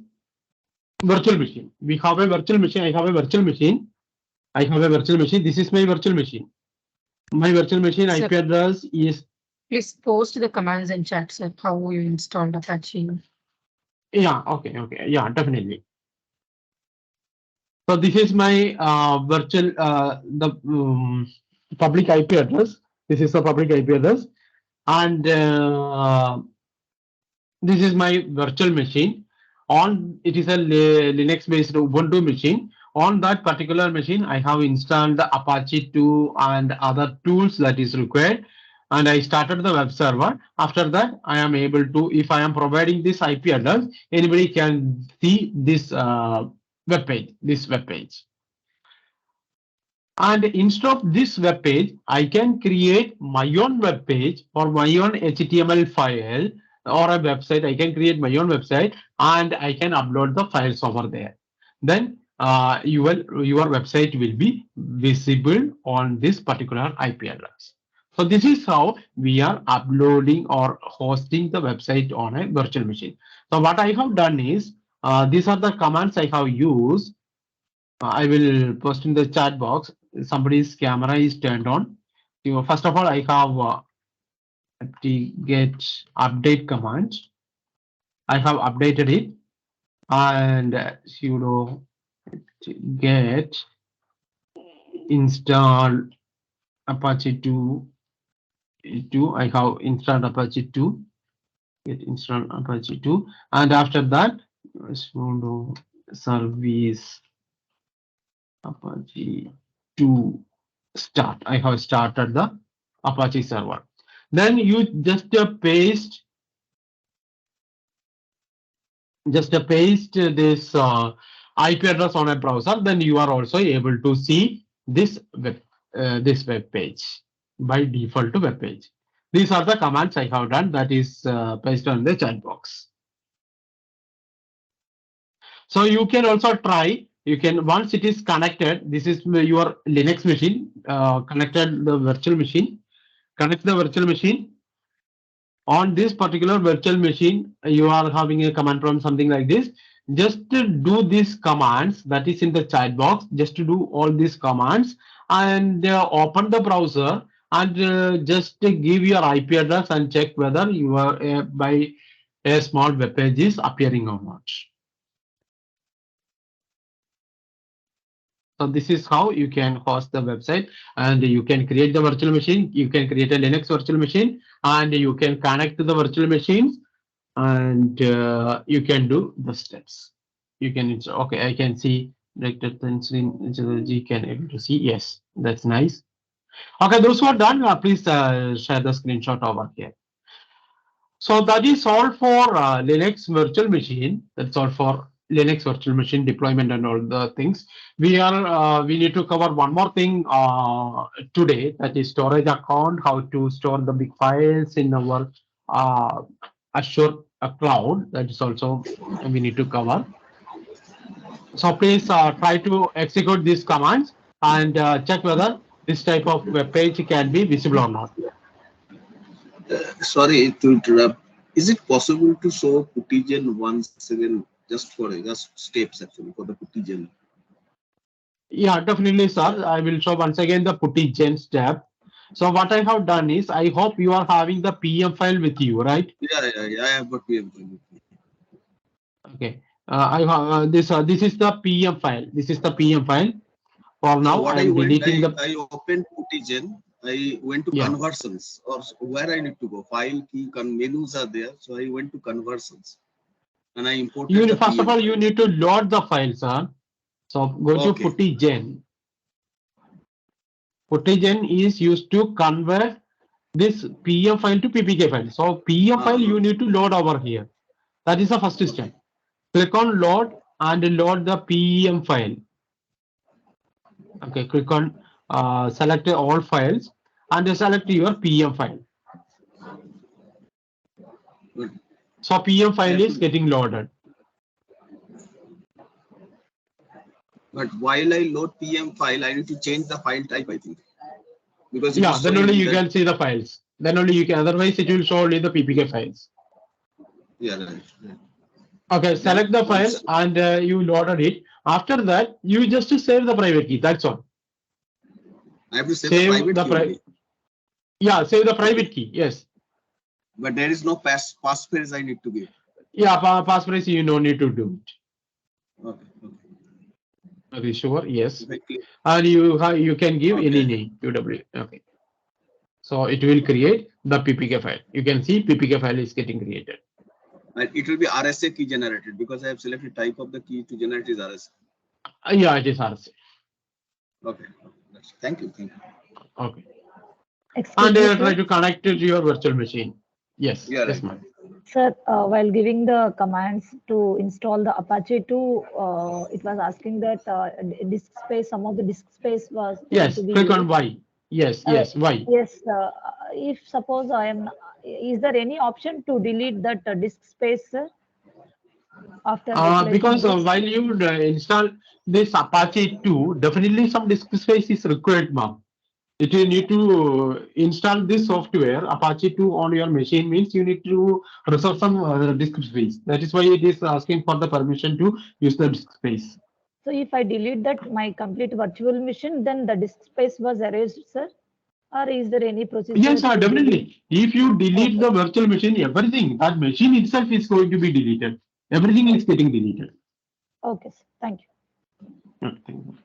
virtual machine. We have a virtual machine. I have a virtual machine. This is my virtual machine. My virtual machine Sir, IP address is. please post the commands in chat, sir, how you installed Apache. Yeah, okay, yeah, definitely. So this is my virtual public IP address. This is the public IP address, and this is my virtual machine. It is a Linux based Ubuntu machine. On that particular machine, I have installed the Apache 2 and other tools that is required, and I started the web server. After that, I am able to, if I am providing this IP address, anybody can see this web page. And instead of this web page, I can create my own web page or my own HTML file or a website. I can create my own website and I can upload the files over there. Then your website will be visible on this particular IP address. So this is how we are uploading or hosting the website on a virtual machine. So what I have done is, these are the commands I have used. I will post in the chat box. Somebody's camera is turned on. First of all, I have get update command. I have updated it, and sudo get install Apache 2. I have installed Apache 2. Get install Apache 2, and after that sudo service Apache 2 start. I have started the Apache server. Then you just paste this IP address on a browser. Then you are also able to see this web page by default web page. These are the commands I have done. That is pasted on the chat box. So you can also try. You can, once it is connected, this is your Linux machine, connected the virtual machine, connect the virtual machine. On this particular virtual machine, you are having a command prompt, something like this. Just to do these commands that is in the chat box, just to do all these commands and open the browser and just give your IP address and check whether you are by a small web page is appearing or not. So this is how you can host the website, and you can create the virtual machine. You can create a Linux virtual machine, and you can connect to the virtual machines, and you can do the steps. You can, okay, I can see directed G can able to see. Yes, that's nice. Okay, those who are done, please share the screenshot over here. So that is all for Linux virtual machine. That's all for Linux virtual machine deployment and all the things. We need to cover one more thing today, that is storage account, how to store the big files in our Azure cloud. That is also we need to cover. So please try to execute these commands and check whether this type of web page can be visible or not. Sorry to interrupt. Is it possible to show Puttygen once again, just steps actually for the Puttygen? Yeah, definitely, sir. I will show once again the Puttygen step. So what I have done is, I hope you are having the PM file with you, right? Yeah, I have got PM file with me. Okay. I have this is the PM file. This is the PM file. For now, so I opened Puttygen. I went to conversions, or where I need to go. File key menus are there, so I went to conversions, and I imported. First of all, you need to load the file, sir. So go to Puttygen. Puttygen is used to convert this PM file to PPK file. So PM file you need to load over here. That is the first step. Click on load and load the PM file. Okay, click on select all files and select your PM file. So PM file is getting loaded. But while I load PM file, I need to change the file type, I think. Because it Yeah, is then showing only you that- can see the files. Then only you can, otherwise it will show only the PPK files. Yeah, right. Right. Okay, select the file once- and you loaded it. After that, you just save the private key. That's all. I have to save the private key only. Yeah, save the private key. Yes. But there is no passphrase I need to give. Yeah, passphrase you no need to do it. Okay. Okay, sure. Yes. If I click- And you can give any name UW. Okay. So it will create the PPK file. You can see PPK file is getting created. And it will be RSA key generated because I have selected type of the key to generate is RSA. Yeah, it is RSA. Okay. Thank you. Okay. Excuse And me, sir. try to connect it to your virtual machine. Yes. Yeah, Yes, right. ma'am. Sir, while giving the commands to install the Apache 2, it was asking that disk space, some of the disk space was going Yes. to be Click on used. Y. Yes. Yes. Y. Yes, if suppose is there any option to delete that disk space, sir? After Because replacing this? while you install this Apache 2, definitely some disk space is required, ma'am. If you need to install this software, Apache 2 on your machine means you need to reserve some disk space. That is why it is asking for the permission to use the disk space. So if I delete that my complete virtual machine, then the disk space was erased, sir? Or is there any procedure? Yes, to definitely. If you delete the virtual machine, everything, that machine itself is going to be deleted. Everything is getting deleted. Okay, sir. Thank you. Thank you.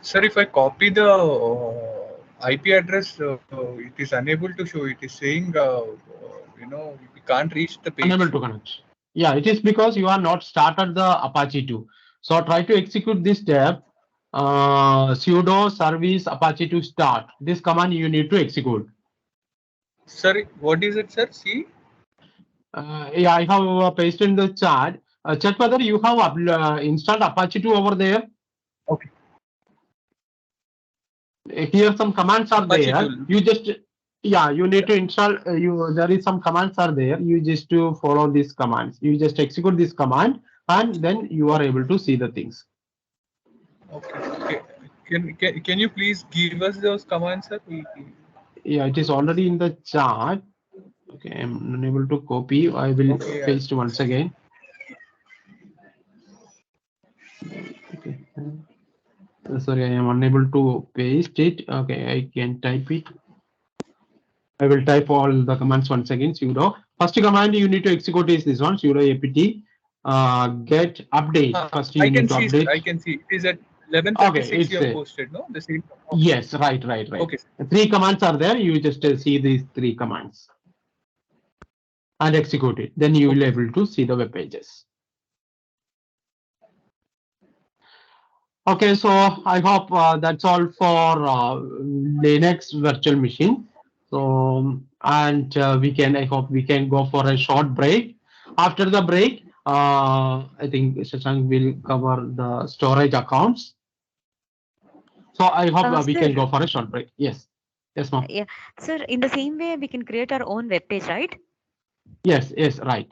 Sir, if I copy the IP address, it is unable to show. It is saying, we can't reach the page. Unable to connect. Yeah, it is because you are not started the Apache 2. So try to execute this tab, sudo service Apache 2 start. This command you need to execute. Sir, what is it, sir? See? Yeah, I have pasted in the chat. Check whether you have installed Apache 2 over there. Okay. Here some commands are Apache there. tool. You just, yeah, you need to install. There is some commands are there. You just to follow these commands. You just execute this command, and then you are able to see the things. Okay. Can you please give us those commands, sir? Yeah, it is already in the chat. Okay, I'm unable to copy. I will paste once again. Okay. Sorry, I am unable to paste it. Okay, I can type it. I will type all the commands once again. Sudo. First command you need to execute is this one. Sudo apt get update. First you I need can to see, update. sir. I can see. It is at 11:36 you have posted, no? The same. Yes, right. Okay. 3 commands are there. You just see these 3 commands and execute it. Then you will be able to see the web pages. Okay, so I hope that's all for Linux virtual machine. So, and I hope we can go for a short break. After the break, I think Shashank will cover the storage accounts. So I hope we can go for a short break. Yes, ma'am. Yeah, sir. In the same way, we can create our own web page, right? Yes, right.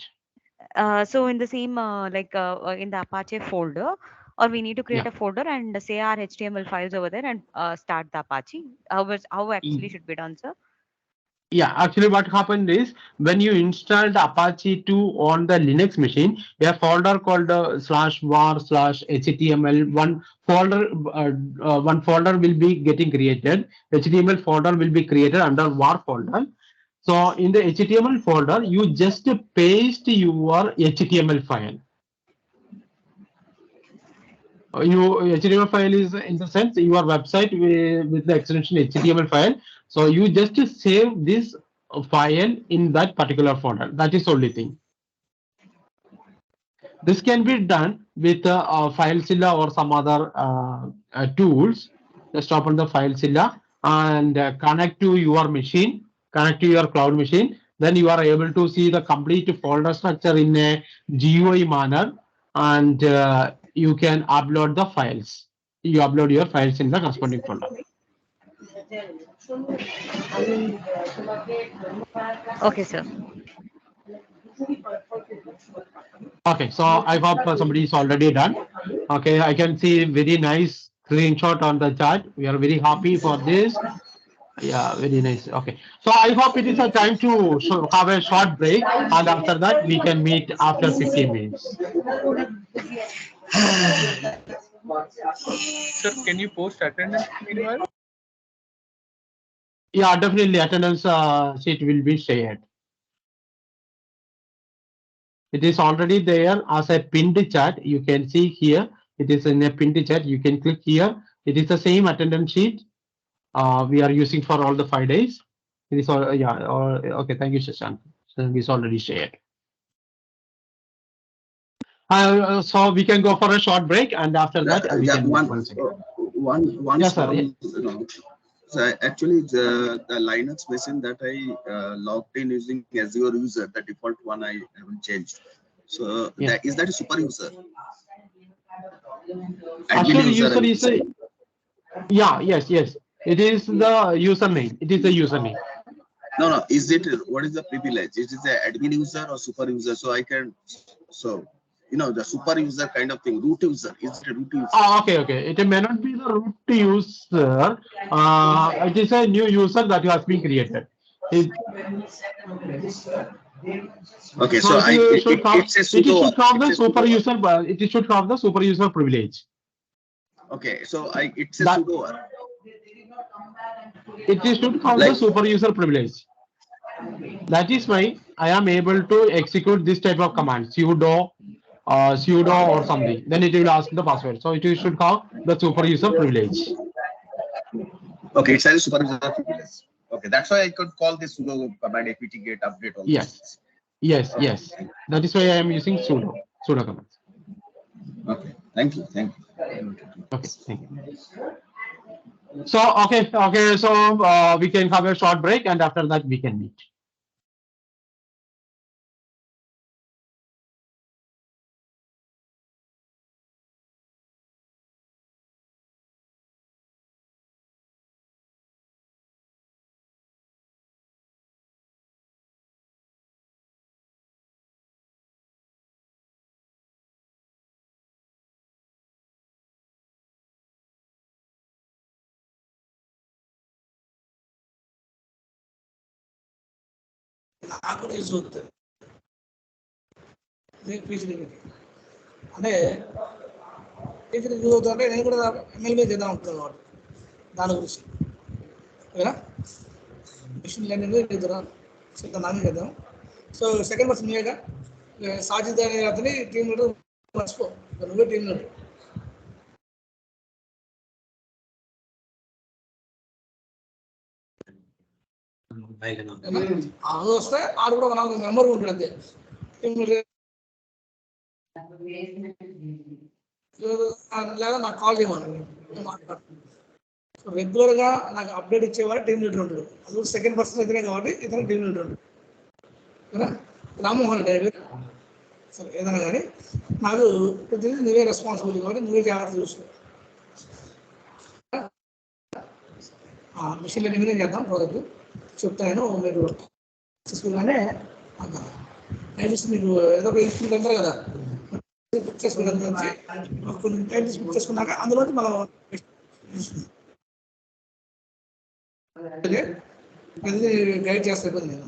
So in the same in the Apache folder, or we need to create a folder and say our HTML files over there and start the Apache. How actually should be done, sir? Yeah, actually what happened is when you installed Apache 2 on the Linux machine, a folder called /var/html one folder will be getting created. HTML folder will be created under var folder. So in the HTML folder, you just paste your HTML file. Your HTML file is in the sense your website with the extension HTML file. So you just save this file in that particular folder. That is the only thing. This can be done with FileZilla or some other tools. Just open the FileZilla and connect to your machine, connect to your cloud machine. Then you are able to see the complete folder structure in a GUI manner, and you can upload the files. You upload your files in the corresponding folder. Okay, sir. Okay, so I hope somebody is already done. Okay, I can see very nice screenshot on the chat. We are very happy for this. Yeah, very nice. Okay, so I hope it is a time to have a short break, and after that we can meet after 15 minutes. Sir, can you post attendance meanwhile? Yeah, definitely attendance sheet will be shared. It is already there as a pinned chat. You can see here. It is in a pinned chat. You can click here. It is the same attendance sheet we are using for all the 5 days. It is all yeah. Okay, thank you, Shashank. So it's already shared. So we can go for a short break, and after that we can move once again. One Yes, sir. small, so actually the Linux machine that I logged in using Azure user, the default one I haven't changed. So Yeah. is that a super user? Azure user I would is say. yeah, yes. It is the username. It is the username. No. Is it, what is the privilege? Is it the admin user or super user? So I can, the super user kind of thing, root user. Is it a root user? Okay. It may not be the root user. It is a new user that has been created. Okay, so it should have it's a sudo. the super user. It should have the super user privilege. Okay, so it's a sudo. It should have the super user privilege. That is why I am able to execute this type of command, sudo or something. Then it will ask the password. So it should have the super user privilege. Okay, it's a super user privilege. Okay, that's why I could call this sudo command apt-get update. Yes. That is why I am using sudo command. Okay, thank you. Okay, thank you. So okay. So we can have a short break, and after that we can meet. నాకు తెలిసి వస్తుంది PhD అంటే PhD చదువుతా అంటే నేను కూడా MLA చేద్దాం అనుకున్నాను వాడు దాని గురించి ఓకేనా మిషన్ లెర్నింగ్ చేద్దాం నాన్న చేద్దాం సో సెకండ్ పర్సన్ మీగా సాజిద్ అనే అతని టీం లీడర్ మర్చిపో నువ్వే టీం లీడర్ అది వస్తే ఆడు కూడా నాకు మెంబర్ ఉంటాడు అంతే లేదా నాకు కాల్ చేయమని మాట్లాడుతున్నాను రెగ్యులర్ గా నాకు అప్డేట్ ఇచ్చేవాడు టీం లీడర్ ఉంటాడు అది సెకండ్ పర్సన్ ఇతనే కాబట్టి ఇతను టీం లీడర్ ఉంటాడు రామ్మోహన్ రెడ్డి సరే ఏదైనా కానీ నాకు ప్రతిదీ నువ్వే రెస్పాన్సిబిలిటీ కాబట్టి నువ్వే జాగ్రత్త చూసుకో మిషన్ లెర్నింగ్ చేద్దాం ప్రాజెక్ట్ చెప్తాను మీరు సక్సెస్ఫుల్గానే టైల్స్ మీకు ఏదో ఒక ఇన్స్టిట్యూట్ అంటారు కదా బుక్ చేసుకున్న కొన్ని టైల్స్ బుక్ చేసుకున్నాక అందులో మనం గైడ్ చేస్తే నేను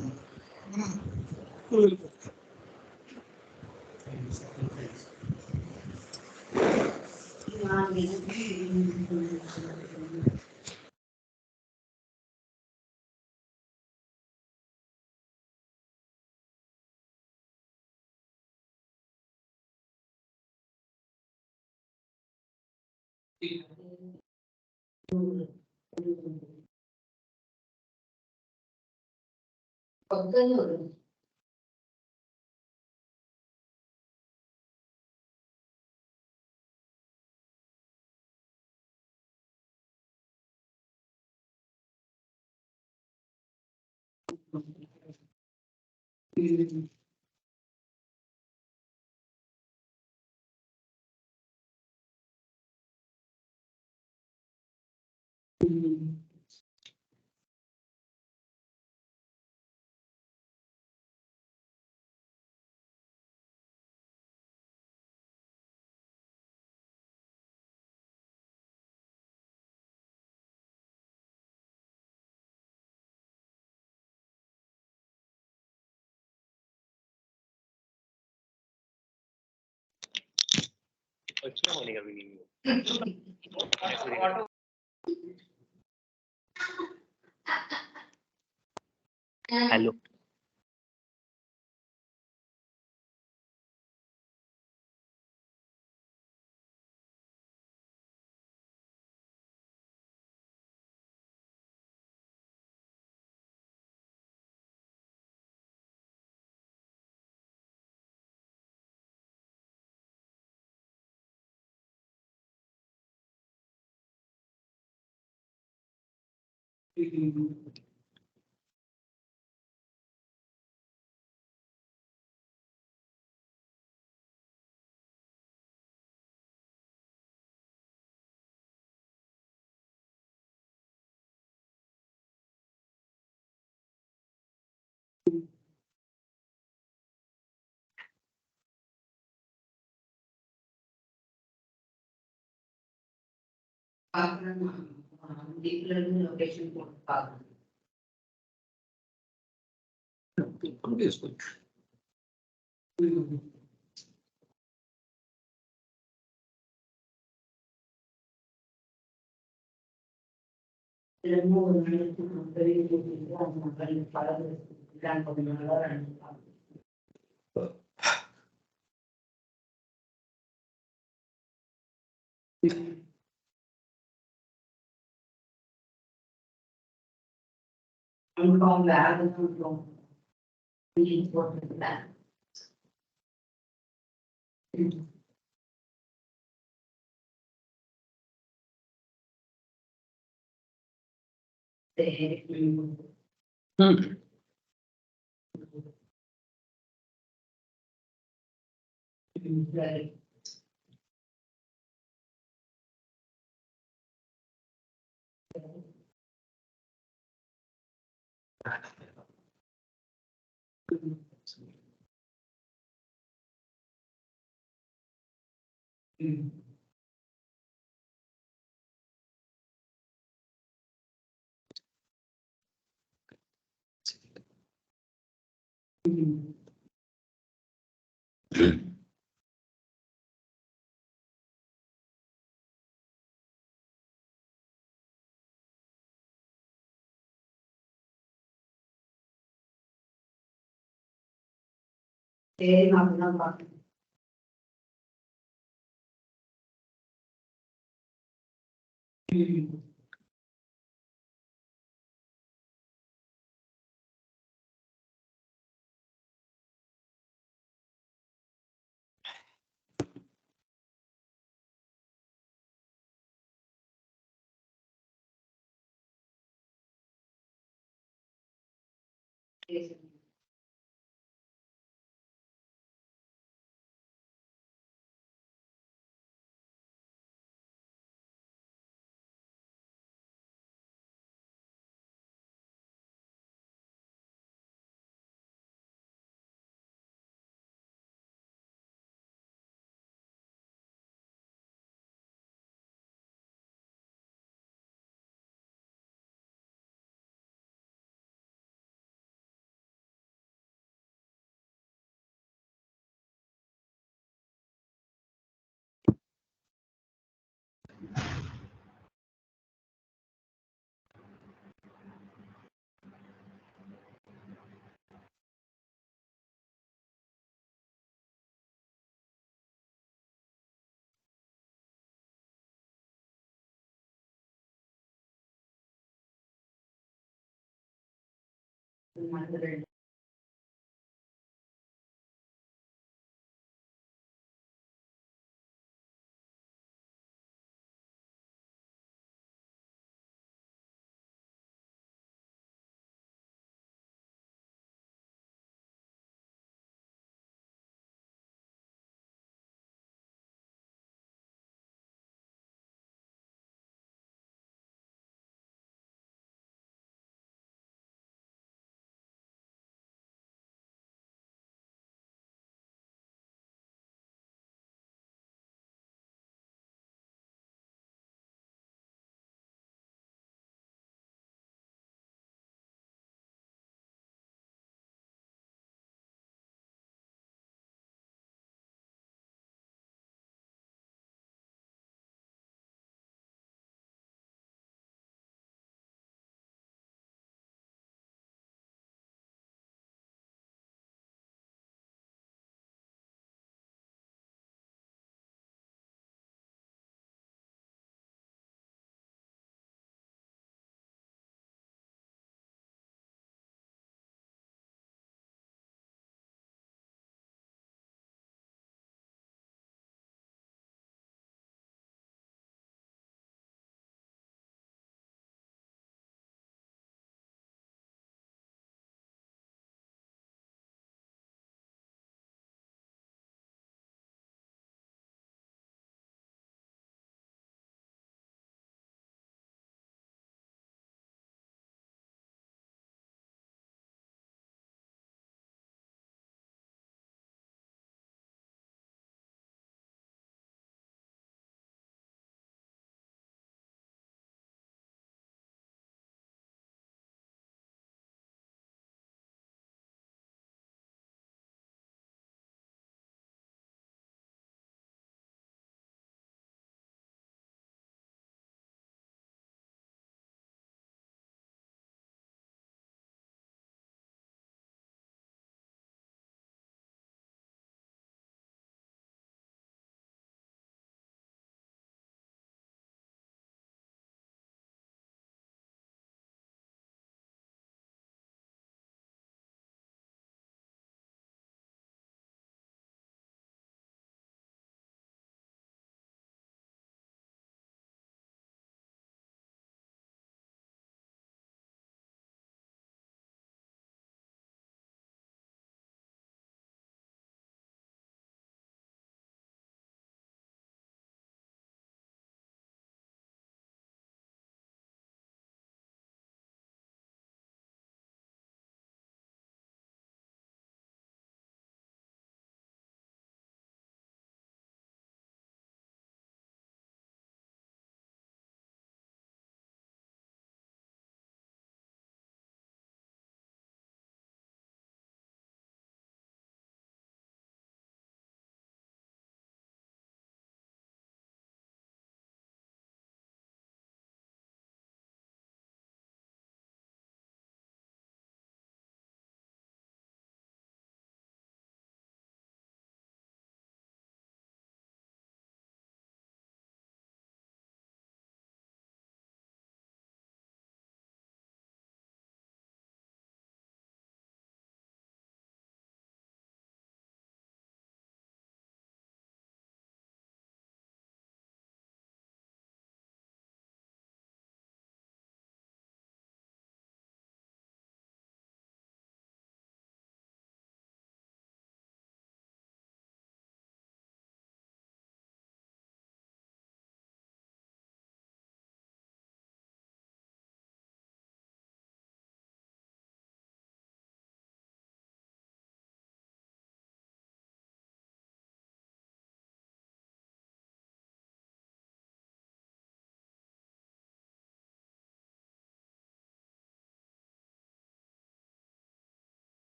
Hello.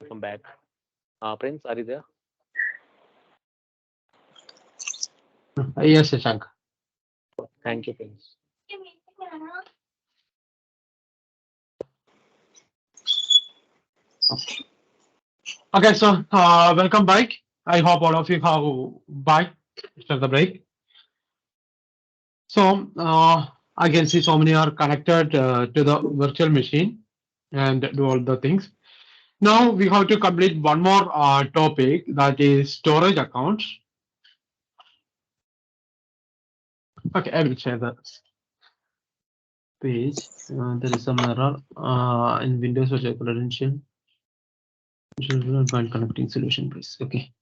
Welcome back. Prince, are you there? Yes, Shashank. Thank you, Prince. Okay, so welcome back. I hope all of you have back after the break. So I can see so many are connected to the virtual machine and do all the things. Now we have to complete one more topic, that is storage accounts. Okay, I will share the page. There is some error in Windows Virtual Credential. Find connecting solution, please. Okay.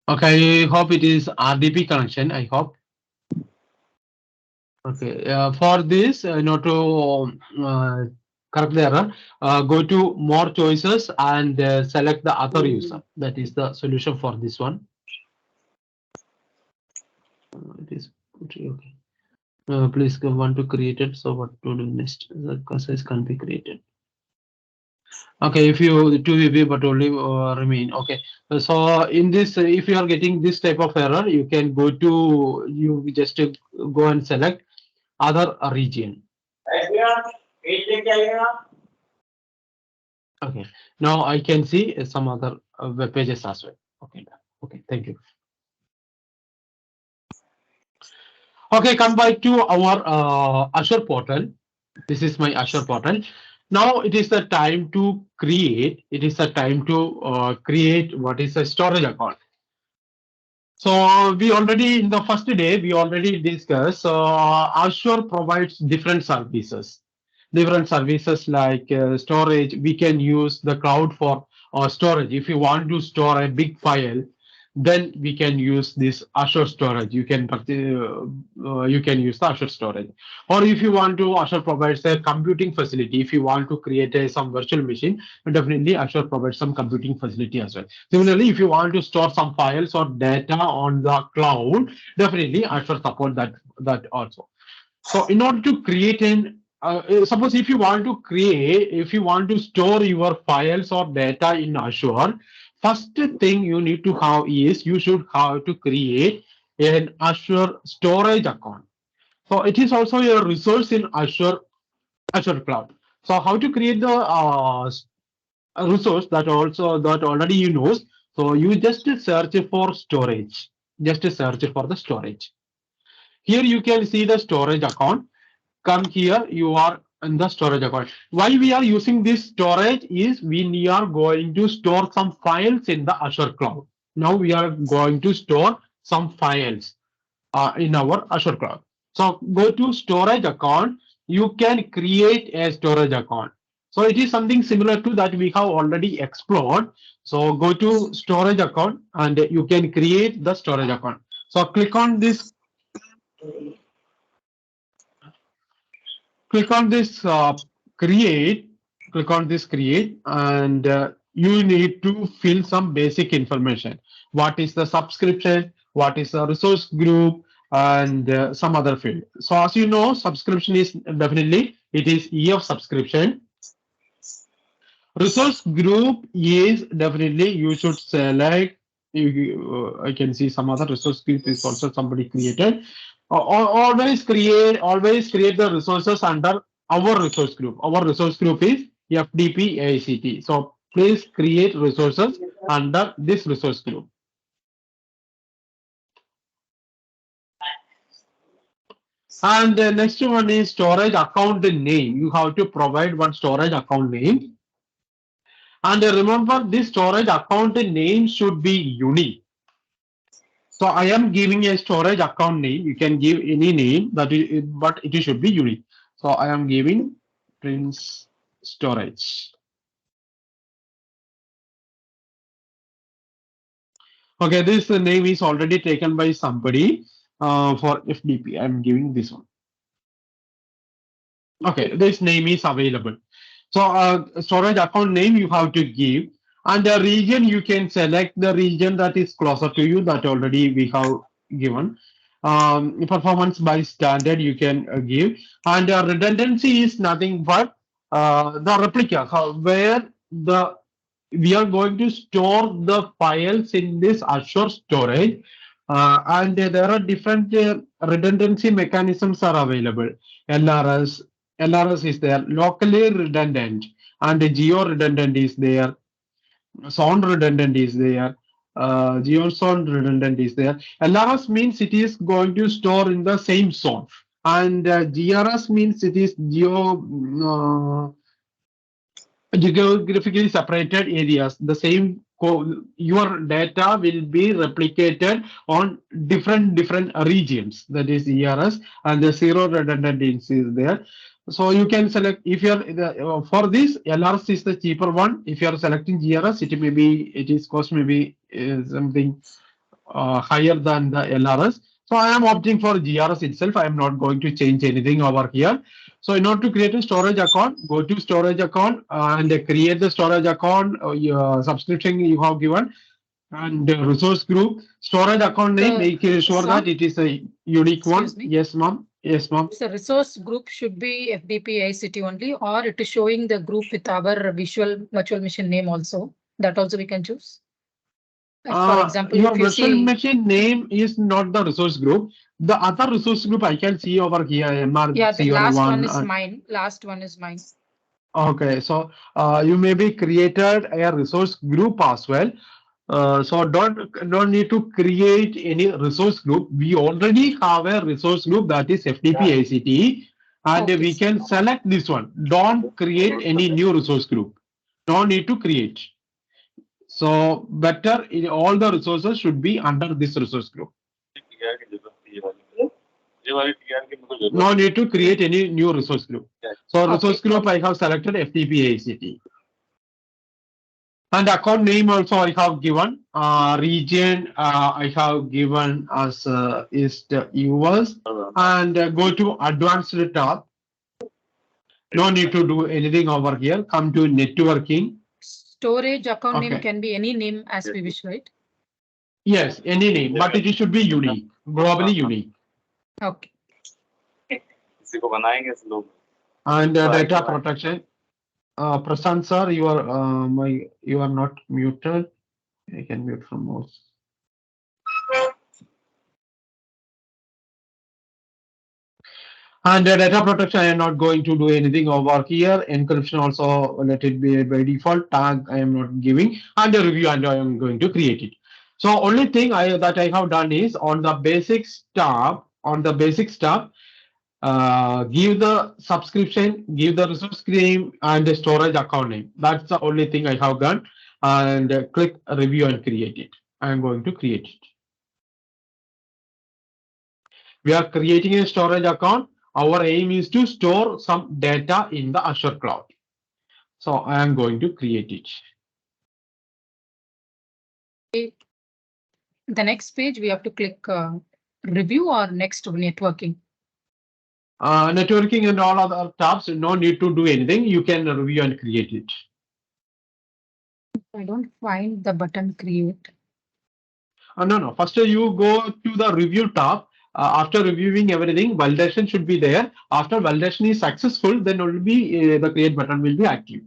Okay, I hope it is RDP connection. I hope. Okay, for this, not to correct the error, go to more choices and select the other user. That is the solution for this one. It is okay. Please go want to create it. So what to do next? The size can't be created. Okay, if you 2 VB but only remain. Okay, so in this, if you are getting this type of error, you can go to just go and select other region. Okay, now I can see some other web pages as well. Okay, okay, thank you. Okay, come back to our Azure portal. This is my Azure portal. Now it is the time to create. It is the time to create what is a storage account. So we already in the first day we already discussed. Azure provides different services. Different services like storage. We can use the cloud for storage. If you want to store a big file, then we can use this Azure storage. You can use the Azure storage. Or if you want to, Azure provides a computing facility. If you want to create some virtual machine, definitely Azure provides some computing facility as well. Similarly, if you want to store some files or data on the cloud, definitely Azure support that also. So in order to create an suppose if you want to store your files or data in Azure, first thing you need to have is you should have to create an Azure storage account. So it is also a resource in Azure Cloud. So how to create the a resource that already you know. So you just search for storage. Just search for the storage. Here you can see the storage account. Come here, you are in the storage account. Why we are using this storage is we are going to store some files in the Azure Cloud. Now we are going to store some files in our Azure Cloud. So go to storage account. You can create a storage account. So it is something similar to that we have already explored. So go to storage account and you can create the storage account. So click on this. Click on this create. Click on this create, and you need to fill some basic information. What is the subscription? What is the resource group? And some other field. So as you know, subscription is definitely it is EF subscription. Resource group is definitely you should select. I can see some other resource group is also somebody created. Always create the resources under our resource group. Our resource group is FDP AICT. So please create resources under this resource group. And the next one is storage account name. You have to provide one storage account name. And remember, this storage account name should be unique. So I am giving a storage account name. You can give any name, but it should be unique. So I am giving Prince Storage. Okay, this name is already taken by somebody for FDP. I am giving this one. Okay, this name is available. So storage account name you have to give, and the region you can select the region that is closer to you that already we have given. Performance by standard you can give, and redundancy is nothing but the replica where we are going to store the files in this Azure storage, and there are different redundancy mechanisms are available. LRS is there, locally redundant, and geo redundant is there, sound redundant is there, geo sound redundant is there. LRS means it is going to store in the same zone, and GRS means it is geographically separated areas. The same your data will be replicated on different regions. That is ERS, and the zero redundancy is there. So you can select if you are for this LRS is the cheaper one. If you are selecting GRS, it is cost maybe something higher than the LRS. So I am opting for GRS itself. I am not going to change anything over here. So in order to create a storage account, go to storage account and create the storage account, your subscription you have given, and resource group, storage account name, make sure that it is a unique one. Yes, ma'am. Yes, ma'am. So resource group should be FDP AICT only, or it is showing the group with our virtual machine name also. That also we can choose. Like for example, your virtual machine name is not the resource group. The other resource group I can see over here. Yeah, the last one is mine. Last one is mine. Okay, so you may be created a resource group as well. So don't need to create any resource group. We already have a resource group that is FDP AICT, and we can select this one. Don't create any new resource group. No need to create. So better all the resources should be under this resource group. No need to create any new resource group. So resource group I have selected FDP AICT. And account name also I have given. Region I have given as is the US, and go to advanced tab. No need to do anything over here. Come to networking. Storage account name can be any name as we wish, right? Yes, any name, but it should be unique, globally unique. Okay. And data protection. Prashant sir, you are not muted. I can mute from mouse. And data protection, I am not going to do anything over here. Encryption also, let it be by default. Tag I am not giving. And the review, and I am going to create it. So only thing that I have done is on the basics tab, give the subscription, give the resource name and the storage account name. That's the only thing I have done. And click review and create it. I am going to create it. We are creating a storage account. Our aim is to store some data in the Azure cloud. So I am going to create it. The next page, we have to click review or next networking. Networking and all other tabs, no need to do anything. You can review and create it. I don't find the button create. No. First you go to the review tab. After reviewing everything, validation should be there. After validation is successful, then only the create button will be active.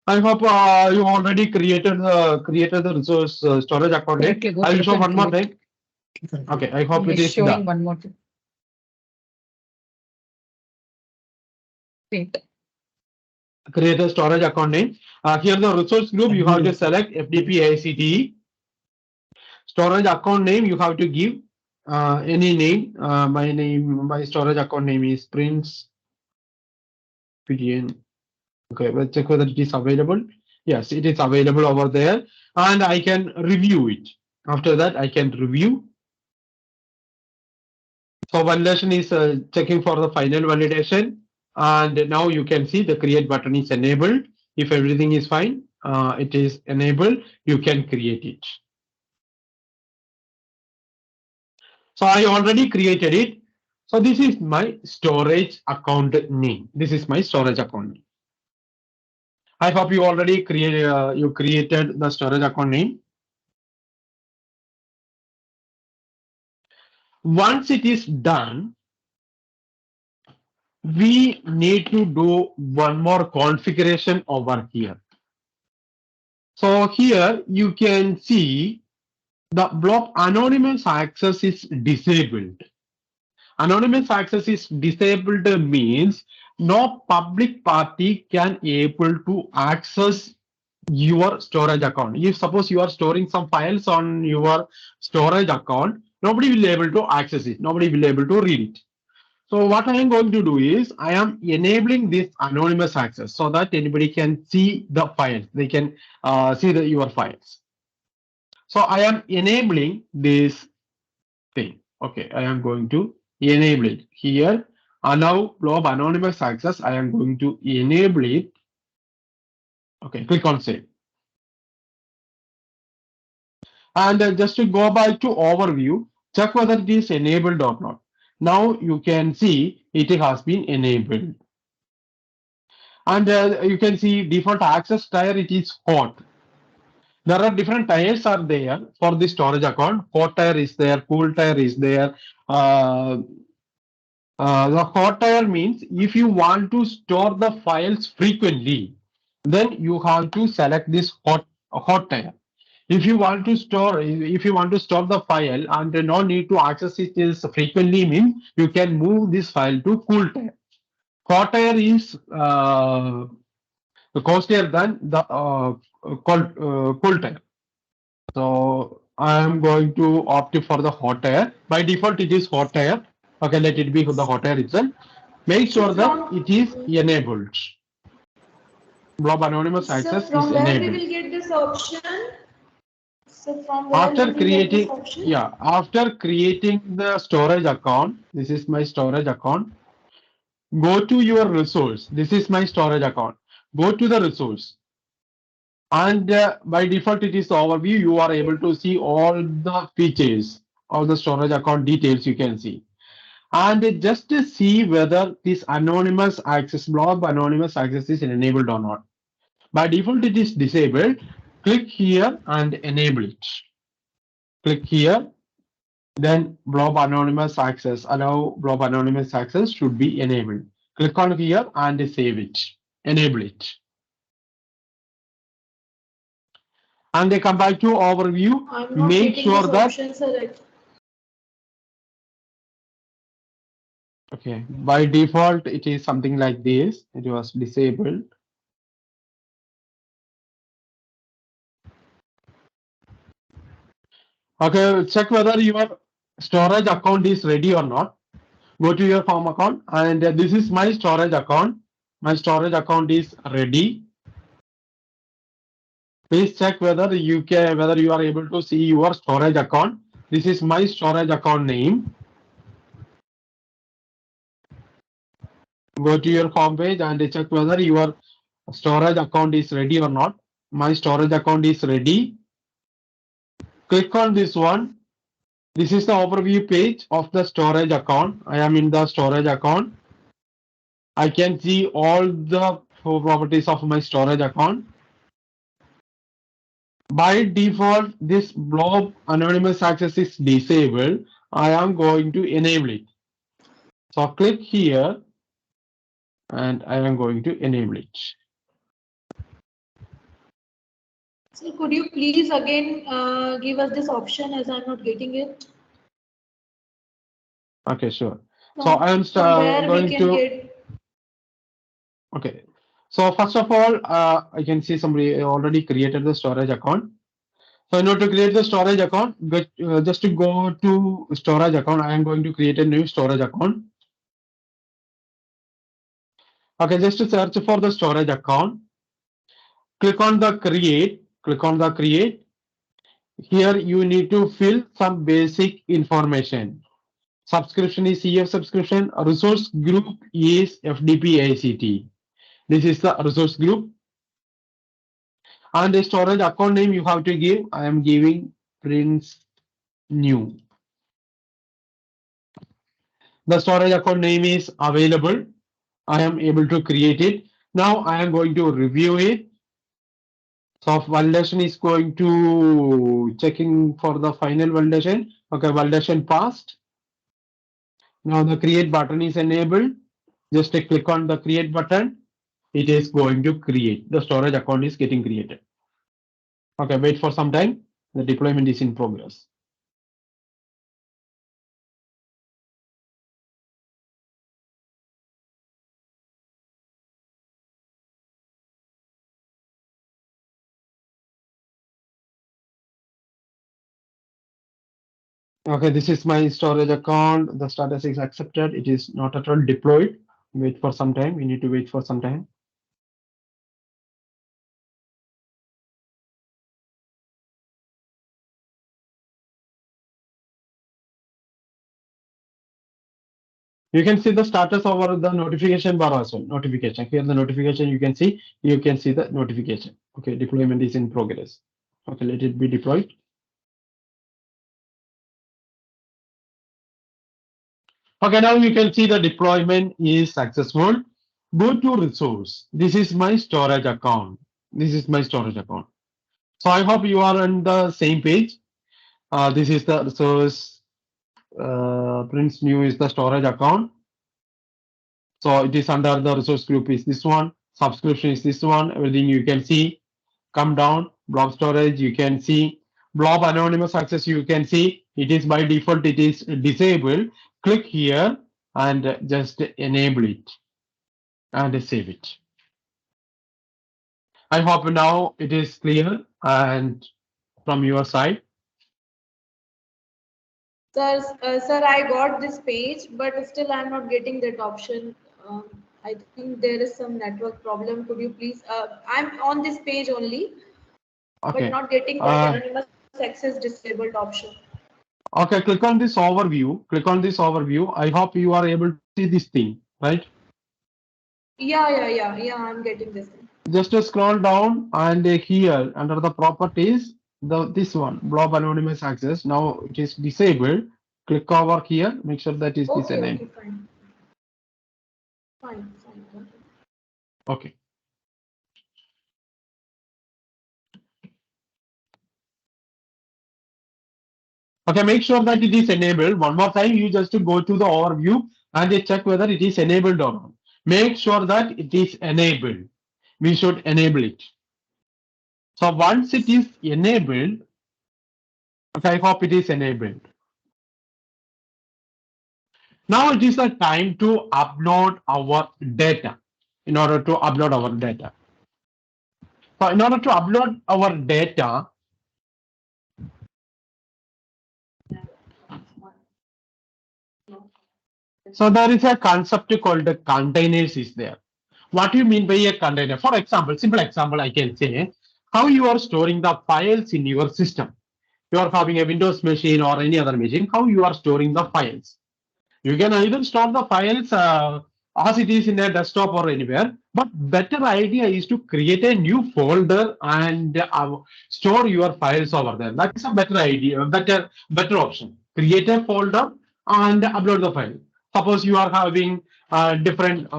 I hope you already created the resource storage account. Okay, I will show one more thing. Okay, I hope it is showing done. one more thing. Wait. Create a storage account name. Here the resource group, you have to select FTP ACTE. Storage account name, you have to give any name. My storage account name is Prince PDN. Okay, let's check whether it is available. Yes, it is available over there, and I can review it. After that, I can review. So validation is checking for the final validation, and now you can see the create button is enabled. If everything is fine, it is enabled. You can create it. So I already created it. So this is my storage account name. This is my storage account name. I hope you already created the storage account name. Once it is done, we need to do one more configuration over here. So here you can see the blob anonymous access is disabled. Anonymous access is disabled means no public party can able to access your storage account. If suppose you are storing some files on your storage account, nobody will be able to access it. Nobody will be able to read it. So what I am going to do is I am enabling this anonymous access so that anybody can see the files. They can see your files. So I am enabling this thing. Okay, I am going to enable it here. Allow blob anonymous access. I am going to enable it. Okay, click on save. And just to go back to overview, check whether it is enabled or not. Now you can see it has been enabled. And you can see default access tier, it is hot. There are different tiers are there for the storage account. Hot tier is there, cool tier is there. The hot tier means if you want to store the files frequently, then you have to select this hot tier. If you want to store the file and no need to access it is frequently, means you can move this file to cool tier. Hot tier is costlier than the cool tier. So I am going to opt for the hot tier. By default, it is hot tier. Okay, let it be for the hot tier itself. Make sure that it is enabled. Blob anonymous access is From where we enabled. will get this option? So from where After will we get this creating, option? after creating the storage account, this is my storage account. Go to your resource. This is my storage account. Go to the resource. And by default, it is overview. You are able to see all the features, all the storage account details you can see. And just to see whether this anonymous access, blob anonymous access is enabled or not. By default, it is disabled. Click here and enable it. Click here Then blob anonymous access, allow blob anonymous access should be enabled. Click on here and save it, enable it. And they come back to overview. I'm not Make getting sure this that, option select. okay, by default, it is something like this. It was disabled. Okay, check whether your storage account is ready or not. Go to your home account, and this is my storage account. My storage account is ready. Please check whether you are able to see your storage account. This is my storage account name. Go to your home page and check whether your storage account is ready or not. My storage account is ready. Click on this one. This is the overview page of the storage account. I am in the storage account. I can see all the properties of my storage account. By default, this blob anonymous access is disabled. I am going to enable it. So click here and I am going to enable it. So could you please again give us this option as I'm not getting it? Okay, sure. So I am From where going we can to. get. Okay. So first of all, I can see somebody already created the storage account. So in order to create the storage account, just to go to storage account, I am going to create a new storage account. Okay, just to search for the storage account, click on the create, click on the create. Here you need to fill some basic information. Subscription is CF subscription, resource group is FDP ACT. This is the resource group. And the storage account name you have to give. I am giving Prince New. The storage account name is available. I am able to create it. Now I am going to review it. So validation is going to checking for the final validation. Okay, validation passed. Now the create button is enabled. Just click on the create button. It is going to create. The storage account is getting created. Okay, wait for some time. The deployment is in progress. Okay, this is my storage account. The status is accepted. It is not at all deployed. Wait for some time. We need to wait for some time. You can see the status over the notification bar also. Notification. Here the notification you can see the notification. Okay, deployment is in progress. Okay, let it be deployed. Okay, now you can see the deployment is successful. Go to resource. This is my storage account. This is my storage account. So I hope you are on the same page. This is the resource. Prince New is the storage account. So it is under the resource group is this one. Subscription is this one. Everything you can see. Come down. Blob storage you can see. Blob anonymous access you can see. It is by default it is disabled. Click here and just enable it and save it. I hope now it is clear and from your side. Sir, I got this page, but still I'm not getting that option. I think there is some network problem. Could you please? I'm on this page only, Okay. but not getting that anonymous access disabled option. Okay, click on this overview. Click on this overview. I hope you are able to see this thing, right? Yeah. I'm getting this. Just to scroll down and here under the properties, this one blob anonymous access. Now it is disabled. Click over here. Make sure that is disabled. Okay, fine. Okay. Okay, make sure that it is enabled. One more time, you just go to the overview and you check whether it is enabled or not. Make sure that it is enabled. We should enable it. So once it is enabled, okay, I hope it is enabled. Now it is the time to upload our data. In order to upload our data. So in order to upload our data, so there is a concept called the containers is there. What do you mean by a container? For example, simple example, I can say how you are storing the files in your system. You are having a Windows machine or any other machine, how you are storing the files. You can either store the files as it is in a desktop or anywhere, but better idea is to create a new folder and store your files over there. That is a better idea, better option. Create a folder and upload the file. Suppose you are having different,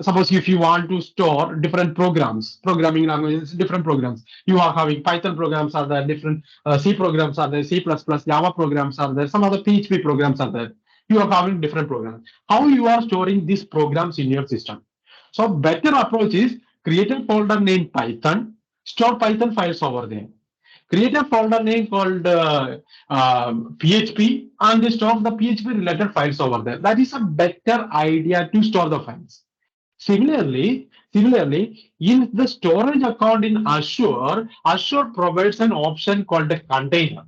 suppose if you want to store different programs, programming languages, different programs. You are having Python programs are there, different C programs are there, C++, Java programs are there, some other PHP programs are there. You are having different programs. How you are storing these programs in your system? So better approach is create a folder named Python, store Python files over there. Create a folder name called PHP and store the PHP related files over there. That is a better idea to store the files. Similarly, in the storage account in Azure, Azure provides an option called a container.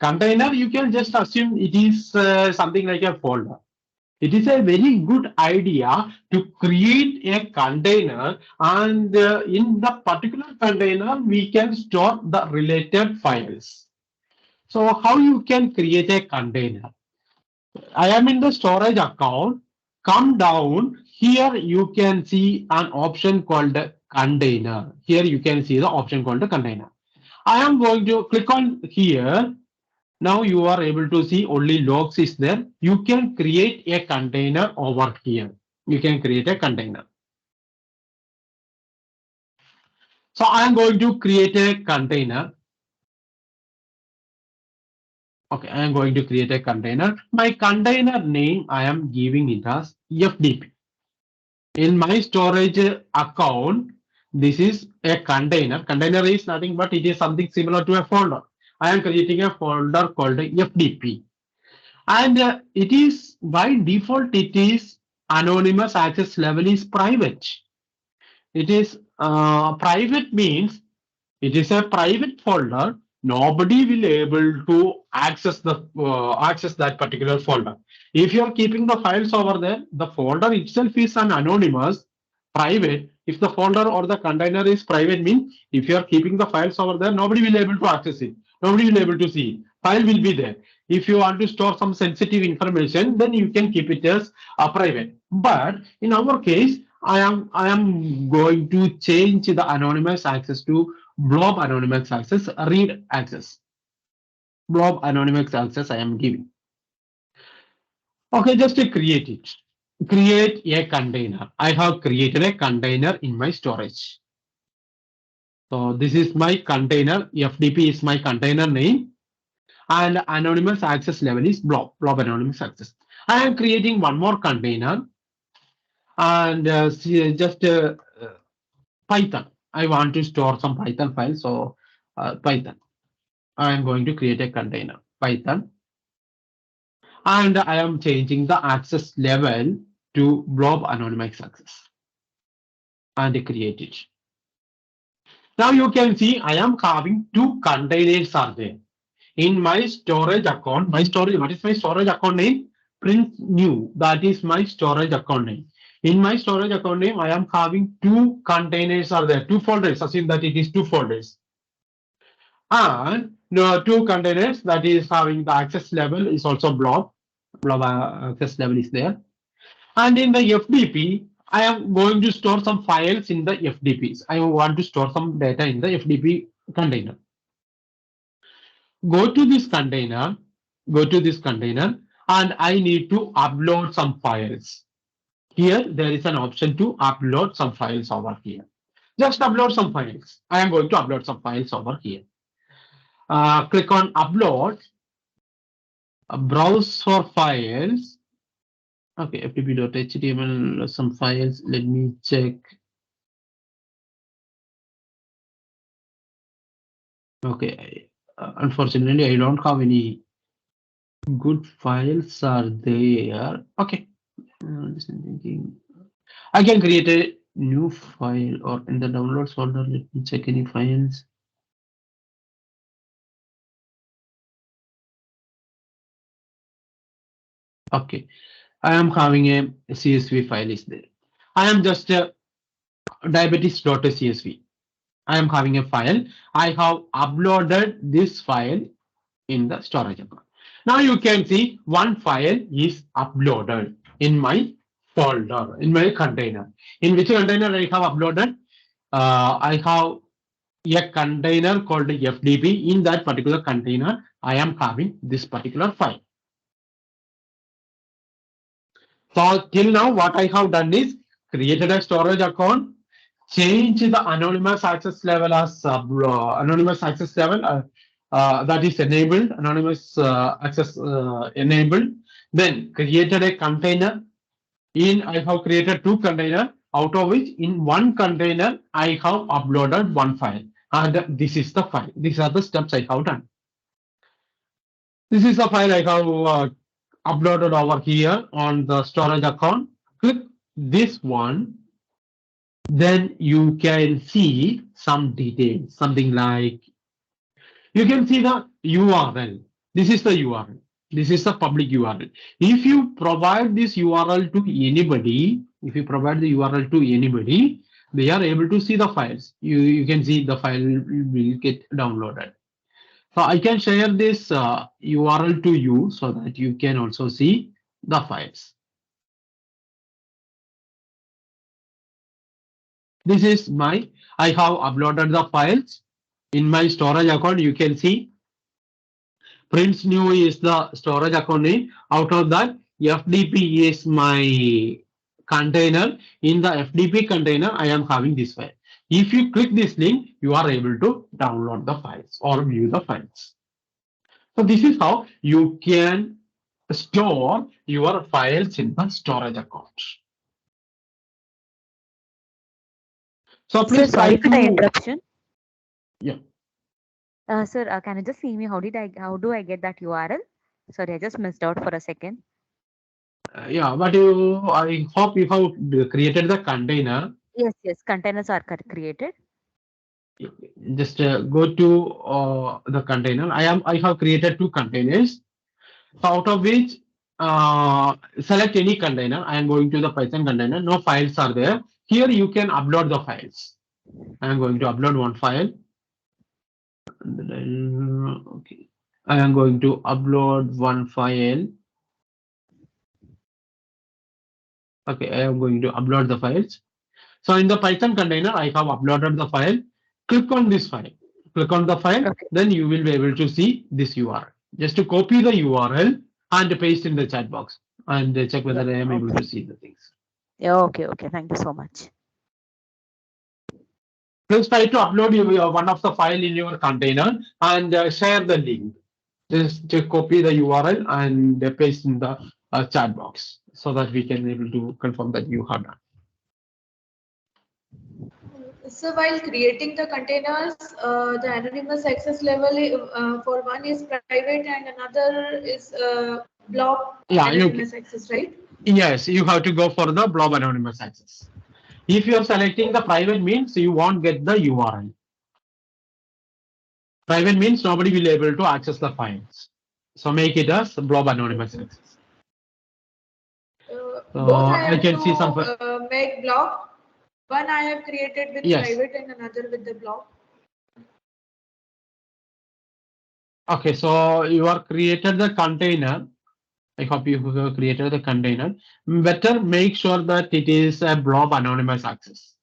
Container, you can just assume it is something like a folder. It is a very good idea to create a container, and in the particular container, we can store the related files. So how you can create a container? I am in the storage account. Come down. Here you can see an option called container. Here you can see the option called container. I am going to click on here. Now you are able to see only logs is there. You can create a container over here. You can create a container. So I am going to create a container. Okay, I am going to create a container. My container name, I am giving it as FDP. In my storage account, this is a container. Container is nothing but it is something similar to a folder. I am creating a folder called FDP. And it is by default, it is anonymous access level is private. It is private means it is a private folder. Nobody will able to access the access that particular folder. If you are keeping the files over there, the folder itself is an anonymous private. If the folder or the container is private, means if you are keeping the files over there, nobody will able to access it. Nobody will able to see. File will be there. If you want to store some sensitive information, then you can keep it as private. But in our case, I am going to change the anonymous access to blob anonymous access, read access. Blob anonymous access I am giving. Okay, just to create it. Create a container. I have created a container in my storage. So this is my container. FDP is my container name. And anonymous access level is blob anonymous access. I am creating one more container and just Python. I want to store some Python files, so Python. I am going to create a container, Python. And I am changing the access level to blob anonymous access and create it. Now you can see I am having two containers are there. In my storage account, what is my storage account name? Print new, that is my storage account name. In my storage account name, I am having two containers are there, two folders, assume that it is two folders. And two containers that is having the access level is also blob access level is there. And in the FDP, I am going to store some files in the FDPs. I want to store some data in the FDP container. Go to this container, and I need to upload some files. Here, there is an option to upload some files over here. Just upload some files. I am going to upload some files over here. Click on upload. browse for files. Okay, ftp.html, some files. Let me check. Okay, unfortunately, I don't have any good files are there. Okay, just thinking. I can create a new file or in the downloads folder. Let me check any files. Okay, I am having a CSV file is there. I am just a diabetes.csv. I am having a file. I have uploaded this file in the storage account. Now you can see one file is uploaded in my folder, in my container. In which container I have uploaded? I have a container called FDP. In that particular container, I am having this particular file. So till now, what I have done is created a storage account, change the anonymous access level as anonymous access level that is enabled, anonymous access enabled. Then created a container. I have created two containers, out of which in one container I have uploaded one file, and this is the file. These are the steps I have done. This is the file I have uploaded over here on the storage account. Click this one, then you can see some details, something like you can see the URL. This is the URL. This is the public URL. If you provide this URL to anybody, they are able to see the files. You can see the file will get downloaded. So I can share this URL to you so that you can also see the files. This is I have uploaded the files in my storage account. You can see Prince New is the storage account name. Out of that, FDP is my container. In the FDP container, I am having this file. If you click this link, you are able to download the files or view the files. So this is how you can store your files in the storage account. So please try to. Interruption. Yeah. Sir, can you just see me? How do I get that URL? Sorry, I just missed out for a second. Yeah, but I hope you have created the container. Yes, containers are created. Just go to the container. I have created two containers. So out of which select any container. I am going to the Python container. No files are there. Here you can upload the files. I am going to upload one file. Okay. I am going to upload one file. Okay, I am going to upload the files. So in the Python container, I have uploaded the file. Click on this file. Click on the file, then you will be able to see this URL. Just to copy the URL and paste in the chat box and check whether I am able to see the things. Yeah, okay. Thank you so much. Please try to upload one of the file in your container and share the link. Just to copy the URL and paste in the chat box so that we can be able to confirm that you have done. So while creating the containers, the anonymous access level for one is private and another is blob anonymous access, right? Yes, you have to go for the blob anonymous access. If you are selecting the private means you won't get the URL. Private means nobody will be able to access the files. So make it as blob anonymous access. I can see some make blob. One I have created with private and another with the blob. Okay, so you are created the container. I hope you have created the container. Better make sure that it is a blob anonymous access.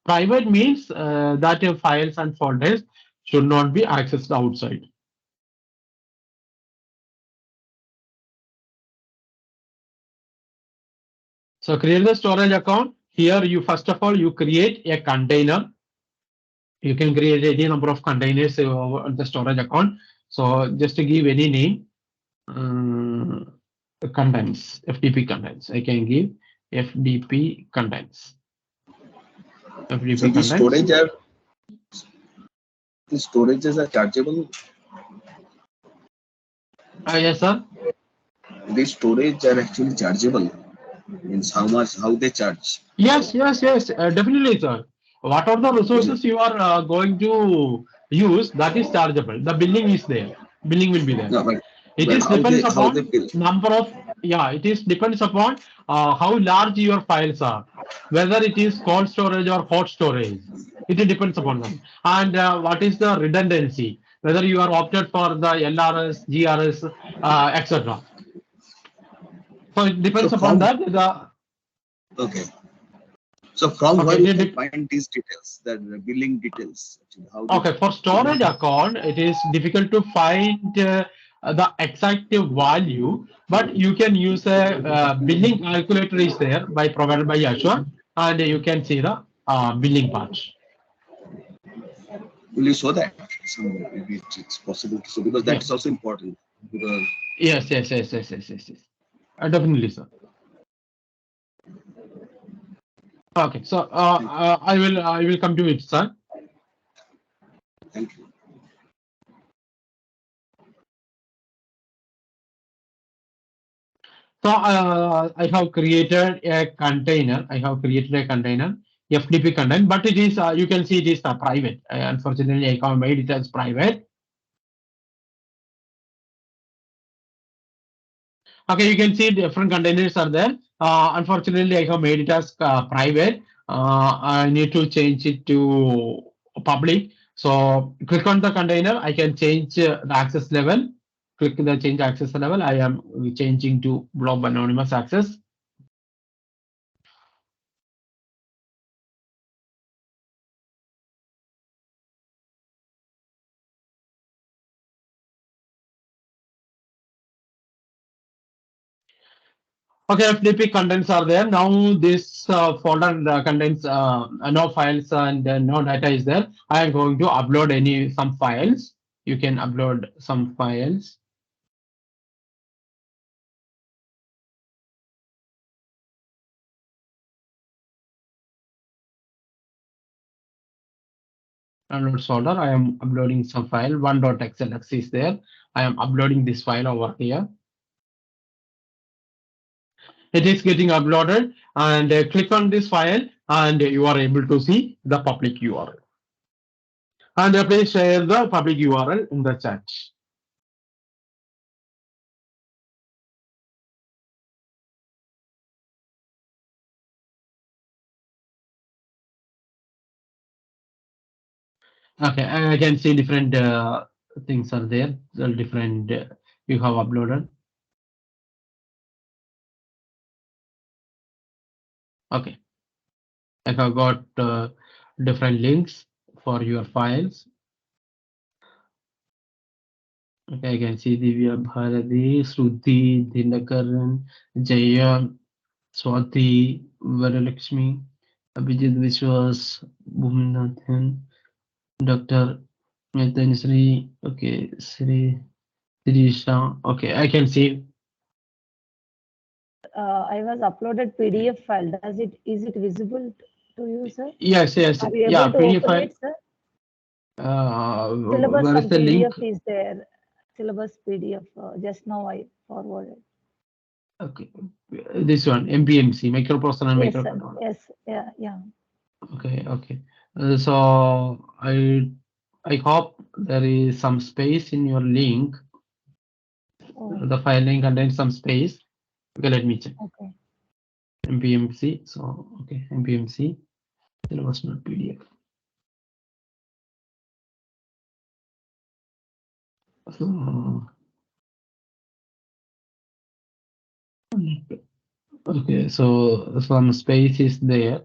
Private means that your files and folders should not be accessed outside. So create the storage account. Here you first of all you create a container. You can create any number of containers on the storage account. So just to give any name, contents, FTP contents. I can give FTP contents. FTP So contents. the storages are chargeable. Yes, sir. The storage are actually chargeable. Means how they charge. Yes, definitely, sir. What are the resources you are going to use, that is chargeable. The billing is there. Billing will be there. No, but It but is how depends they upon bill? number of, it is depends upon how large your files are, whether it is cold storage or hot storage. It depends upon them. And what is the redundancy, whether you are opted for the LRS, GRS, etc. So it depends So upon from that. okay. So from Okay, where we can find these details, the billing details? Actually, how they Okay, for storage account, it is difficult to find the exact value, but you can use a billing calculator is there by provided by Azure, and you can see the billing part. will you show that somewhere if it's possible to show, because that is also important because Yes. Definitely, sir. Okay, so I will come to it, sir. Thank you. So I have created a container. FTP content, but it is you can see it is private. Unfortunately, I can't made it as private. Okay, you can see different containers are there. Unfortunately, I have made it as private. I need to change it to public. So click on the container. I can change the access level. Click the change access level. I am changing to blob anonymous access. Okay, FTP contents are there. Now this folder contains no files and no data is there. I am going to upload some files. You can upload some files. Download folder. I am uploading some file. 1.xlx is there. I am uploading this file over here. It is getting uploaded, and click on this file and you are able to see the public URL. And please share the public URL in the chat. Okay, I can see different things are there. The different you have uploaded. Okay, I have got different links for your files. Okay, I can see Divya Bharati, Shruti, Dinakaran, Jaya, Swati, Varalakshmi, Abhijit Vishwas, Bhuminathan, Dr. Nathan Sri, okay, Sri Sirisha. Okay, I can see. I was uploaded PDF file. Is it visible to you, sir? Yes. Are you able Yeah, to PDF open file. it, sir? Where Syllabus is the link? PDF is there. Syllabus PDF. Just now I forwarded. Okay, this one, MPMC, microprocessor and Yes, sir. microcontroller. Yes. Yeah. Okay. So I hope there is some space in your link. Oh. The file link contains some space. Okay, let me check. Okay. MPMC. So okay, MPMC. Syllabus not PDF. So, okay, so some space is there.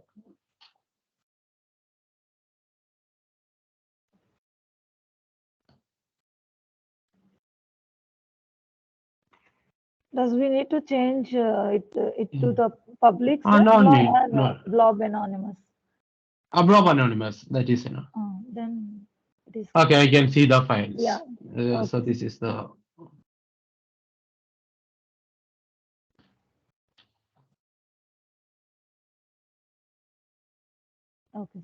Does we need to change it to the public, No sir? need. No. Blob anonymous. Blob anonymous. That is enough. Then it is. Okay, I can see the files. Yeah. So this is the Okay.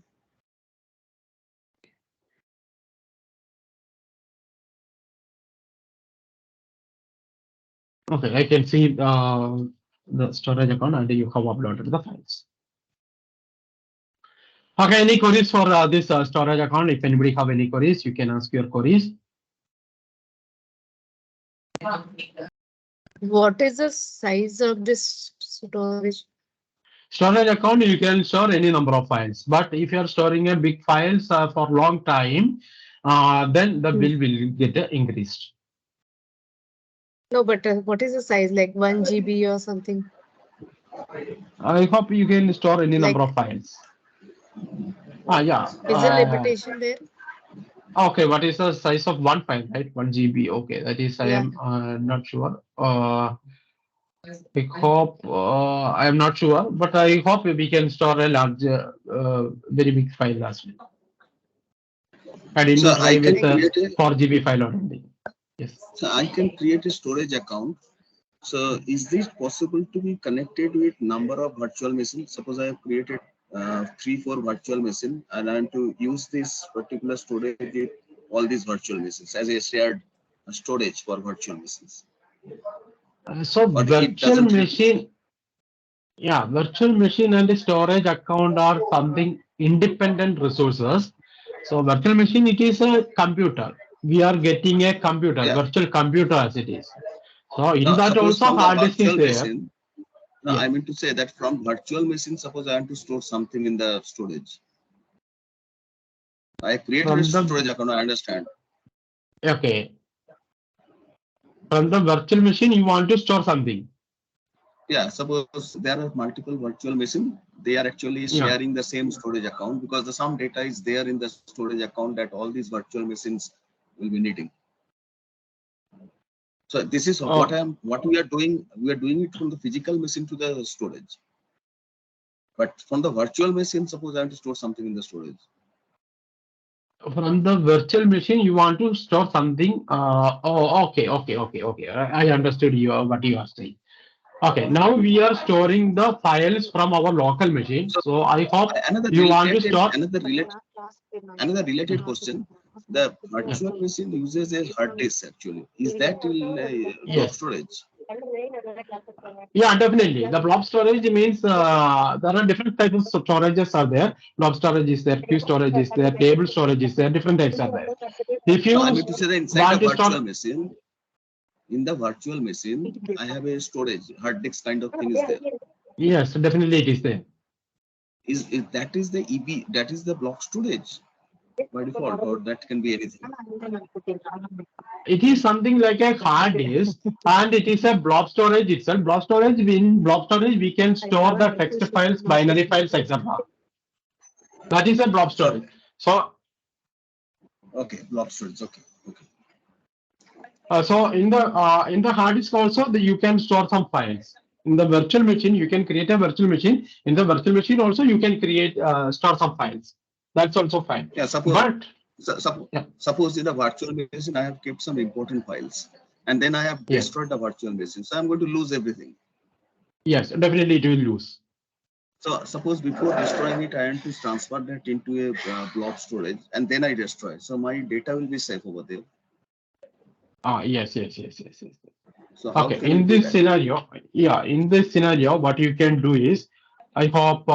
Okay, I can see the storage account and you have uploaded the files. Okay, any queries for this storage account? If anybody have any queries, you can ask your queries. What is the size of this storage? Storage account, you can store any number of files, but if you are storing a big files for long time, then the bill will get increased. No, but what is the size? Like 1 GB or something? I hope you can store any number Like- of files. Yeah. Is there limitation there? Okay, what is the size of one file, right? 1 GB. Okay, that is, I am not sure. I hope, I am not sure, but I hope we can store a large, very big file as well. I didn't So try I can with a create a 4 GB file only. Yes. So I can create a storage account. So is this possible to be connected with number of virtual machines? Suppose I have created 3-4 virtual machines and I want to use this particular storage with all these virtual machines as a shared storage for virtual machines. So But it virtual doesn't machine, virtual machine and the storage account are something independent resources. So virtual machine, it is a computer. We are getting a computer, virtual computer as it is. So in Now, that suppose also from the hard disk is virtual there. machine, no, I mean to say that from virtual machine, suppose I want to store something in the storage. I created From a the- storage account, I understand. Okay. From the virtual machine, you want to store something. Yeah, suppose there are multiple virtual machines. They are actually sharing the same storage account because the some data is there in the storage account that all these virtual machines will be needing. So this is what we are doing. We are doing it from the physical machine to the storage. But from the virtual machine, suppose I want to store something in the storage. From the virtual machine, you want to store something. Okay. I understood what you are saying. Okay, now we are storing the files from our local machine. So I hope you want to store. Another related question. The virtual machine uses a hard disk actually. Is that in blob storage? Yeah, definitely. The blob storage means there are different types of storages are there. Blob storage is there, queue storage is there, table storage is there, different types are there. If you I mean to say that inside want the to store, virtual machine, in the virtual machine, I have a storage, hard disk kind of thing is there. yes, definitely it is there. Is that is the EB, that is the block storage by default, or that can be anything? It is something like a hard disk and it is a blob storage itself. Blob storage, in blob storage, we can store the text files, binary files, etc. That is a blob storage. So, okay, blob storage, okay. So in the hard disk also, you can store some files. In the virtual machine, you can create a virtual machine. In the virtual machine also, you can create store some files. That's also fine. Yeah, suppose. But suppose in the virtual machine, I have kept some important files, and then I have destroyed the virtual machine. So I'm going to lose everything. Yes, definitely it will lose. So suppose before destroying it, I want to transfer that into a blob storage, and then I destroy. So my data will be safe over there. Yes. So how okay, can in we do this that? scenario, in this scenario, what you can do is, I hope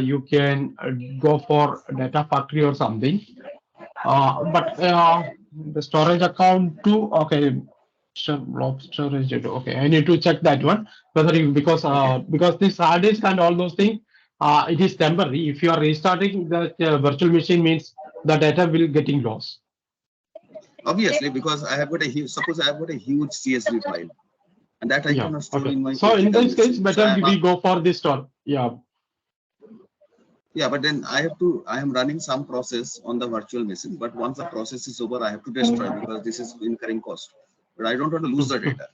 you can go for data factory or something. But the storage account too, okay, blob storage, okay, I need to check that one, whether you, because this hard disk and all those things, it is temporary. If you are restarting the virtual machine, means the data will getting lost. Obviously, because I have got a huge, suppose I have got a huge CSV file, and that I cannot store in my. So in this case, better so we go for this store. Yeah, but then I am running some process on the virtual machine, but once the process is over, I have to destroy because this is incurring cost. But I don't want to lose the data.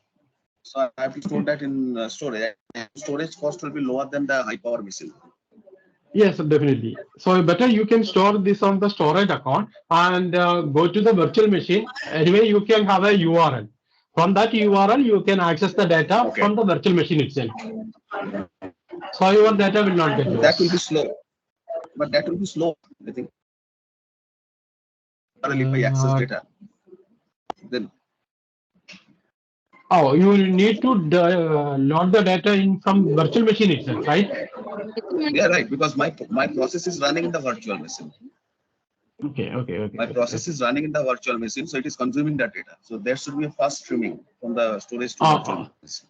So I have to store that in storage. Storage cost will be lower than the high power machine. Yes, definitely. So better you can store this on the storage account and go to the virtual machine. Anyway, you can have a URL. From that URL, you can access the data from the virtual machine itself. So your data will not get lost. That will be slow. but that will be slow, I think. Or if I access data, then Oh, you will need to load the data in from virtual machine itself, right? yeah, right, because my process is running in the virtual machine. Okay. My process is running in the virtual machine, so it is consuming the data. So there should be a fast streaming from the storage to virtual machine.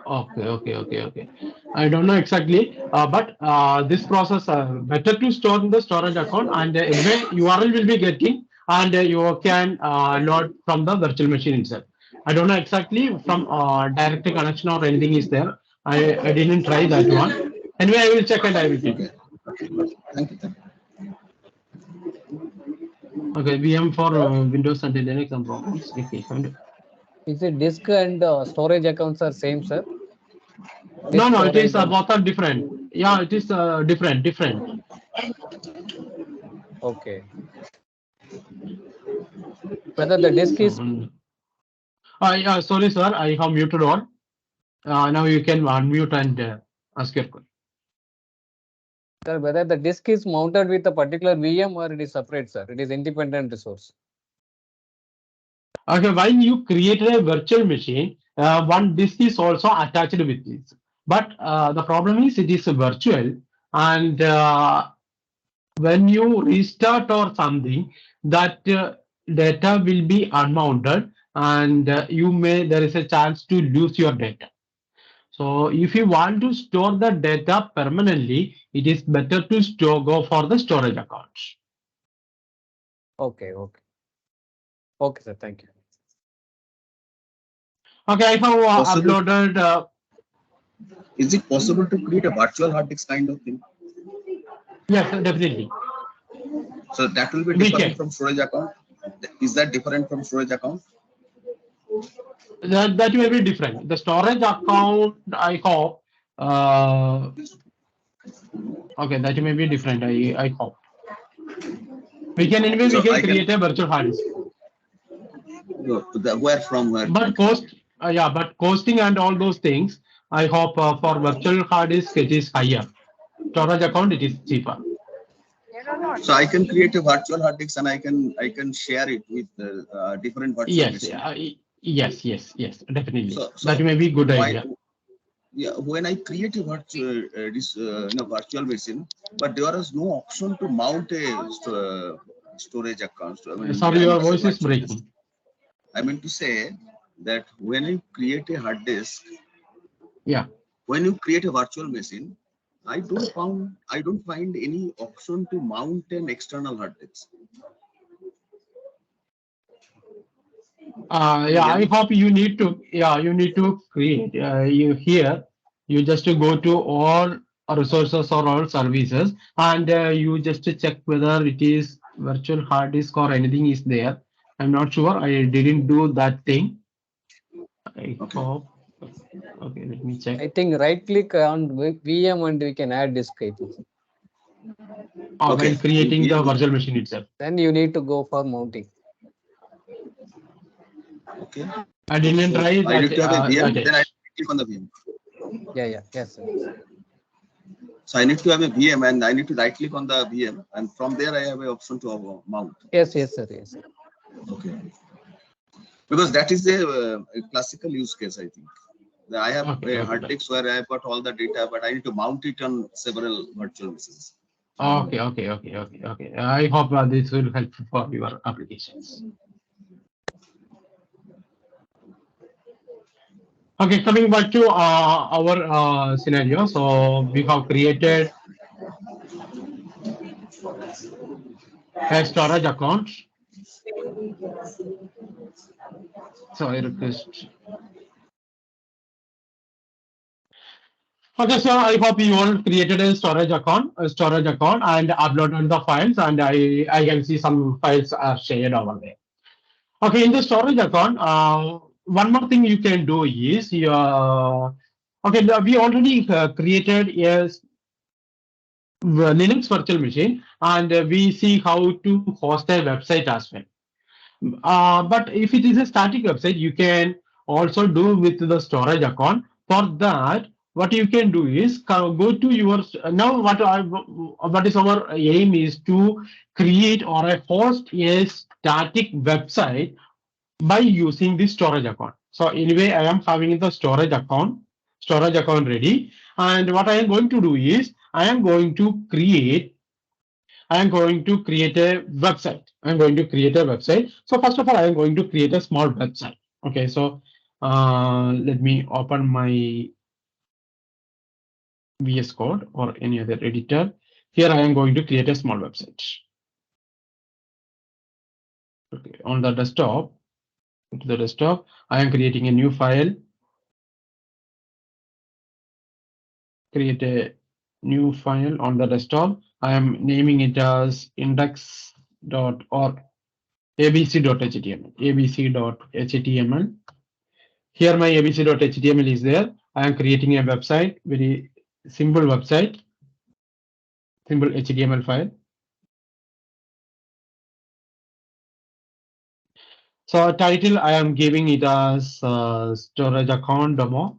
Okay. I don't know exactly, but this process better to store in the storage account, and anyway URL will be getting, and you can load from the virtual machine itself. I don't know exactly from direct connection or anything is there. I didn't try that one. Anyway, I will check and I will tell you. Thank you. Okay, VM for Windows and Linux and problems. Okay, fine. Is it disk and storage accounts are same, sir? No, it is both are different. Yeah, it is different. Okay. Whether the disk is. Yeah, sorry, sir. I have muted all. Now you can unmute and ask your question. Sir, whether the disk is mounted with a particular VM or it is separate, sir. It is independent resource. Okay, when you created a virtual machine, one disk is also attached with this. But the problem is it is virtual, and when you restart or something, that data will be unmounted, and there is a chance to lose your data. So if you want to store the data permanently, it is better to go for the storage accounts. Okay, sir. Thank you. Okay, I have uploaded. Is it possible to create a virtual hard disk kind of thing? Yes, definitely. So that will be different from storage account. Is that different from storage account? That may be different. The storage account, I hope. Okay, that may be different. I hope. We can create a virtual hard disk. Where? But but costing and all those things, I hope for virtual hard disk it is higher. Storage account it is cheaper. So I can create a virtual hard disk and I can share it with different virtual machines. Yes, definitely. So that may be good idea. Yeah, when I create a virtual machine, but there is no option to mount a storage account. Sorry, your voice is breaking. I mean to say that when I create a hard disk, when you create a virtual machine, I don't find any option to mount an external hard disk. I hope you need to create you just go to all resources or all services, and you just check whether it is virtual hard disk or anything is there. I'm not sure. I didn't do that thing. I hope. Okay, let me check. I think right click on VM and we can add disk. I think. While creating the virtual machine itself. Then you need to go for mounting. Okay. I didn't try that. I need to have a VM, then I click on the VM. Yes, sir. So I need to have a VM and I need to right click on the VM, and from there I have an option to mount. Yes, sir. Okay. Because that is a classical use case, I think. I have a hard disk where I have got all the data, but I need to mount it on several virtual machines. Okay. I hope this will help for your applications. Okay, coming back to our scenario. So we have created a storage account. So I request. Okay, so I hope you all created a storage account, and uploaded the files, and I can see some files are shared over there. Okay, in the storage account, one more thing you can do is we already created a Linux virtual machine, and we see how to host a website as well. But if it is a static website, you can also do with the storage account. For that, what you can do is go to your now what is our aim is to create or host a static website by using the storage account. So anyway, I am having the storage account ready, and what I am going to do is I am going to create a website. I'm going to create a website. So first of all, I am going to create a small website. Okay, so let me open my VS Code or any other editor. Here I am going to create a small website. Okay, on the desktop, I am creating a new file. Create a new file on the desktop. I am naming it as index.or abc.html. abc.html. Here my abc.html is there. I am creating a website, very simple website, simple HTML file. So title I am giving it as storage account demo.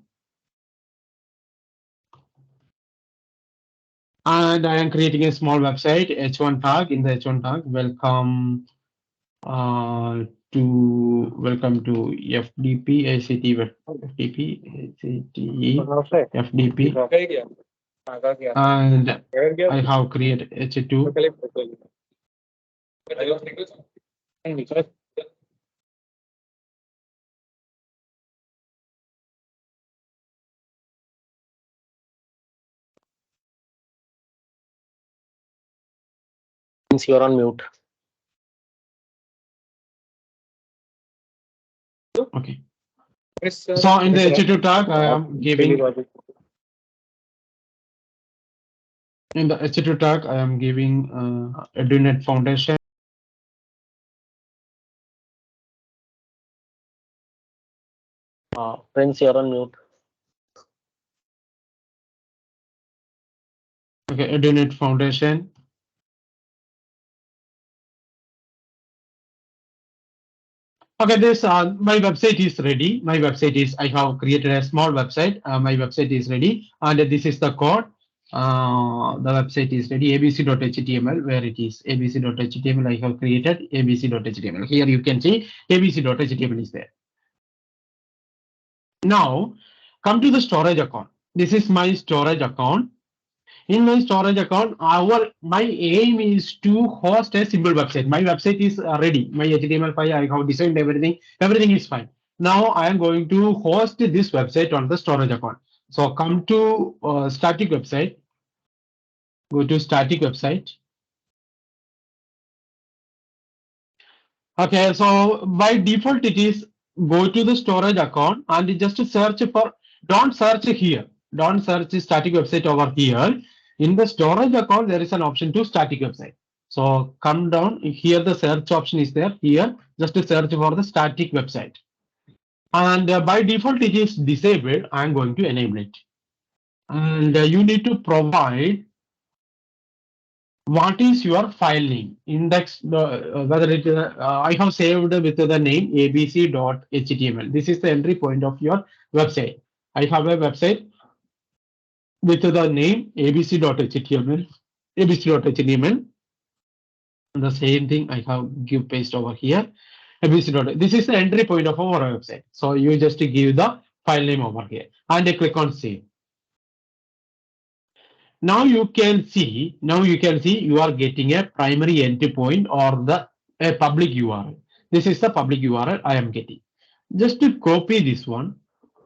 And I am creating a small website, h1 tag. In the h1 tag, welcome to FDP ACT FDP, and I have created h2. Since you're on mute. Okay. So in the h2 tag, I am giving EduNet Foundation. Prince, you're on mute. Okay, EduNet Foundation. Okay, this my website is ready. I have created a small website. My website is ready, and this is the code. The website is ready. abc.html, where it is abc.html. I have created abc.html. Here you can see abc.html is there. Now come to the storage account. This is my storage account. In my storage account, my aim is to host a simple website. My website is ready. My HTML file, I have designed everything. Everything is fine. Now I am going to host this website on the storage account. So come to static website. Go to static website. Okay, so by default it is go to the storage account and just search for. Don't search here. Don't search static website over here. In the storage account, there is an option to static website. So come down here, the search option is there. Here, just to search for the static website. And by default, it is disabled. I'm going to enable it. And you need to provide what is your file name, index, whether it I have saved with the name abc.html. This is the entry point of your website. I have a website with the name abc.html, and the same thing I have give paste over here. abc. This is the entry point of our website. So you just give the file name over here and click on save. Now you can see you are getting a primary endpoint or a public URL. This is the public URL I am getting. Just to copy this one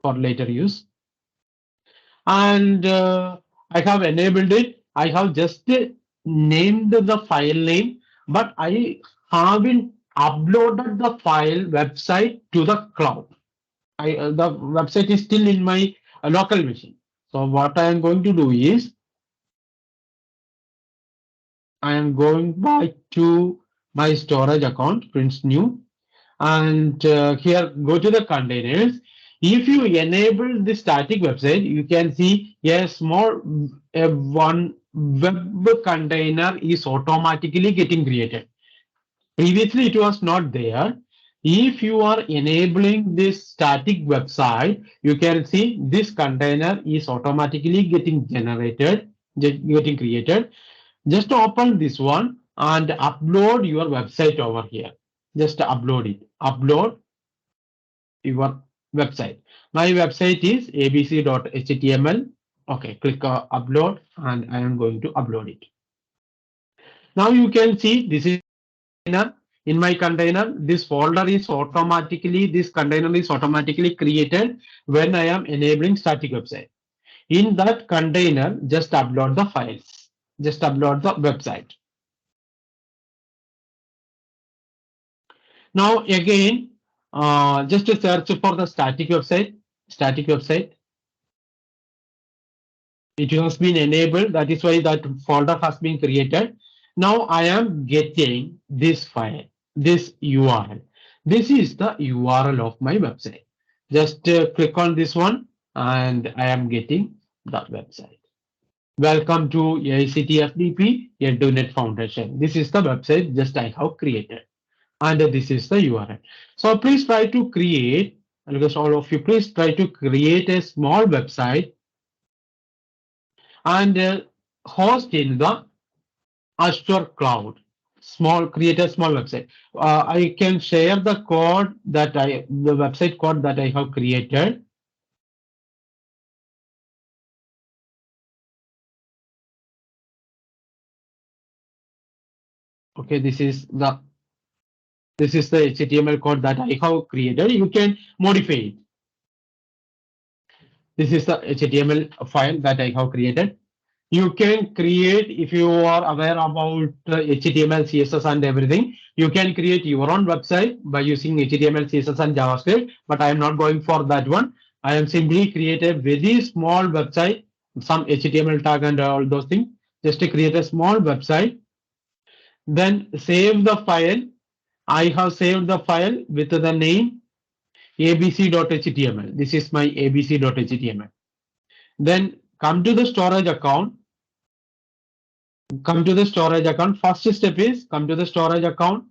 for later use. And I have enabled it. I have just named the file name, but I haven't uploaded the file website to the cloud. The website is still in my local machine. So what I am going to do is I am going back to my storage account, Prince New, and here go to the containers. If you enable the static website, you can see a small one web container is automatically getting created. Previously, it was not there. If you are enabling this static website, you can see this container is automatically getting generated, getting created. Just open this one and upload your website over here. Just upload it. Upload your website. My website is abc.html. Okay, click upload and I am going to upload it. Now you can see this is in my container. This folder is automatically, this container is automatically created when I am enabling static website. In that container, just upload the files. Just upload the website. Now again, just to search for the static website. Static website. It has been enabled. That is why that folder has been created. Now I am getting this file, this URL. This is the URL of my website. Just click on this one and I am getting that website. Welcome to AICT FDP EduNet Foundation. This is the website just I have created. And this is the URL. So please try to create, because all of you, please try to create a small website and host in the Azure cloud. Create a small website. I can share the code that the website code that I have created. Okay, this is the HTML code that I have created. You can modify it. This is the HTML file that I have created. You can create, if you are aware about HTML, CSS and everything, you can create your own website by using HTML, CSS and JavaScript, but I am not going for that one. I am simply create a very small website, some HTML tag and all those things, just to create a small website. Then save the file. I have saved the file with the name abc.html. This is my abc.html. Then come to the storage account. Come to the storage account. First step is come to the storage account.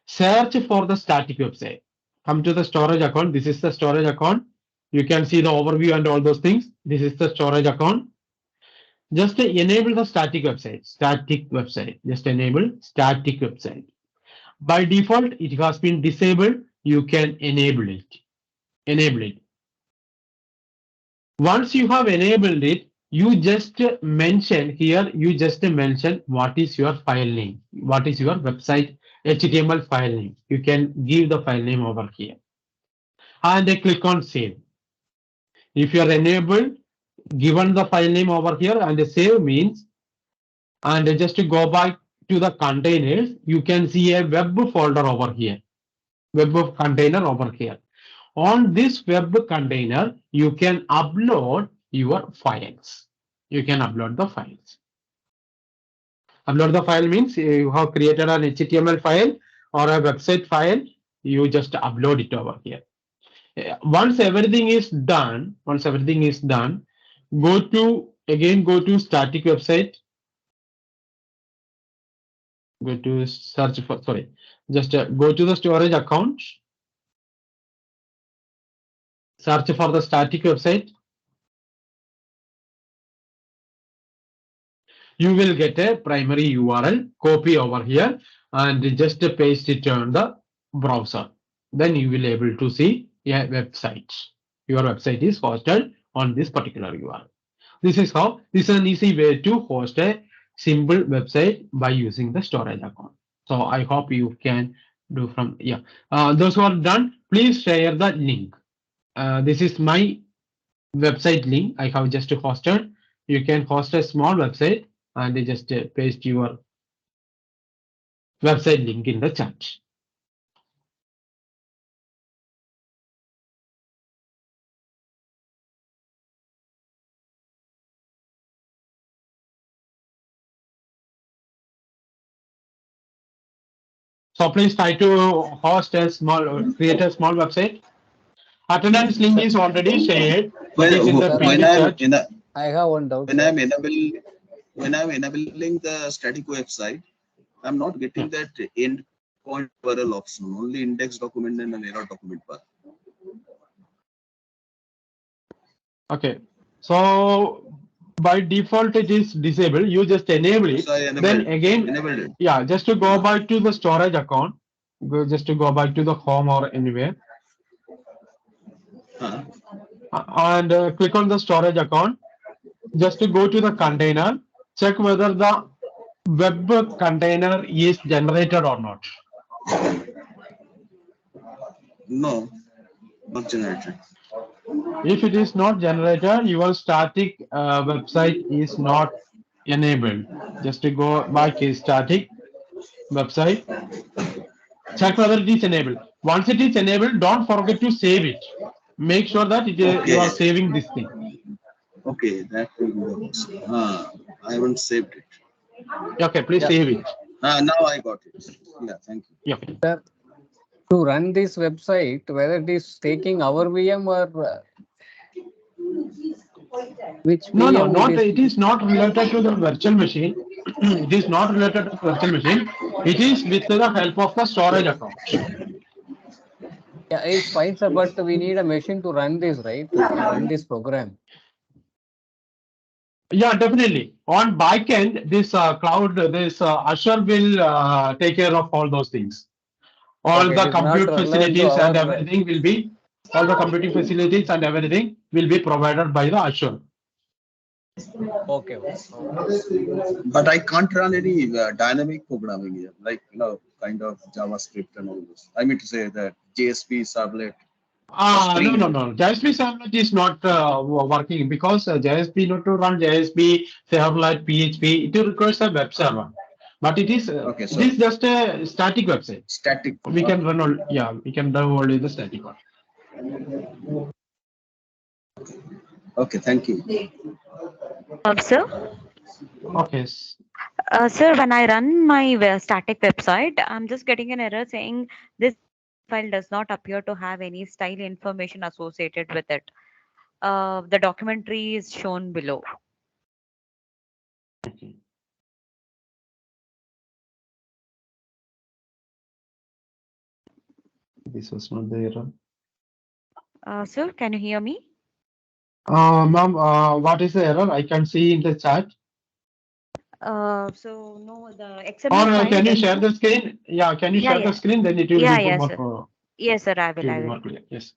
Search for the static website. Come to the storage account. This is the storage account. You can see the overview and all those things. This is the storage account. Just enable the static website. Static website. Just enable static website. By default, it has been disabled. You can enable it. Enable it. Once you have enabled it, you just mention here, you just mention what is your file name, what is your website HTML file name. You can give the file name over here and click on save. If you are enabled, given the file name over here and save means, and just to go back to the containers, you can see a web folder over here, web container over here. On this web container, you can upload your files. You can upload the files. Upload the file means you have created an HTML file or a website file. You just upload it over here. Once everything is done, go to static website. Go to search for, sorry, just go to the storage account. Search for the static website. You will get a primary URL, copy over here and just paste it on the browser. Then you will be able to see a website. Your website is hosted on this particular URL. This is how, this is an easy way to host a simple website by using the storage account. So I hope you can do from, yeah. Those who are done, please share the link. This is my website link I have just hosted. You can host a small website and just paste your website link in the chat. So please try to host a small, create a small website. Attendance link is already shared. I have one doubt. When I'm enabling the static website, I'm not getting that end point URL option, only index document and an error document bar. Okay. So by default it is disabled. You just enable it. So I Then again, enabled it. yeah, just to go back to the storage account, just to go back to the home or anywhere, and click on the storage account. Just to go to the container, check whether the web container is generated or not. No, not generated. If it is not generated, your static website is not enabled. Just to go back to static website, check whether it is enabled. Once it is enabled, don't forget to save it. Make sure that you are saving this thing. Okay, that will be the first. I haven't saved it. Okay, please save it. Now I got it. Yeah, thank you. Yeah. Sir, to run this website, whether it is taking our VM or which No, VM not it is not related to the virtual machine. It is not related to the virtual machine. It is with the help of the storage account. Yeah, it's fine, sir, but we need a machine to run this, right? To run this program. Yeah, definitely. On backend, this cloud, this Azure will take care of all those things. All Okay, the it is not compute relevant to facilities and our- everything will be, all the computing facilities and everything will be provided by the Azure. Okay. But I can't run any dynamic programming here, like kind of JavaScript and all this. I mean to say that JSP servlet. No. JSP servlet is not working because JSP not to run JSP servlet PHP. It requires a web server, but it is it is just a static website. Static. We can run all. Yeah, we can run only the static one. Okay, thank you. Sir. Okay. Sir, when I run my static website, I'm just getting an error saying this file does not appear to have any style information associated with it. The documentary is shown below. This was not the error. Sir, can you hear me? Ma'am, what is the error? I can see in the chat. So no, the XML Or file can you does share not- the screen? Yeah, can you share the screen? Then it will Yeah, be yes, more. sir. Yes, sir, I it will. will I be will. more clear. Yes.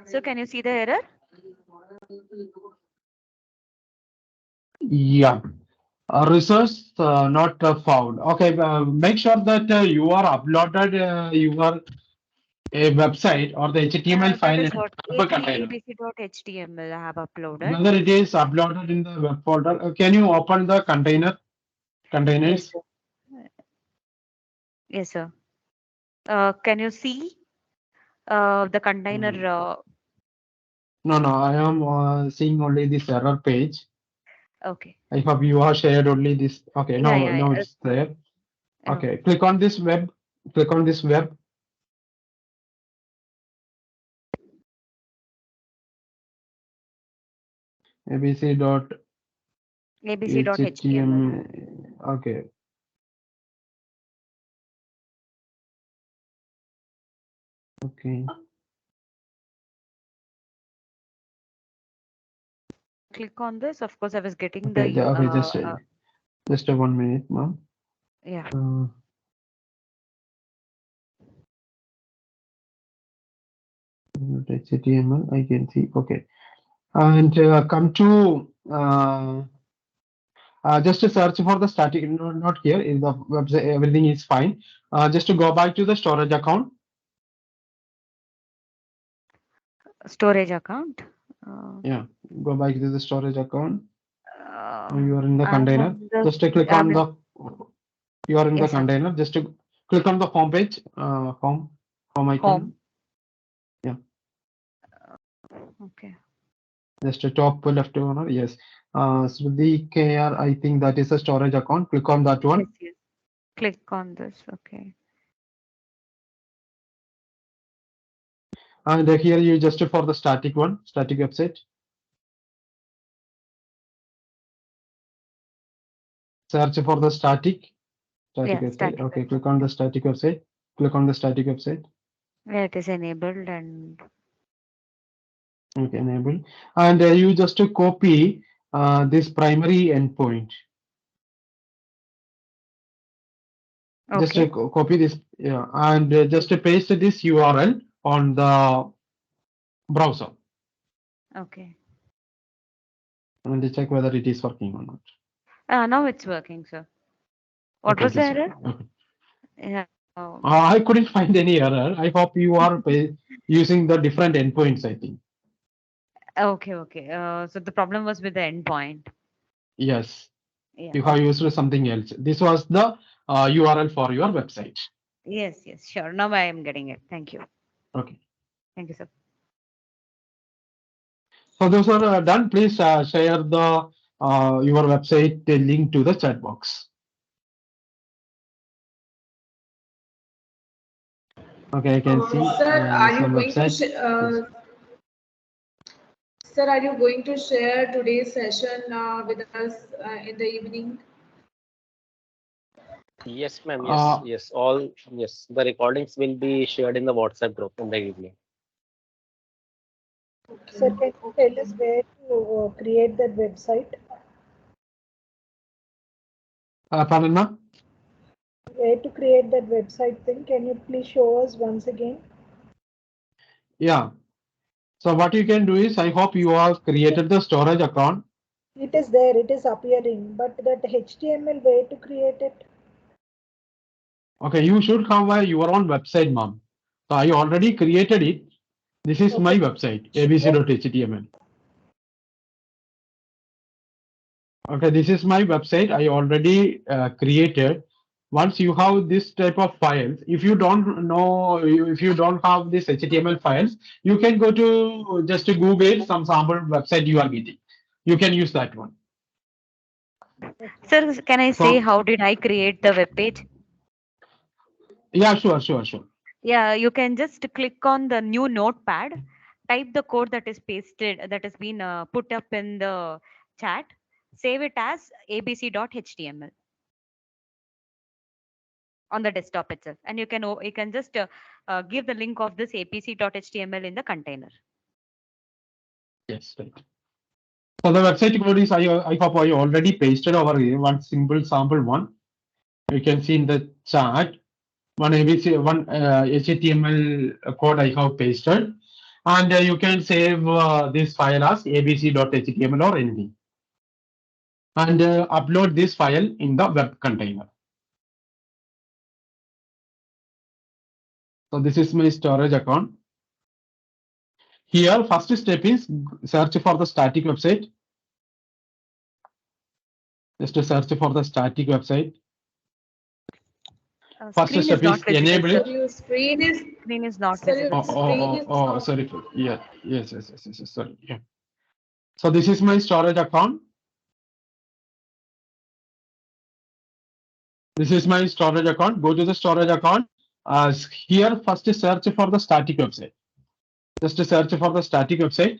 So can you see the error? Yeah. Resource not found. Okay. Make sure that you are uploaded your a website or the HTML file That is in what a web container. abc.html I have uploaded. Whether it is uploaded in the web folder, can you open the containers? Yes, sir. Can you see the container? No, I am seeing only this error page. Okay. I hope you have shared only this. Okay, now it's there. Okay, click on this web. Click on this web. abc.html. Okay. Okay. Click on this. Of course, I was getting Okay, the. okay, just a 1 minute, ma'am. Yeah. HTML, I can see. Okay, and come to just to search for the static. No, not here. In the website, everything is fine. Just to go back to the storage account. Storage account. Yeah, go back to the storage account. You are in the I'm container. on the- Just to click on the. You are in the Yes, sir. container. Just to click on the home page. Home icon. Home. Yeah. Okay. Just a top left corner. Yes. So the KR, I think that is a storage account. Click on that one. Yes. Click on this. Okay. And here you just for the static one, static website. Search for the static Yeah, website. static Okay, website. click on the static website. Click on the static website. Yeah, it is enabled and Okay, enable. And you just to copy this primary endpoint. Just okay. copy this, yeah, and just to paste this URL on the browser Okay. and to check whether it is working or not. Now it's working, sir. What Okay, was it the is error? working. Okay. Yeah. I couldn't find any error. I hope you are using the different endpoints, I think. Okay, okay. So the problem was with the endpoint. Yes, Yeah. you have Okay. used something else. This was the URL for your website. Yes, yes, sure. Now I am getting it. Thank you. Okay. Thank you, sir. So those are done. Please share the your website link to the chat box. Okay, I can see Sir, are you some going to websites. sir, are you going to share today's session with us in the evening? Yes, ma'am. Yes, yes. All yes. The recordings will be shared in the WhatsApp group in the evening. Sir, can you tell us where to create that website? Pardon, ma? Where to create that website thing? Can you please show us once again? Yeah. So what you can do is, I hope you have created the storage account. It is there, it is appearing, but that HTML, where to create it? Okay, you should have your own website, ma'am. So I already created it. This is my website, abc.html. Okay, this is my website. I already created. Once you have this type of files, if you don't know, if you don't have this HTML files, you can go to just to Google some sample website you are getting. You can use that one. Sir, can I say how did I create the web page? Yeah, sure. Yeah, you can just click on the new notepad, type the code that is pasted, that has been put up in the chat, save it as abc.html on the desktop itself, and you can just give the link of this abc.html in the container. Yes, right. So the website code is I hope I already pasted over here one simple sample one. You can see in the chat one ABC one HTML code I have pasted, and you can save this file as abc.html or anything, and upload this file in the web container. So this is my storage account. Here, first step is search for the static website. Just to search for the static website. First step is enable it. Your screen is not visible. Sorry. Yeah, yes. Sorry. Yeah. So this is my storage account. This is my storage account. Go to the storage account. Here, first search for the static website. Just to search for the static website.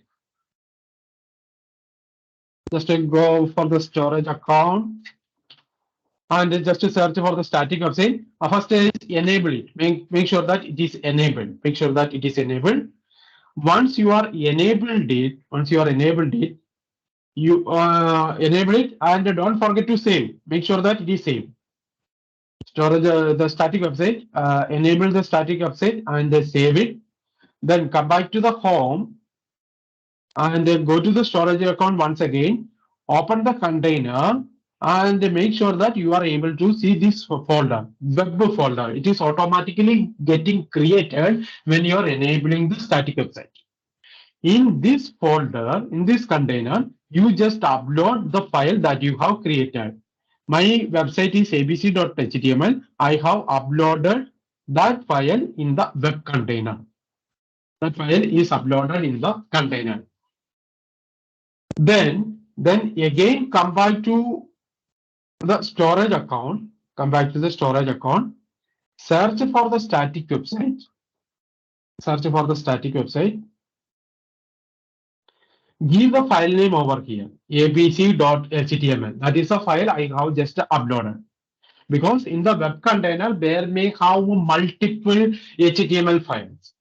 Just to go for the storage account. And just to search for the static website. First is enable it. Make sure that it is enabled. Make sure that it is enabled. Once you are enabled it, you enable it and don't forget to save. Make sure that it is saved. Storage the static website, enable the static website and save it. Then come back to the home and then go to the storage account once again. Open the container and make sure that you are able to see this folder, web folder. It is automatically getting created when you are enabling the static website. In this folder, in this container, you just upload the file that you have created. My website is abc.html. I have uploaded that file in the web container. That file is uploaded in the container. Then again come back to the storage account. Come back to the storage account. Search for the static website. Search for the static website. Give the file name over here, abc.html. That is a file I have just uploaded. Because in the web container, there may have multiple HTML files.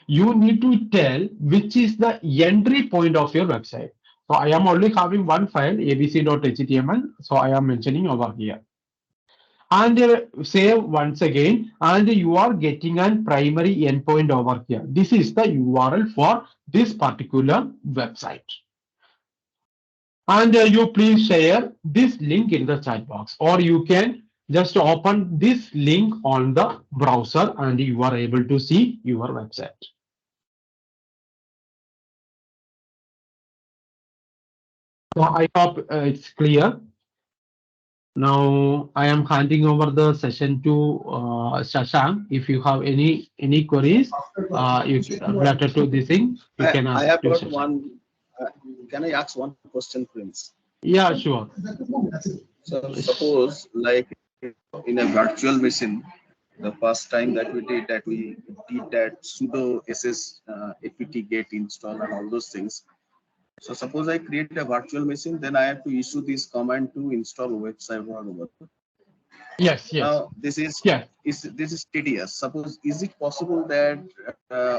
You need to tell which is the entry point of your website. So I am only having one file, abc.html. So I am mentioning over here. And save once again, and you are getting a primary endpoint over here. This is the URL for this particular website. And you please share this link in the chat box, or you can just open this link on the browser and you are able to see your website. So I hope it's clear. Now I am handing over the session to Shashank. If you have any queries related to this thing, you can ask. I have to got Shashank. one. Can I ask one question, Prince? Yeah, sure. So suppose like in a virtual machine, the first time that we did that sudo ss apt get install and all those things. So suppose I create a virtual machine, then I have to issue this command to install web server. Yes. Now this is tedious. Suppose is it possible that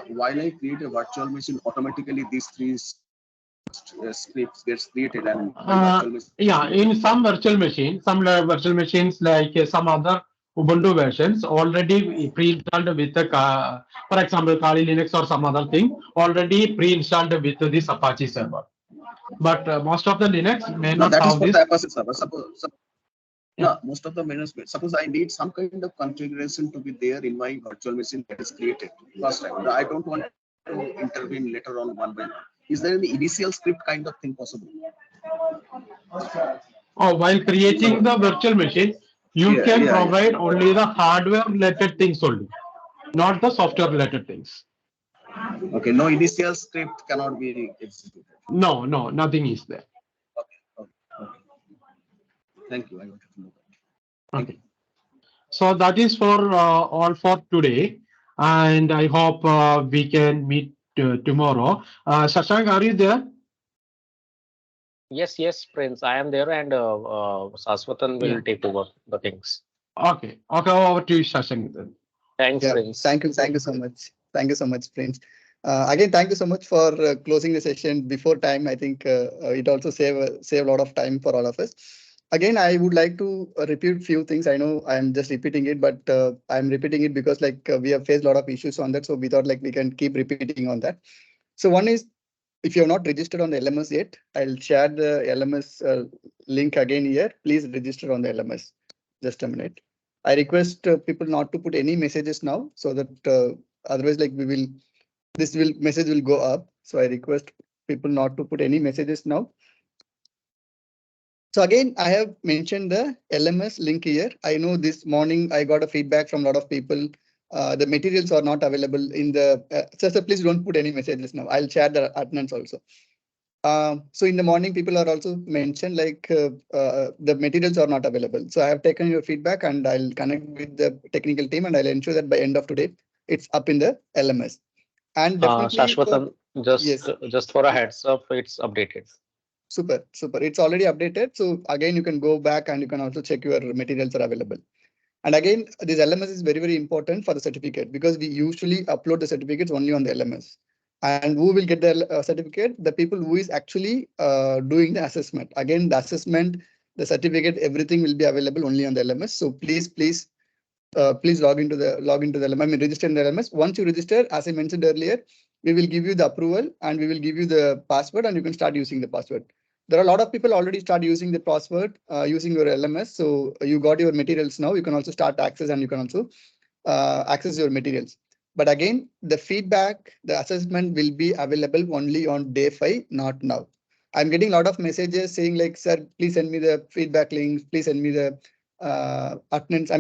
while I create a virtual machine, automatically these three scripts gets created and Yeah, in some virtual machines, virtual machines like some other Ubuntu versions already pre-installed with the, for example, Kali Linux or some other thing already pre-installed with this Apache server. But most of the Linux may not that have is for this. the Apache server. No, most of the menus. Suppose I need some kind of configuration to be there in my virtual machine that is created first time. I don't want to intervene later on one by one. Is there any initial script kind of thing possible? Oh, while creating the virtual machine, you can provide only the hardware related things only, not the software related things. Okay, no initial script cannot be executed. No, nothing is there. Okay. Thank you. I wanted to know that. Okay. So that is for all for today, and I hope we can meet tomorrow. Shashank, are you there? Yes, Prince. I am there, and Saswatan will take over the things. Okay. Over to you, Shashank. Then. Thanks, Prince. Thank you so much. Thank you so much, Prince. Again, thank you so much for closing the session before time. I think it also save a lot of time for all of us. Again, I would like to repeat few things. I know I'm just repeating it, but I'm repeating it because we have faced a lot of issues on that. So we thought we can keep repeating on that. So one is, if you're not registered on the LMS yet, I'll share the LMS link again here. Please register on the LMS. Just a minute. I request people not to put any messages now, so that otherwise message will go up. So I request people not to put any messages now. So again, I have mentioned the LMS link here. I know this morning I got a feedback from a lot of people. The materials are not available in the. So please don't put any messages now. I'll share the attendance also. So in the morning, people are also mentioned the materials are not available. So I have taken your feedback and I'll connect with the technical team and I'll ensure that by end of today, it's up in the LMS. And definitely, Shashwatan, just for a heads up, it's updated. Super. It's already updated. So again, you can go back and you can also check your materials are available. And again, this LMS is very, very important for the certificate because we usually upload the certificates only on the LMS. And who will get the certificate? The people who is actually doing the assessment. Again, the assessment, the certificate, everything will be available only on the LMS. So please log into the LMS. I mean, register in the LMS. Once you register, as I mentioned earlier, we will give you the approval and we will give you the password and you can start using the password. There are a lot of people already start using the password using your LMS. So you got your materials now. You can also start access and you can also access your materials. But again, the feedback, the assessment will be available only on day 5, not now. I'm getting a lot of messages saying sir, please send me the feedback links. Please send me the attendance.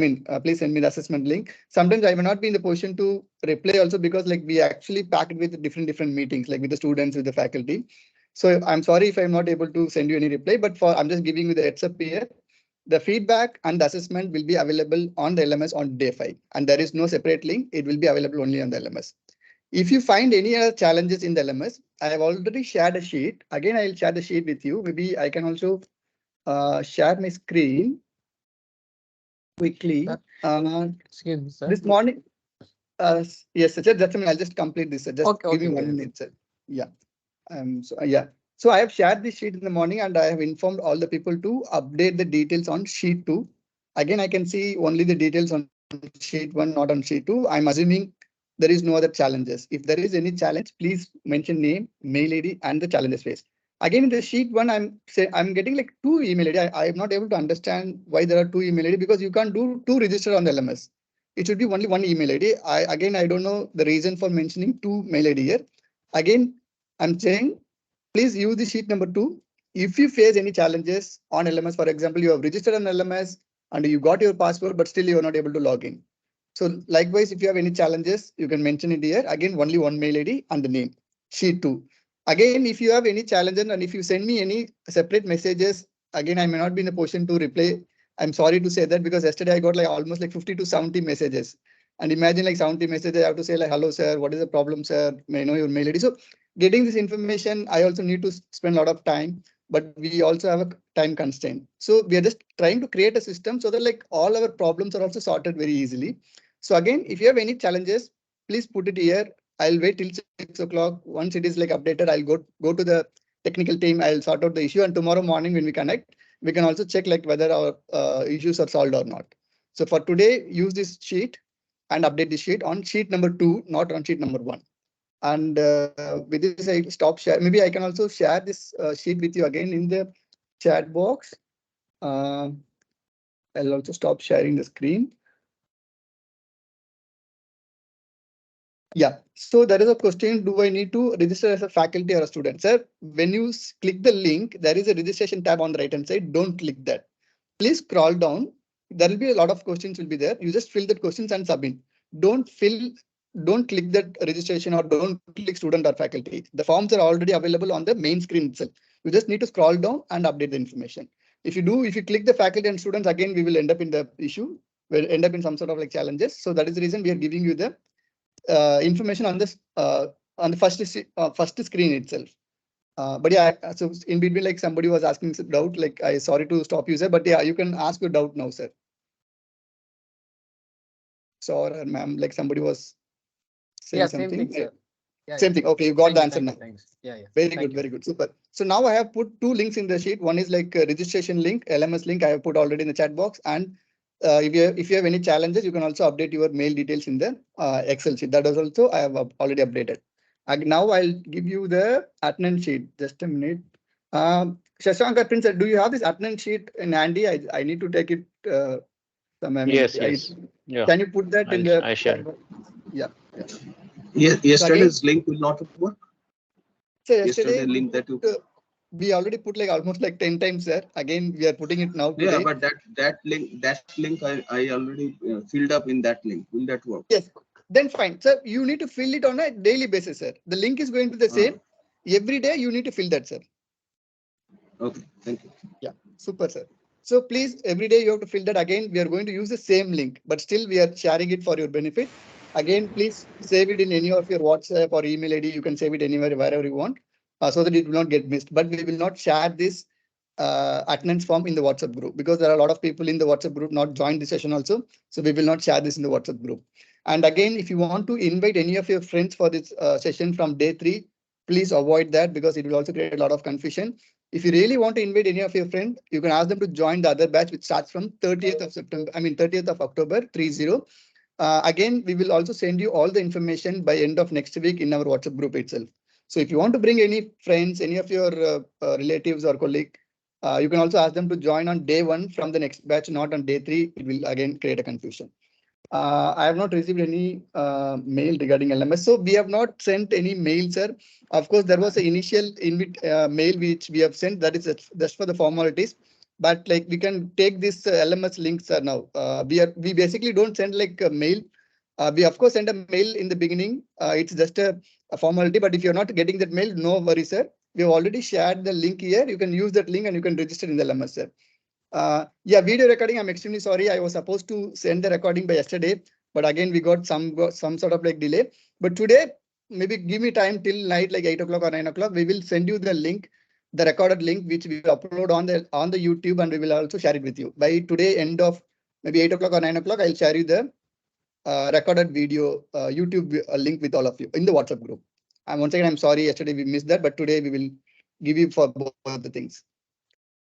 Please send me the assessment link. Sometimes I may not be in the position to reply also because we actually pack it with different meetings, with the students, with the faculty. So I'm sorry if I'm not able to send you any reply, but I'm just giving you the heads up here. The feedback and the assessment will be available on the LMS on day 5. And there is no separate link. It will be available only on the LMS. If you find any other challenges in the LMS, I have already shared a sheet. Again, I'll share the sheet with you. Maybe I can also share my screen quickly. Excuse me, sir. This morning, yes, sir. Just a minute. I'll just complete this. Sir. Just Okay, give me okay, 1 okay. minute, sir. Yeah. Yeah. So I have shared this sheet in the morning, and I have informed all the people to update the details on sheet 2. Again, I can see only the details on sheet 1, not on sheet 2. I'm assuming there is no other challenges. If there is any challenge, please mention name, mail ID, and the challenges phase. Again, in the sheet 1, I'm getting like 2 email ID. I am not able to understand why there are 2 email ID, because you can't do 2 register on the LMS. It should be only 1 email ID. I don't know the reason for mentioning 2 mail ID here. Again, I'm saying, please use the sheet number 2. If you face any challenges on LMS, for example, you have registered on LMS and you got your password, but still you are not able to log in. So likewise, if you have any challenges, you can mention it here. Again, only 1 mail ID and the name, sheet 2. Again, if you have any challenges and if you send me any separate messages, again, I may not be in a position to reply. I'm sorry to say that, because yesterday I got like almost like 50 to 70 messages. And imagine like 70 messages, I have to say like, hello, sir, what is the problem, sir? May I know your mail ID? So getting this information, I also need to spend a lot of time, but we also have a time constraint. So we are just trying to create a system so that like all our problems are also sorted very easily. So again, if you have any challenges, please put it here. I'll wait till 6 o'clock. Once it is like updated, I'll go to the technical team. I'll sort out the issue, and tomorrow morning when we connect, we can also check like whether our issues are solved or not. So for today, use this sheet and update the sheet on sheet number 2, not on sheet number 1. And with this, I stop share. Maybe I can also share this sheet with you again in the chat box. I'll also stop sharing the screen. Yeah, so there is a question, do I need to register as a faculty or a student? Sir, when you click the link, there is a registration tab on the right hand side. Don't click that. Please scroll down. There will be a lot of questions will be there. You just fill the questions and submit. Don't click that registration or don't click student or faculty. The forms are already available on the main screen itself. You just need to scroll down and update the information. If you click the faculty and students, again, we will end up in the issue. We'll end up in some sort of like challenges. So that is the reason we are giving you the information on this on the first screen itself. But yeah, so in between, like somebody was asking some doubt, like I sorry to stop you, sir, but yeah, you can ask your doubt now, sir. Sorry, ma'am, like somebody was saying something. Same thing, sir. Yeah, same thing. Okay, you got the answer now. Thanks. Yeah. Very good, very good, super. So now I have put 2 links in the sheet. One is like a registration link, LMS link. I have put already in the chat box, and if you have any challenges, you can also update your mail details in the Excel sheet. That is also I have already updated. Now I'll give you the attendance sheet. Just a minute. Shashank, Prince, do you have this attendance sheet in handy? I need to take it. Yes. Yeah. Can you put that in the? I share. Yeah. Yesterday's link will not work. So yesterday link that you. We already put like almost like 10 times there. Again, we are putting it now today. Yeah, but that link I already filled up in that link. Will that work? Yes. Then fine. Sir, you need to fill it on a daily basis, sir. The link is going to be the same. Every day you need to fill that, sir. Okay, thank you. Yeah, super, sir. So please, every day you have to fill that. Again, we are going to use the same link, but still we are sharing it for your benefit. Again, please save it in any of your WhatsApp or email ID. You can save it anywhere, wherever you want, so that it will not get missed. But we will not share this attendance form in the WhatsApp group, because there are a lot of people in the WhatsApp group not joined the session also. So we will not share this in the WhatsApp group. And again, if you want to invite any of your friends for this session from day 3, please avoid that, because it will also create a lot of confusion. If you really want to invite any of your friends, you can ask them to join the other batch, which starts from 30th of October 30. Again, we will also send you all the information by end of next week in our WhatsApp group itself. So if you want to bring any friends, any of your relatives or colleague, you can also ask them to join on day 1 from the next batch, not on day 3. It will again create a confusion. I have not received any mail regarding LMS. So we have not sent any mail, sir. Of course, there was an initial mail which we have sent. That is just for the formalities. But like we can take this LMS links now. We basically don't send like a mail. We of course send a mail in the beginning. It's just a formality. But if you're not getting that mail, no worries, sir. We have already shared the link here. You can use that link and you can register in the LMS, sir. Yeah, video recording. I'm extremely sorry. I was supposed to send the recording by yesterday, but again we got some sort of like delay. But today maybe give me time till night, like 8 o'clock or 9 o'clock. We will send you the link, the recorded link, which we will upload on the YouTube, and we will also share it with you. By today, end of maybe 8 o'clock or 9 o'clock, I'll share you the recorded video YouTube link with all of you in the WhatsApp group. And once again, I'm sorry, yesterday we missed that, but today we will give you for both the things.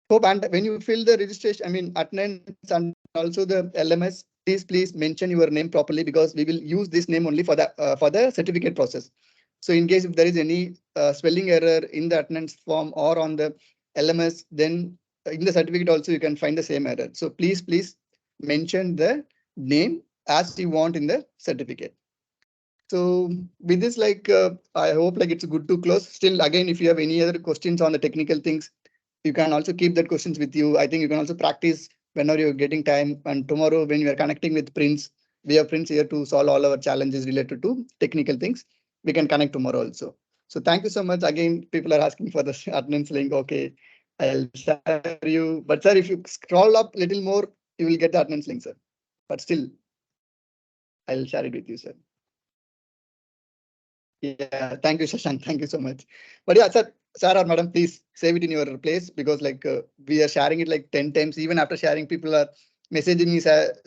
Hope, and when you fill the registration, I mean attendance and also the LMS, please mention your name properly, because we will use this name only for the certificate process. So in case if there is any spelling error in the attendance form or on the LMS, then in the certificate also you can find the same error. So please mention the name as you want in the certificate. So with this, like I hope like it's good to close. Still, again, if you have any other questions on the technical things, you can also keep that questions with you. I think you can also practice whenever you're getting time. And tomorrow when you are connecting with Prince, we have Prince here to solve all our challenges related to technical things. We can connect tomorrow also. So thank you so much. Again, people are asking for the attendance link. Okay, I'll share you. But sir, if you scroll up a little more, you will get the attendance link, sir. But still, I'll share it with you, sir. Yeah, thank you, Shashank. Thank you so much. But yeah, sir or madam, please save it in your place, because like we are sharing it like 10 times. Even after sharing, people are messaging me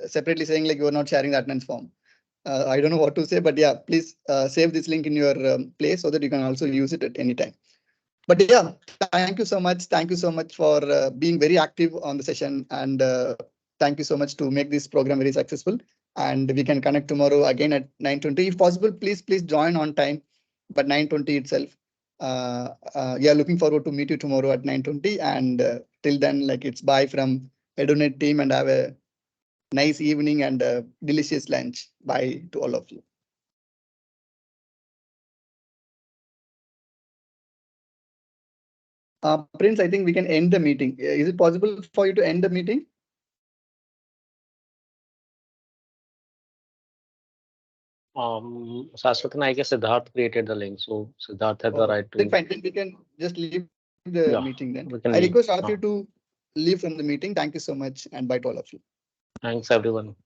separately saying like you are not sharing the attendance form. I don't know what to say, but yeah, please save this link in your place so that you can also use it at any time. But yeah, thank you so much. Thank you so much for being very active on the session, and thank you so much to make this program very successful. And we can connect tomorrow again at 9:20. If possible, please join on time, but 9:20 itself. Yeah, looking forward to meet you tomorrow at 9:20. And till then, like it's bye from EduNet team, and have a nice evening and a delicious lunch. Bye to all of you. Prince, I think we can end the meeting. Is it possible for you to end the meeting? Saswatan, I guess Siddharth created the link, so Siddharth had the right Then to. fine, then we can just leave the Yeah, meeting then. we can I leave. request all of you to leave from the meeting. Thank you so much, and bye to all of you. Thanks, everyone.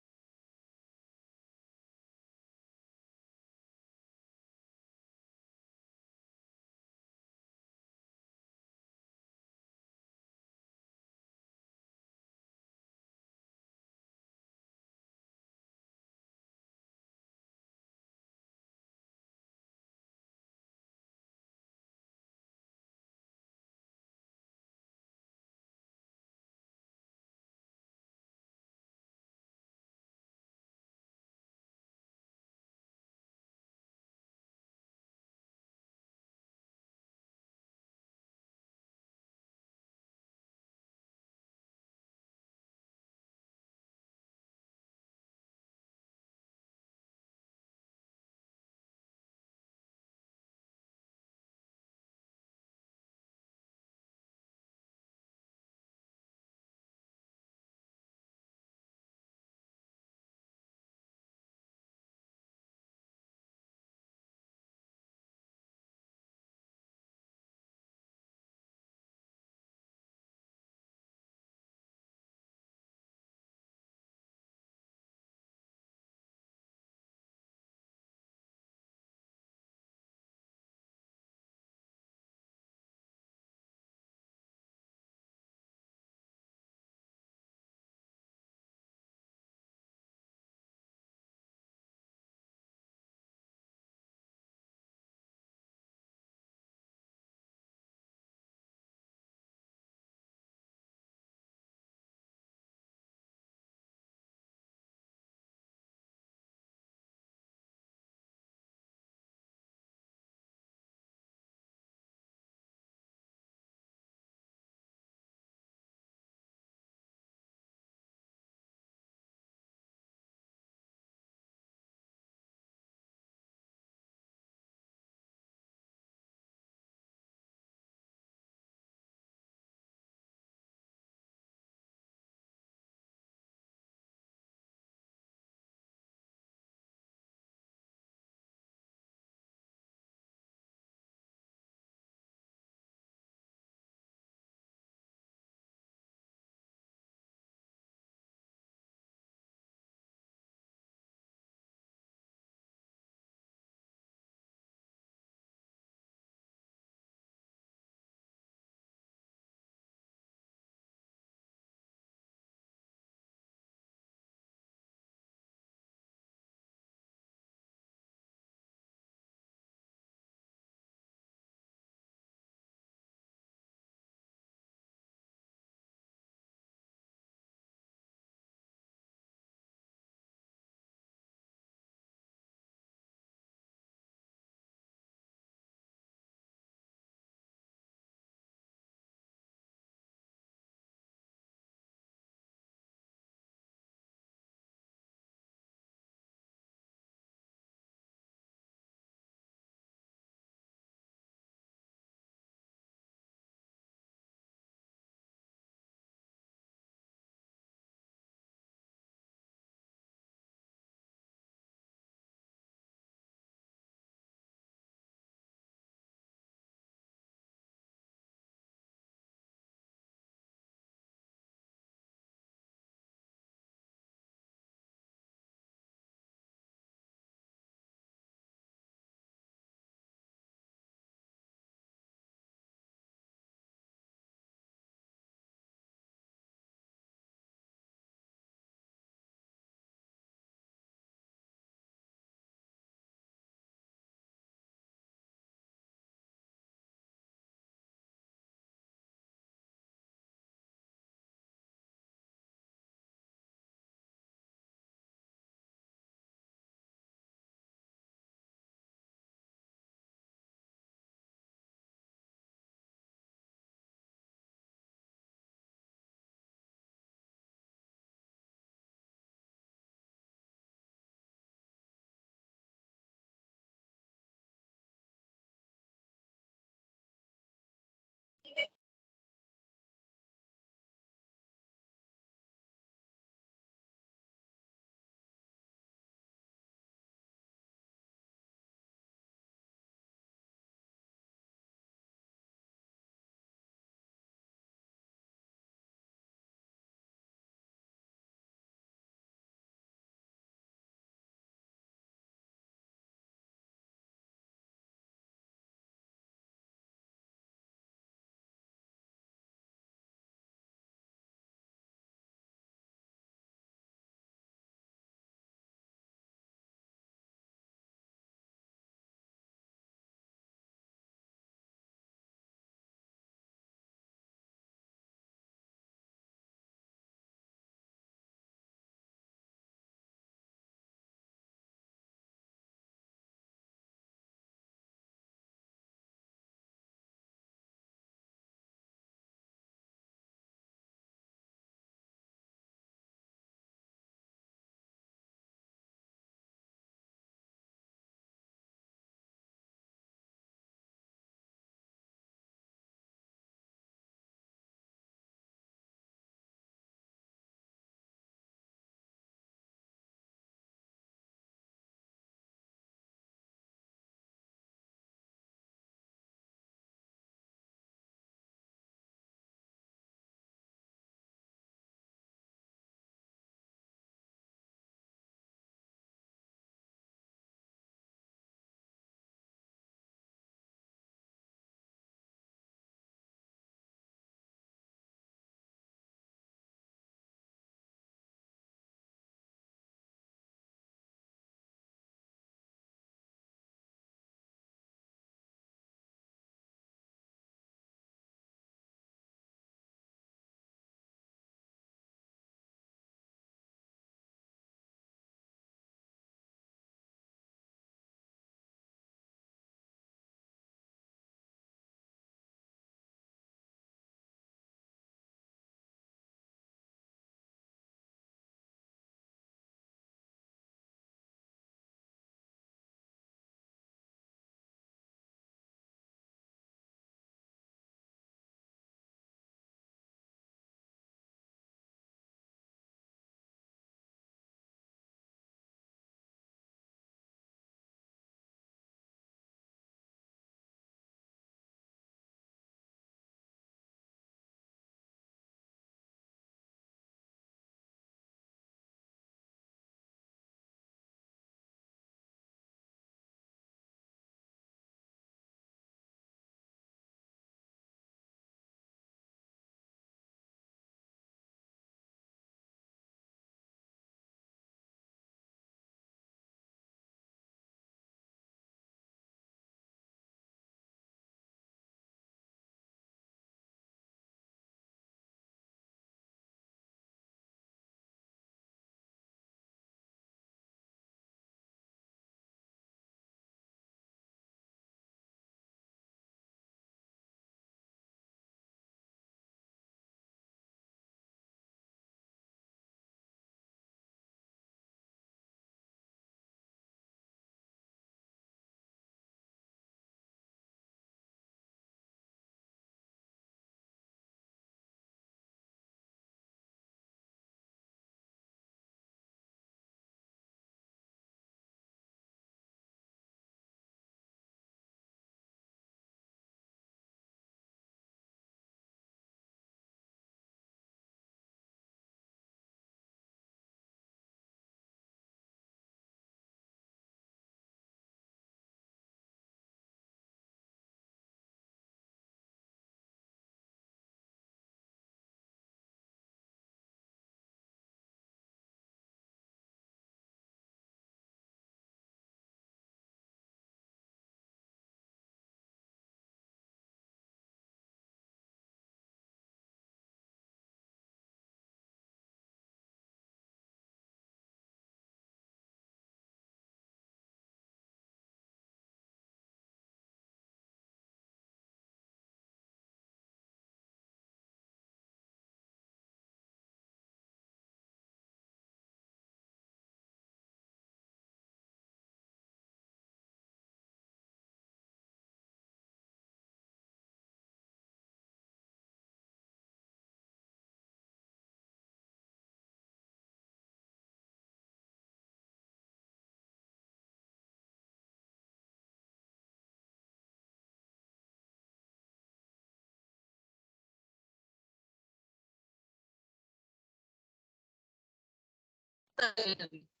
style.